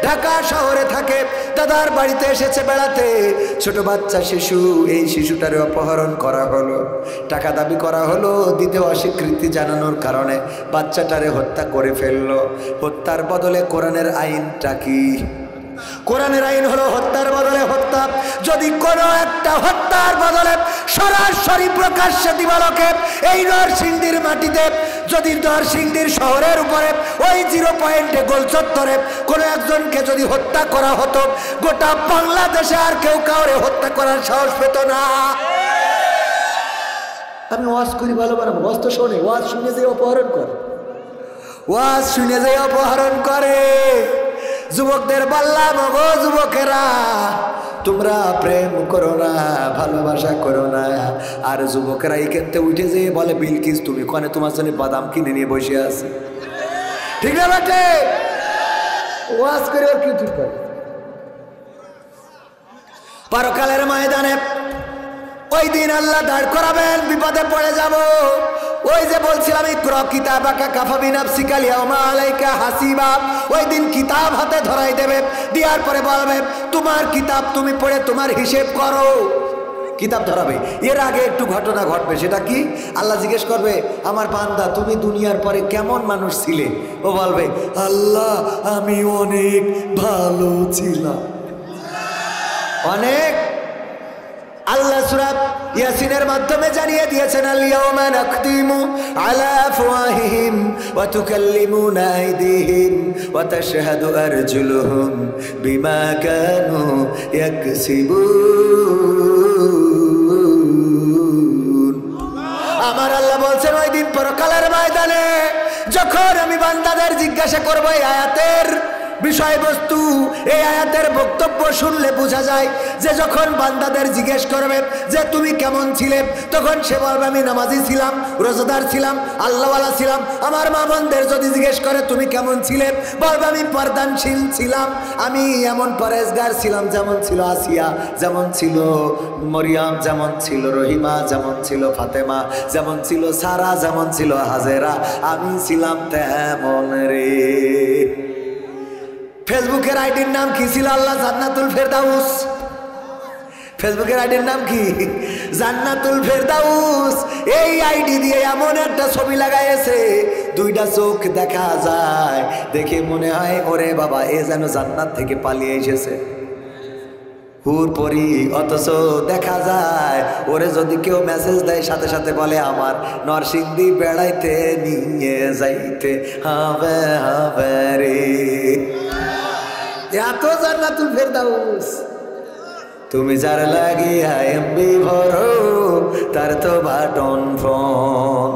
Speaker 1: ঢাকা শহরে থাকে, দাদার বাড়িতে এসেছে বেড়াতে, ছোট বাচ্চা শিশু, এই শিশুটারে অপহরণ করা হলো, টাকা দাবি করা হলো, দিতে অস্বীকৃতি জানানোর কারণে বাচ্চাটারে হত্যা করে ফেললো। হত্যার বদলে কোরআনের আইনটা কি? কোরআনের আইন হলো হত্যার বদলে হত্যা। যদি কোনো একটা হত্যার বদলে সরাসরি প্রকাশ্যে দিবালোকে এই নরসিংদীর মাটিতে, যদি নরসিংদীর শহরের উপরে ওই 0 পয়েন্টে গোল চত্বরে কোনো একজনকে যদি হত্যা করা হতো, গোটা বাংলাদেশে আর কেউ কাউরে হত্যা করার সাহস পেত না। আমি ওয়াজ করি ভালো বানাবো, ওয়াজ তো শোনে, ওয়াজ শুনে যে অপহরণ করে, ওয়াজ শুনে যে অপহরণ করে। যুবকদের বললাম, গো যুবকেরা, তোমরা প্রেম করো না, ভালোবাসা করো না। আর যুবকেরা এখানতে উঠে যেয়ে বলে, বিলকিস তুমি কনে তোমার জন্য বাদাম কিনে নিয়ে বসে আছে। ঠিক না বেটে? ওয়াজ করে আর কি ঠিক করে? পরকালের ময়দানে ওই দিন আল্লাহ দাঁড় করাবেন, বিপদে পড়ে যাব। ওই যে বলছিলাম, ইকরা কিতাবাকা কাফা বিনাফসিকা আল-ইয়াওমা আলাইকা হাসিবা। ওই দিন কিতাব হাতে ধরাই দেবে, দেওয়ার পরে বলবে, তোমার কিতাব তুমি পড়ে তোমার হিসেব করো। কিতাব ধরাবে। এর আগে একটু ঘটনা ঘটবে। সেটা কি? আল্লাহ জিজ্ঞেস করবে, আমার বান্দা তুমি দুনিয়ার পরে কেমন মানুষ ছিলে? ও বলবে, আল্লাহ আমি অনেক ভালো ছিলাম, অনেক। আল্লাহ সূরা ইয়াসিনের মাধ্যমে জানিয়ে দিয়েছেন, আল-ইয়াওমা নাখতিমু আলা আফওয়াহিহিম ওয়া তুকাল্লিমুনা আইদিহিম ওয়া তাশহাদু আরজুলুহুম বিমা কানু ইয়াকসিবুন। আমার আল্লাহ বলছেন, ওই দিন পরকালের ময়দানে যখন আমি বান্দাদের জিজ্ঞাসা করব এই আয়াতের বিষয়বস্তু, এই আয়াতের বক্তব্য শুনলে বোঝা যায় যে যখন বান্দাদের জিজ্ঞেস করবে যে তুমি কেমন ছিলে, তখন সে বলবে আমি নামাজি ছিলাম, রোজাদার ছিলাম, আল্লাহওয়ালা ছিলাম। আমার মা বোনদের যদি জিজ্ঞেস করে তুমি কেমন ছিলে, বলবে আমি পর্দানশীল ছিলাম, আমি এমন পরেজগার ছিলাম, যেমন ছিল আসিয়া, যেমন ছিল মরিয়াম, যেমন ছিল রহিমা, যেমন ছিল ফাতেমা, যেমন ছিল সারা, যেমন ছিল হাজেরা, আমি ছিলাম তেমন রে। ফেসবুকের আইডির নাম কি ছিল? আল্লাহ জান্নাতুল ফেরদাউস। ফেসবুকের আইডির নাম কি? জান্নাতুল ফেরদাউস। এই আইডি দিয়ে এমন একটা ছবি লাগাইছে, দুইটা চোখ দেখা যায়, দেখে মনে হয় ওরে বাবা এ যেন জান্নাত থেকে পালিয়ে এসেছে, হুর পরি। অথচ দেখা যায় ওরে যদি কেউ মেসেজ দেয়, সাথে সাথে বলে আমার নরসিংদী বেড়াইতে নিয়ে যাইতে হবে হবে রে। এত জান্নাতুল ফেরদাউস। তুমি যার লাগিয়া এমবি ভরো, তার তো বাটন ফোন।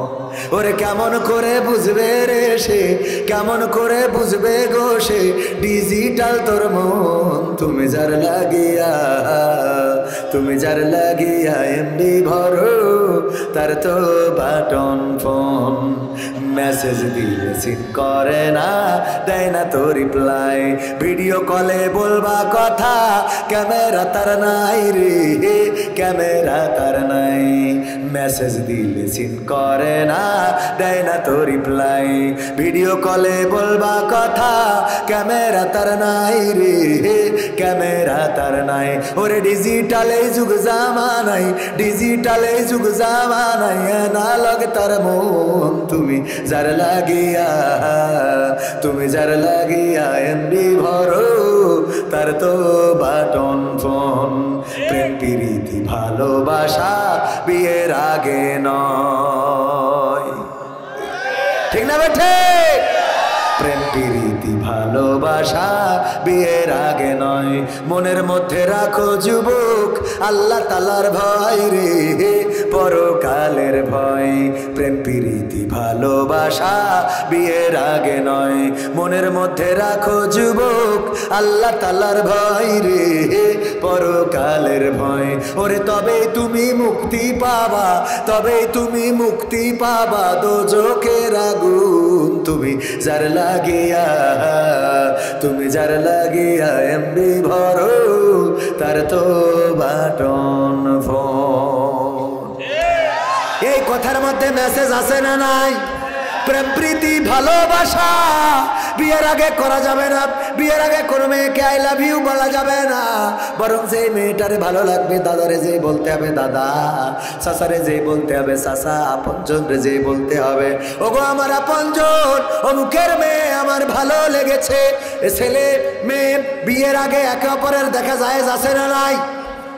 Speaker 1: ওরে কেমন করে বুঝবে রে সে, কেমন করে বুঝবে গো সে ডিজিটাল তোর মন। তুমি যার লাগিয়া, তুমি যার লাগিয়া এমবি ভরো, তার তো বাটন ফোন। মেসেজ দিলে সিন করে না, দেয় না তো রিপ্লাই। ভিডিও কলে বলবা কথা, ক্যামেরা তার নাই রে, ক্যামেরা তার নাই। মেসেজ দিলে সিন করে না, দেয় না তো রিপ্লাই। ভিডিও কলে বলবা কথা, ক্যামেরা তার নাই রে, ক্যামেরা তার নাই। ওরে ডিজিটালে যুগ জামানাই, ডিজিটালে যুগ জামানাই, অ্যানালগ তার মন। তুমি যার লাগিয়া, তুমি যার লাগিয়া এমবি ভরো, তার তো বাটন ফোন। প্রেম প্রীতি ভালোবাসা বিয়ের আগে নয়, ঠিক না বেঠে? প্রেম প্রীতি ভালোবাসা বিয়ের আগে নয়। মনের মধ্যে রাখো যুবক আল্লাহ তাআলার ভয় রে, পরকালের ভয়। প্রেম প্রীতি ভালোবাসা বিয়ের আগে নয়। মনের মধ্যে রাখো যুবক আল্লাহ তাআলার ভয় রে, পরকালের ভয়। ওরে তবে তুমি মুক্তি পাবা, তবে তুমি মুক্তি পাবা দোজখের আগুন। তুমি যার লাগিয়া, তুমি যার লাগিয়া এমবি ভরো, তার তো বাটন ফোন। এই কথার মধ্যে মেসেজ আছে না নাই? প্রেম প্রীতি ভালোবাসা বিয়ের আগে করা যাবে না। বিয়ের আগে কোনো মেয়েকে আই লাভ ইউ বলা যাবে না, বরং যে মেয়েটারে ভালো লাগবে দাদারে যে বলতে হবে দাদা, চাচারে যে বলতে হবে চাচা, আপনজনরে যে বলতে হবে ওগো আমার আপনজন, অমুকের মেয়ে আমার ভালো লেগেছে। ছেলে মেয়ে বিয়ের আগে একে অপরের দেখা যায় আছে না নাই?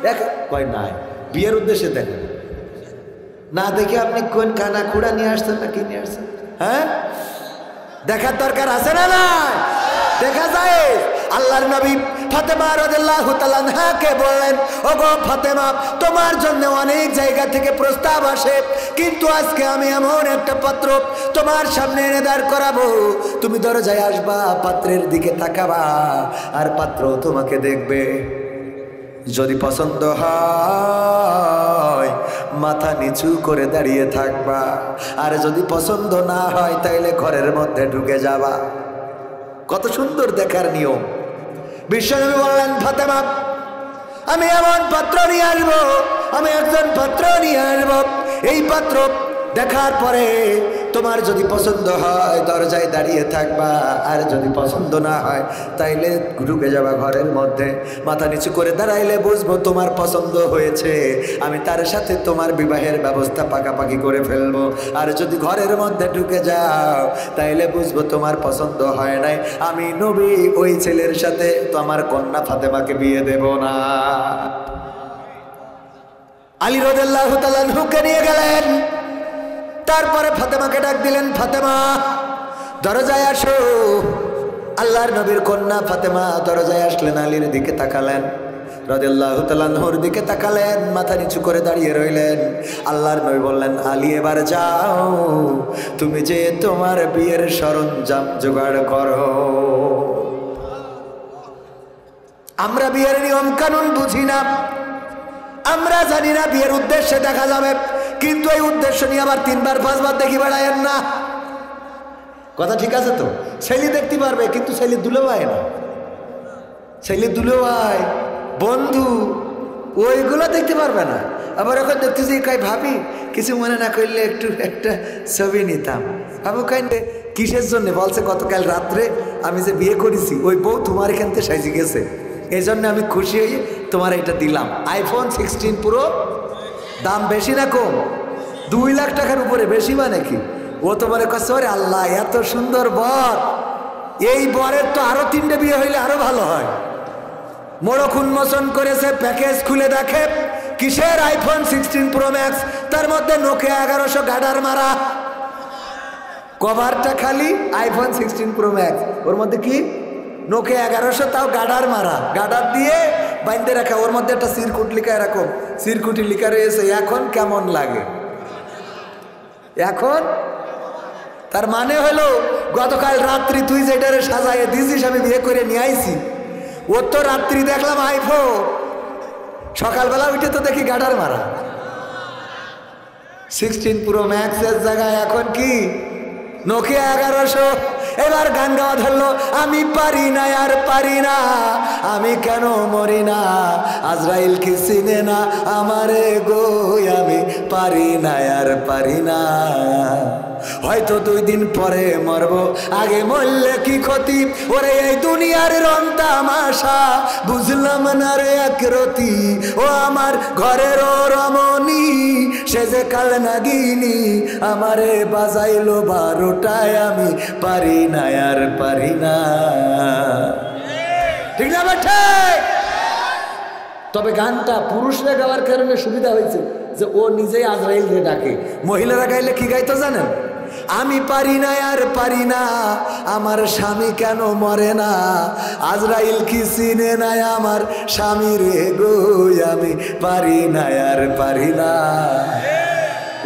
Speaker 1: দেখ কয় নাই, বিয়ের উদ্দেশ্যে দেখে না দেখে আপনি কোন কানা খুঁড়া নিয়ে আসছেন না কি নিয়ে আসছেন? হ্যাঁ, দেখার দরকার আছে না নাই? দেখা যায় আল্লাহর নবী ফাতেমা রাদিয়াল্লাহু তাআলা আনহাকে বললেন, ওগো ফাতেমা, তোমার জন্য অনেক জায়গা থেকে প্রস্তাব আসে, কিন্তু আজকে আমি এমন একটা পাত্র তোমার সামনে এনে দাঁড় করাবো, তুমি দরজায় আসবা, পাত্রের দিকে তাকাবা, আর পাত্র তোমাকে দেখবে। যদি পছন্দ হয় মাথা নিচু করে দাঁড়িয়ে থাকবা, আর যদি পছন্দ না হয় তাইলে ঘরের মধ্যে ঢুকে যাবা। কত সুন্দর দেখার নিয়ম। বিশ্বনবী বললেন, ফাতেমা, আমি এমন পাত্র নিয়ে আসবো, আমি একজন পাত্র নিয়ে আসবো, এই পাত্র দেখার পরে তোমার যদি পছন্দ হয় দরজায় দাঁড়িয়ে থাকবা, আর যদি পছন্দ না হয় তাইলে ঢুকে যাবা ঘরের মধ্যে। মাথা নিচু করে দাঁড়াইলে বুঝবো তোমার পছন্দ হয়েছে, আমি তার সাথে তোমার বিবাহের ব্যবস্থা পাকাপাকি করে ফেলবো। আর যদি ঘরের মধ্যে ঢুকে যাও তাইলে বুঝবো তোমার পছন্দ হয় নাই, আমি নবী ওই ছেলের সাথে তোমার কন্যা ফাতেমাকে বিয়ে দেব না। আলী রাদিয়াল্লাহু তাআলা আনহুকে নিয়ে গেলেন, তারপরে ফাতেমাকে ডাক দিলেন, ফাতেমা দরজায় আসো। আল্লাহর নবীর কন্যা ফাতেমা দরজায় আসলেন, আলীর দিকে তাকালেন, রাদিয়াল্লাহু তাআলা আনহুর দিকে তাকালেন, মাথা নিচু করে দাঁড়িয়ে রইলেন। আল্লাহর নবী বললেন, আলী এবার যাও, তুমি যে তোমার বিয়ের সরঞ্জাম জোগাড় করো। আমরা বিয়ের নিয়ম কানুন বুঝি না, আমরা জানি না বিয়ের উদ্দেশ্যে দেখা যাবে, কিন্তু এই উদ্দেশ্য নিয়ে আবার 3 বার 5 বার দেখি বেড়ায়েন না। কথা ঠিক আছে তো? ছেলে দেখতে পারবে, কিন্তু ছেলে দুলে ভাই না, ছেলে দুলে ভাই বন্ধু ওইগুলো দেখতে পারবে না। আবার এখন দেখতেছি কয় ভাবি কিছু মনে না করলে একটু একটা ছবি নিতাম। বাবু কাইন্ডে কিসের জন্য? বলছে গতকাল রাত্রে আমি যে বিয়ে করেছি ওই বউ তোমার এখান থেকে সাইজে গেছে, এই জন্য আমি খুশি হয়ে তোমার এটা দিলাম। আইফোন 16 প্রো, দাম বেশি না কম? 2 লাখ টাকার উপরে, বেশি বা নাকি? ও তো বলে কষ্ট, আল্লাহ এত সুন্দর বর, এই বরের তো আরো 3টে বিয়ে হইলে আরো ভালো হয়। মোড়ক উন্মোচন করেছে, প্যাকেজ খুলে দেখে কিসের আইফোন 16 প্রো ম্যাক্স, তার মধ্যে নোকিয়া 1100 গাডার মারা, কভারটা খালি আইফোন 16 প্রো ম্যাক্স, ওর মধ্যে কি নোকিয়া 1100, তাও গাডার মারা, গাডার দিয়ে বাইন্দে রাখা, ওর মধ্যে একটা সিরকুট লিখা, এরকম সিরকুটি লিখা রয়েছে। এখন কেমন লাগে? এখন তার মানে হলো গতকাল রাত্রি তুই যেটারে সাজাইয়ে দিছিস আমি বিয়ে করে নিয়ে আইছি, ওর তো রাত্রি দেখলাম আইফোন, সকালবেলা উঠে তো দেখি গাডার মারা। 16 প্রো ম্যাক্সের জায়গায় এখন কি নোকিয়া 1100। এবার গান গাওয়া ধরলো, আমি পারি না আর পারি না, আমি কেন মরি না, আজরাইল কি চিনে না আমারে গো, আমি পারি না আর পারি না, হয়তো 2 দিন পরে মরবো, আগে মরলে কি ক্ষতি, ওরে এই দুনিয়ার রং তামাশা বুঝলাম না রে একরতি, ও আমার ঘরের রমণী সে যে কাল নাগিনী, আমারে বাজাইলো 12টায়, আমি পারি না আর পারি না। ঠিক না বেঠে? তবে গানটা পুরুষরা গাওয়ার কারণে সুবিধা হয়েছে যে ও নিজেই আজরাইলকে ডাকে। মহিলারা গাইলে কি গাইতো জানেন? আমি পারি না আর পারি না, আমার স্বামী কেন মরে না, আজরাইল কি চিনে না আমার স্বামী রে গো, আমি পারি না আর পারি না।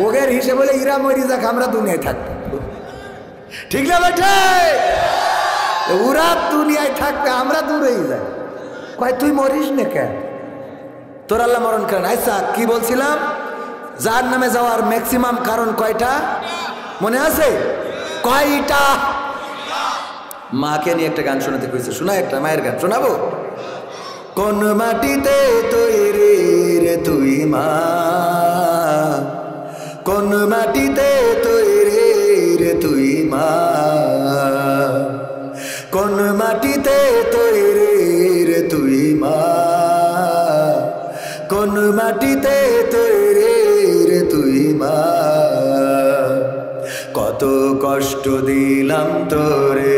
Speaker 1: ওগের হিসেবে বলে ইরা মরি যাক, আমরা দুনিয়ায় থাকবো। ঠিক না বেঠে? ওরা দুনিয়ায় থাকবে, আমরা দূরেই যাই। কয় তুই মরিস না কেন? তোর আল্লাহ মরণ করেন। আচ্ছা কি বলছিলাম? যার নামে যাওয়ার ম্যাক্সিমাম কারণ কয়টা মনে আছে? কয়টা? মাকে নিয়ে একটা গান শোনাতে কইছে, শোনা একটা মায়ের গান শোনাবো। কোন মাটিতে তৈরি রে তুই মা, কোন মাটিতে তৈরি রে তুই মা, কোন মাটিতে তৈরি রে তুই মা, কোন মাটিতে তৈরি রে তুই মা, কত কষ্ট দিলাম তোরে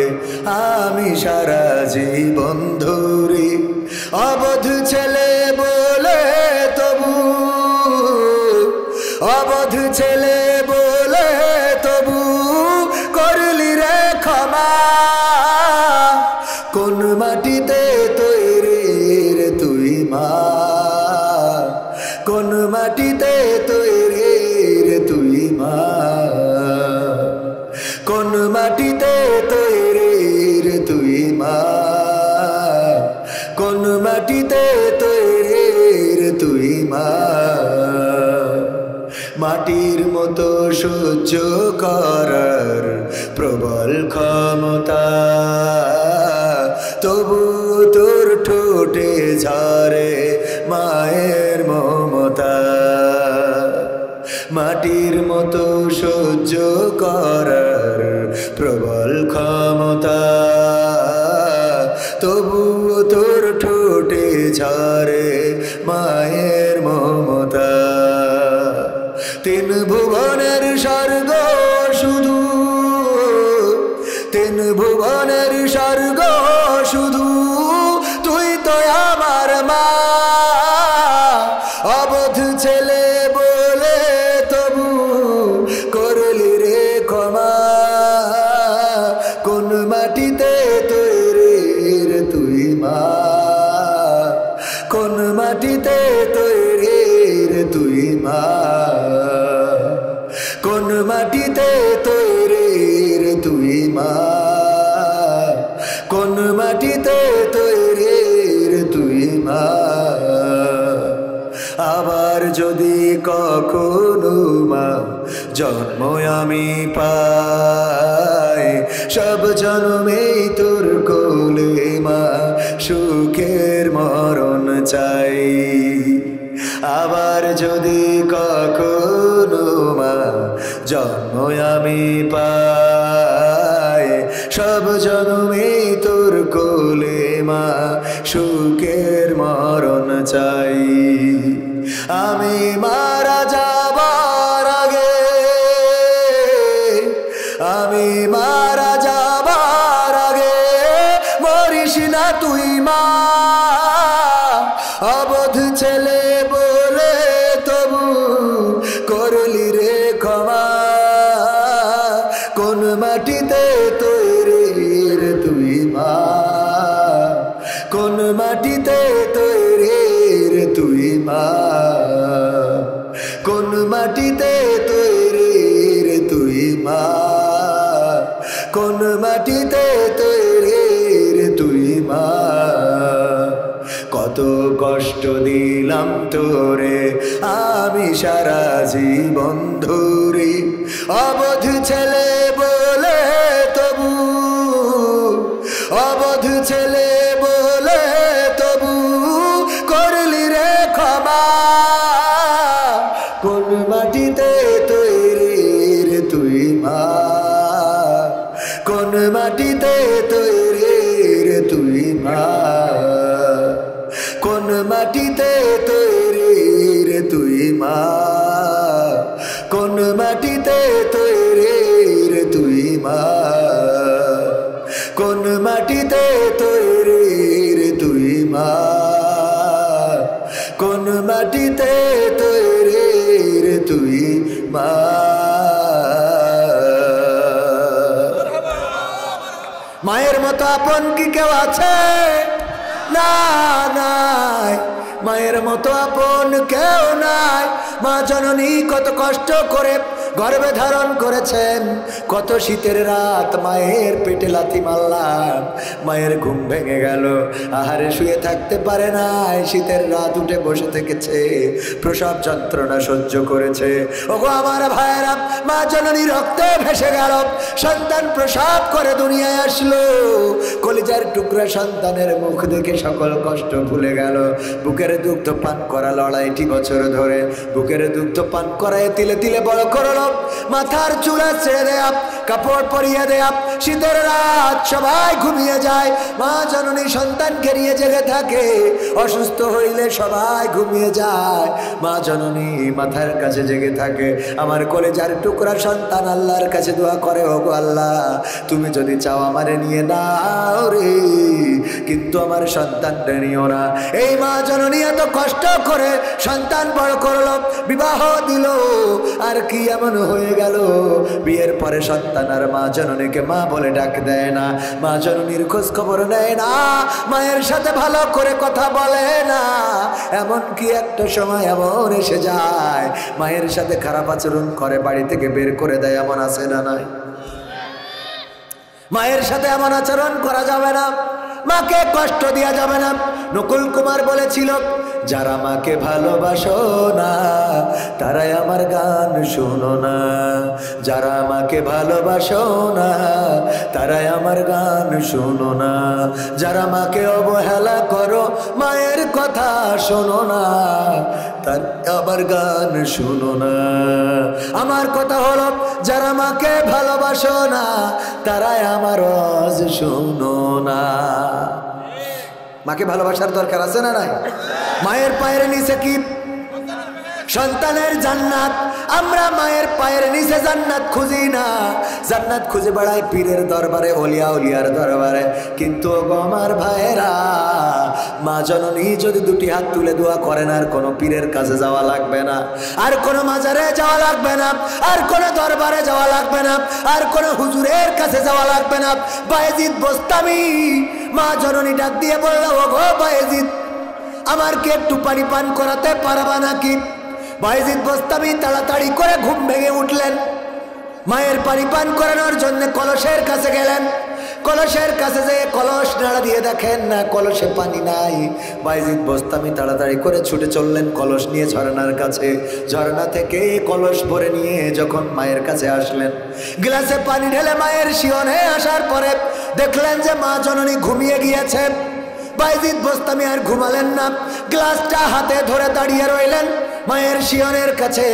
Speaker 1: আমি সারা জীবন ধরে, অবধ ছেলে বলে তবু, অবধ ছেলে বলে তবু করলি রে ক্ষমা, কোন মাটিতে তৈরি রে তুই মা, কোন মাটিতে তৈরি রে তুই মা, কোন মাটিতে তৈরি রে তুই মা, কোন মাটিতে তৈরি রে তুই মা। মাটির মতো সহ্য করার প্রবল ক্ষমতা, তবু তোর ঠোঁটে ঝরে মায়ের মমতা। মাটির মতো সহ্য করার প্রবল ক্ষমতা, তবু তোর ঠোঁটে ঝরে মায়ের মমতা। তিন ভুবনের স্বর্গ শুধু, তিন ভুবনের স্বর্গ শুধু, তুই তো আমার মা। অবধ ছেলে বলে তবু করলি রে ক্ষমা, কোন মাটিতে তৈরি রে তুই মা, কোন মাটিতে তৈরি রে তুই মা, কোন মাটিতে তৈরি রে তুই মা, কোন মাটিতে তৈরি রে তুই মা। আবার যদি কখনো মা জন্ম আমি পাই, সব জন্মেই তোর কোলে মা সুখের মরণ চাই। আবার যদি কখনো মা জন্ম আমি পাই, সব জন্মেই তোর কোলে মা সুখের মরণ চাই। আমি মারা যাবার আগে, আমি মারা যাবার আগে মরিস না তুই মা। অবধ ছেলে বলে তবু করলি রে ক্ষমা, কোন মাটিতে তৈরি রে তুই মা, কোন মাটিতে তৈরি রে তুই মা, কোন মাটিতে তৈরি রে তুই মা, কোন মাটিতে তৈরি রে তুই মা। কত কষ্ট দিলাম তোরে আমি সারা জীবন ধরে, অবধ ছেলে বলে তবু, অবধ ছেলে বলে তবু করলি রে ক্ষমা, কোন মাটিতে তৈরি রে তুই মা, কোন মাটিতে তৈরি রে তুই মা, কোন মাটিতে তৈরি রে তুই মা, কোন মাটিতে তৈরি রে তুই মা, কোন মাটিতে তৈরি রে তুই মা, কোন মাটিতে তৈরি রে তুই মা। মায়ের মতো আপন কি কেউ আছে? না, নাই, মায়ের মতো আপন কেউ নাই। মা জননী কত কষ্ট করে গর্ভে ধারণ করেছেন, কত শীতের রাত মায়ের পেটে লাথি মারলাম, মায়ের ঘুম ভেঙে গেল, আহারে শুয়ে থাকতে পারে নাই, শীতের রাত উঠে বসে থেকেছে, প্রসব যন্ত্রণা সহ্য করেছে। ওগো আমার ভাইয়েরা, মা জননী রক্তে ভেসে গেল, সন্তান প্রসব করে দুনিয়ায় আসলো, কলিজার টুকরা সন্তানের মুখ দেখে সকল কষ্ট ভুলে গেল। বুকের দুগ্ধ পান করা লড়াইটি বছর ধরে, বুকের দুগ্ধ পান করায় তিলে তিলে বড় করল, মাথার চুলা ছেড়ে দেয়া, কাপড় পরিয়ে দেয়া, শীতের রাত সবাই ঘুমিয়ে যায়, মা জননী সন্তানকে নিয়ে জেগে থাকে, অসুস্থ হইলে সবাই ঘুমিয়ে যায়, মা জননী মাথার কাছে জেগে থাকে। আমার কলেজার টুকরা সন্তান আল্লাহর কাছে দোয়া করে, ওগো আল্লাহ তুমি যদি চাও আমারে নিয়ে নাও রে, কিন্তু আমার সন্তানটা নিও না। এই মা জননী এত কষ্ট করে সন্তান বড় করলো, বিবাহ দিল, আর কি এমন হয়ে গেল, বিয়ের পরে সন্তান আর মা জননীকে মা বলে ডাক দেয় না, মা জননীর খোঁজ খবর নেয় না, মায়ের সাথে ভালো করে কথা বলে না। এমনকি একটা সময় এমন এসে যায় মায়ের সাথে খারাপ আচরণ করে, বাড়ি থেকে বের করে দেয়। এমন আছে না নাই? মায়ের সাথে এমন আচরণ করা যাবে না, মাকে কষ্ট দেওয়া যাবে না। নকুল কুমার বলেছিল, যারা মাকে ভালোবাসো না তারাই আমার গান শোনো না, যারা আমাকে ভালোবাসো না তারাই আমার গান শোনো না, যারা মাকে অবহেলা করো মায়ের কথা শোনো না, তার আবার গান শোনো না। আমার কথা হলো, যারা মাকে ভালোবাসো না তারাই আমার আওয়াজ শোনো না। মাকে ভালোবাসার দরকার আছে না নাই? মায়ের পায়ের নিচে কি সন্তানের জান্নাত? আমরা মায়ের পায়ের নিচে জান্নাত খুঁজি না, জান্নাত খুঁজে বেড়াই পীরের দরবারে, ওলিয়া উলিয়ার দরবারে। কিন্তু আমার ভাইয়েরা, মা জননী যদি দুটি হাত তুলে দোয়া করেন, আর কোনো পীরের কাছে যাওয়া লাগবে না, আর কোনো মাজারে যাওয়া লাগবে না, আর কোনো দরবারে যাওয়া লাগবে না, আর কোনো হুজুরের কাছে যাওয়া লাগবে না। বায়েজিদ বোস্তামি মা জননী ডাক দিয়ে বলল, ও গো বায়েজিদ, আমার কি একটু পানি পান করাতে পারবা নাকি? বায়েজিদ বোস্তামি তাড়াতাড়ি করে ঘুম ভেঙে উঠলেন, মায়ের পানি পান করানোর জন্য কলসের কাছে গেলেন। কলসের কাছে যেয়ে কলস নাড়া দিয়ে দেখেন না কলসে পানি নাই। বায়েজিদ বোস্তামি তাড়াতাড়ি করে ছুটে চললেন কলস নিয়ে ঝর্ণার কাছে। ঝর্ণা থেকে কলস ভরে নিয়ে যখন মায়ের কাছে আসলেন, গ্লাসে পানি ঢেলে মায়ের শিয়নে আসার পরে দেখলেন যে মা জননী ঘুমিয়ে গিয়েছে। বায়েজিদ বোস্তামি আর ঘুমালেন না, গ্লাসটা হাতে ধরে দাঁড়িয়ে রইলেন মায়ের শিয়নের কাছে।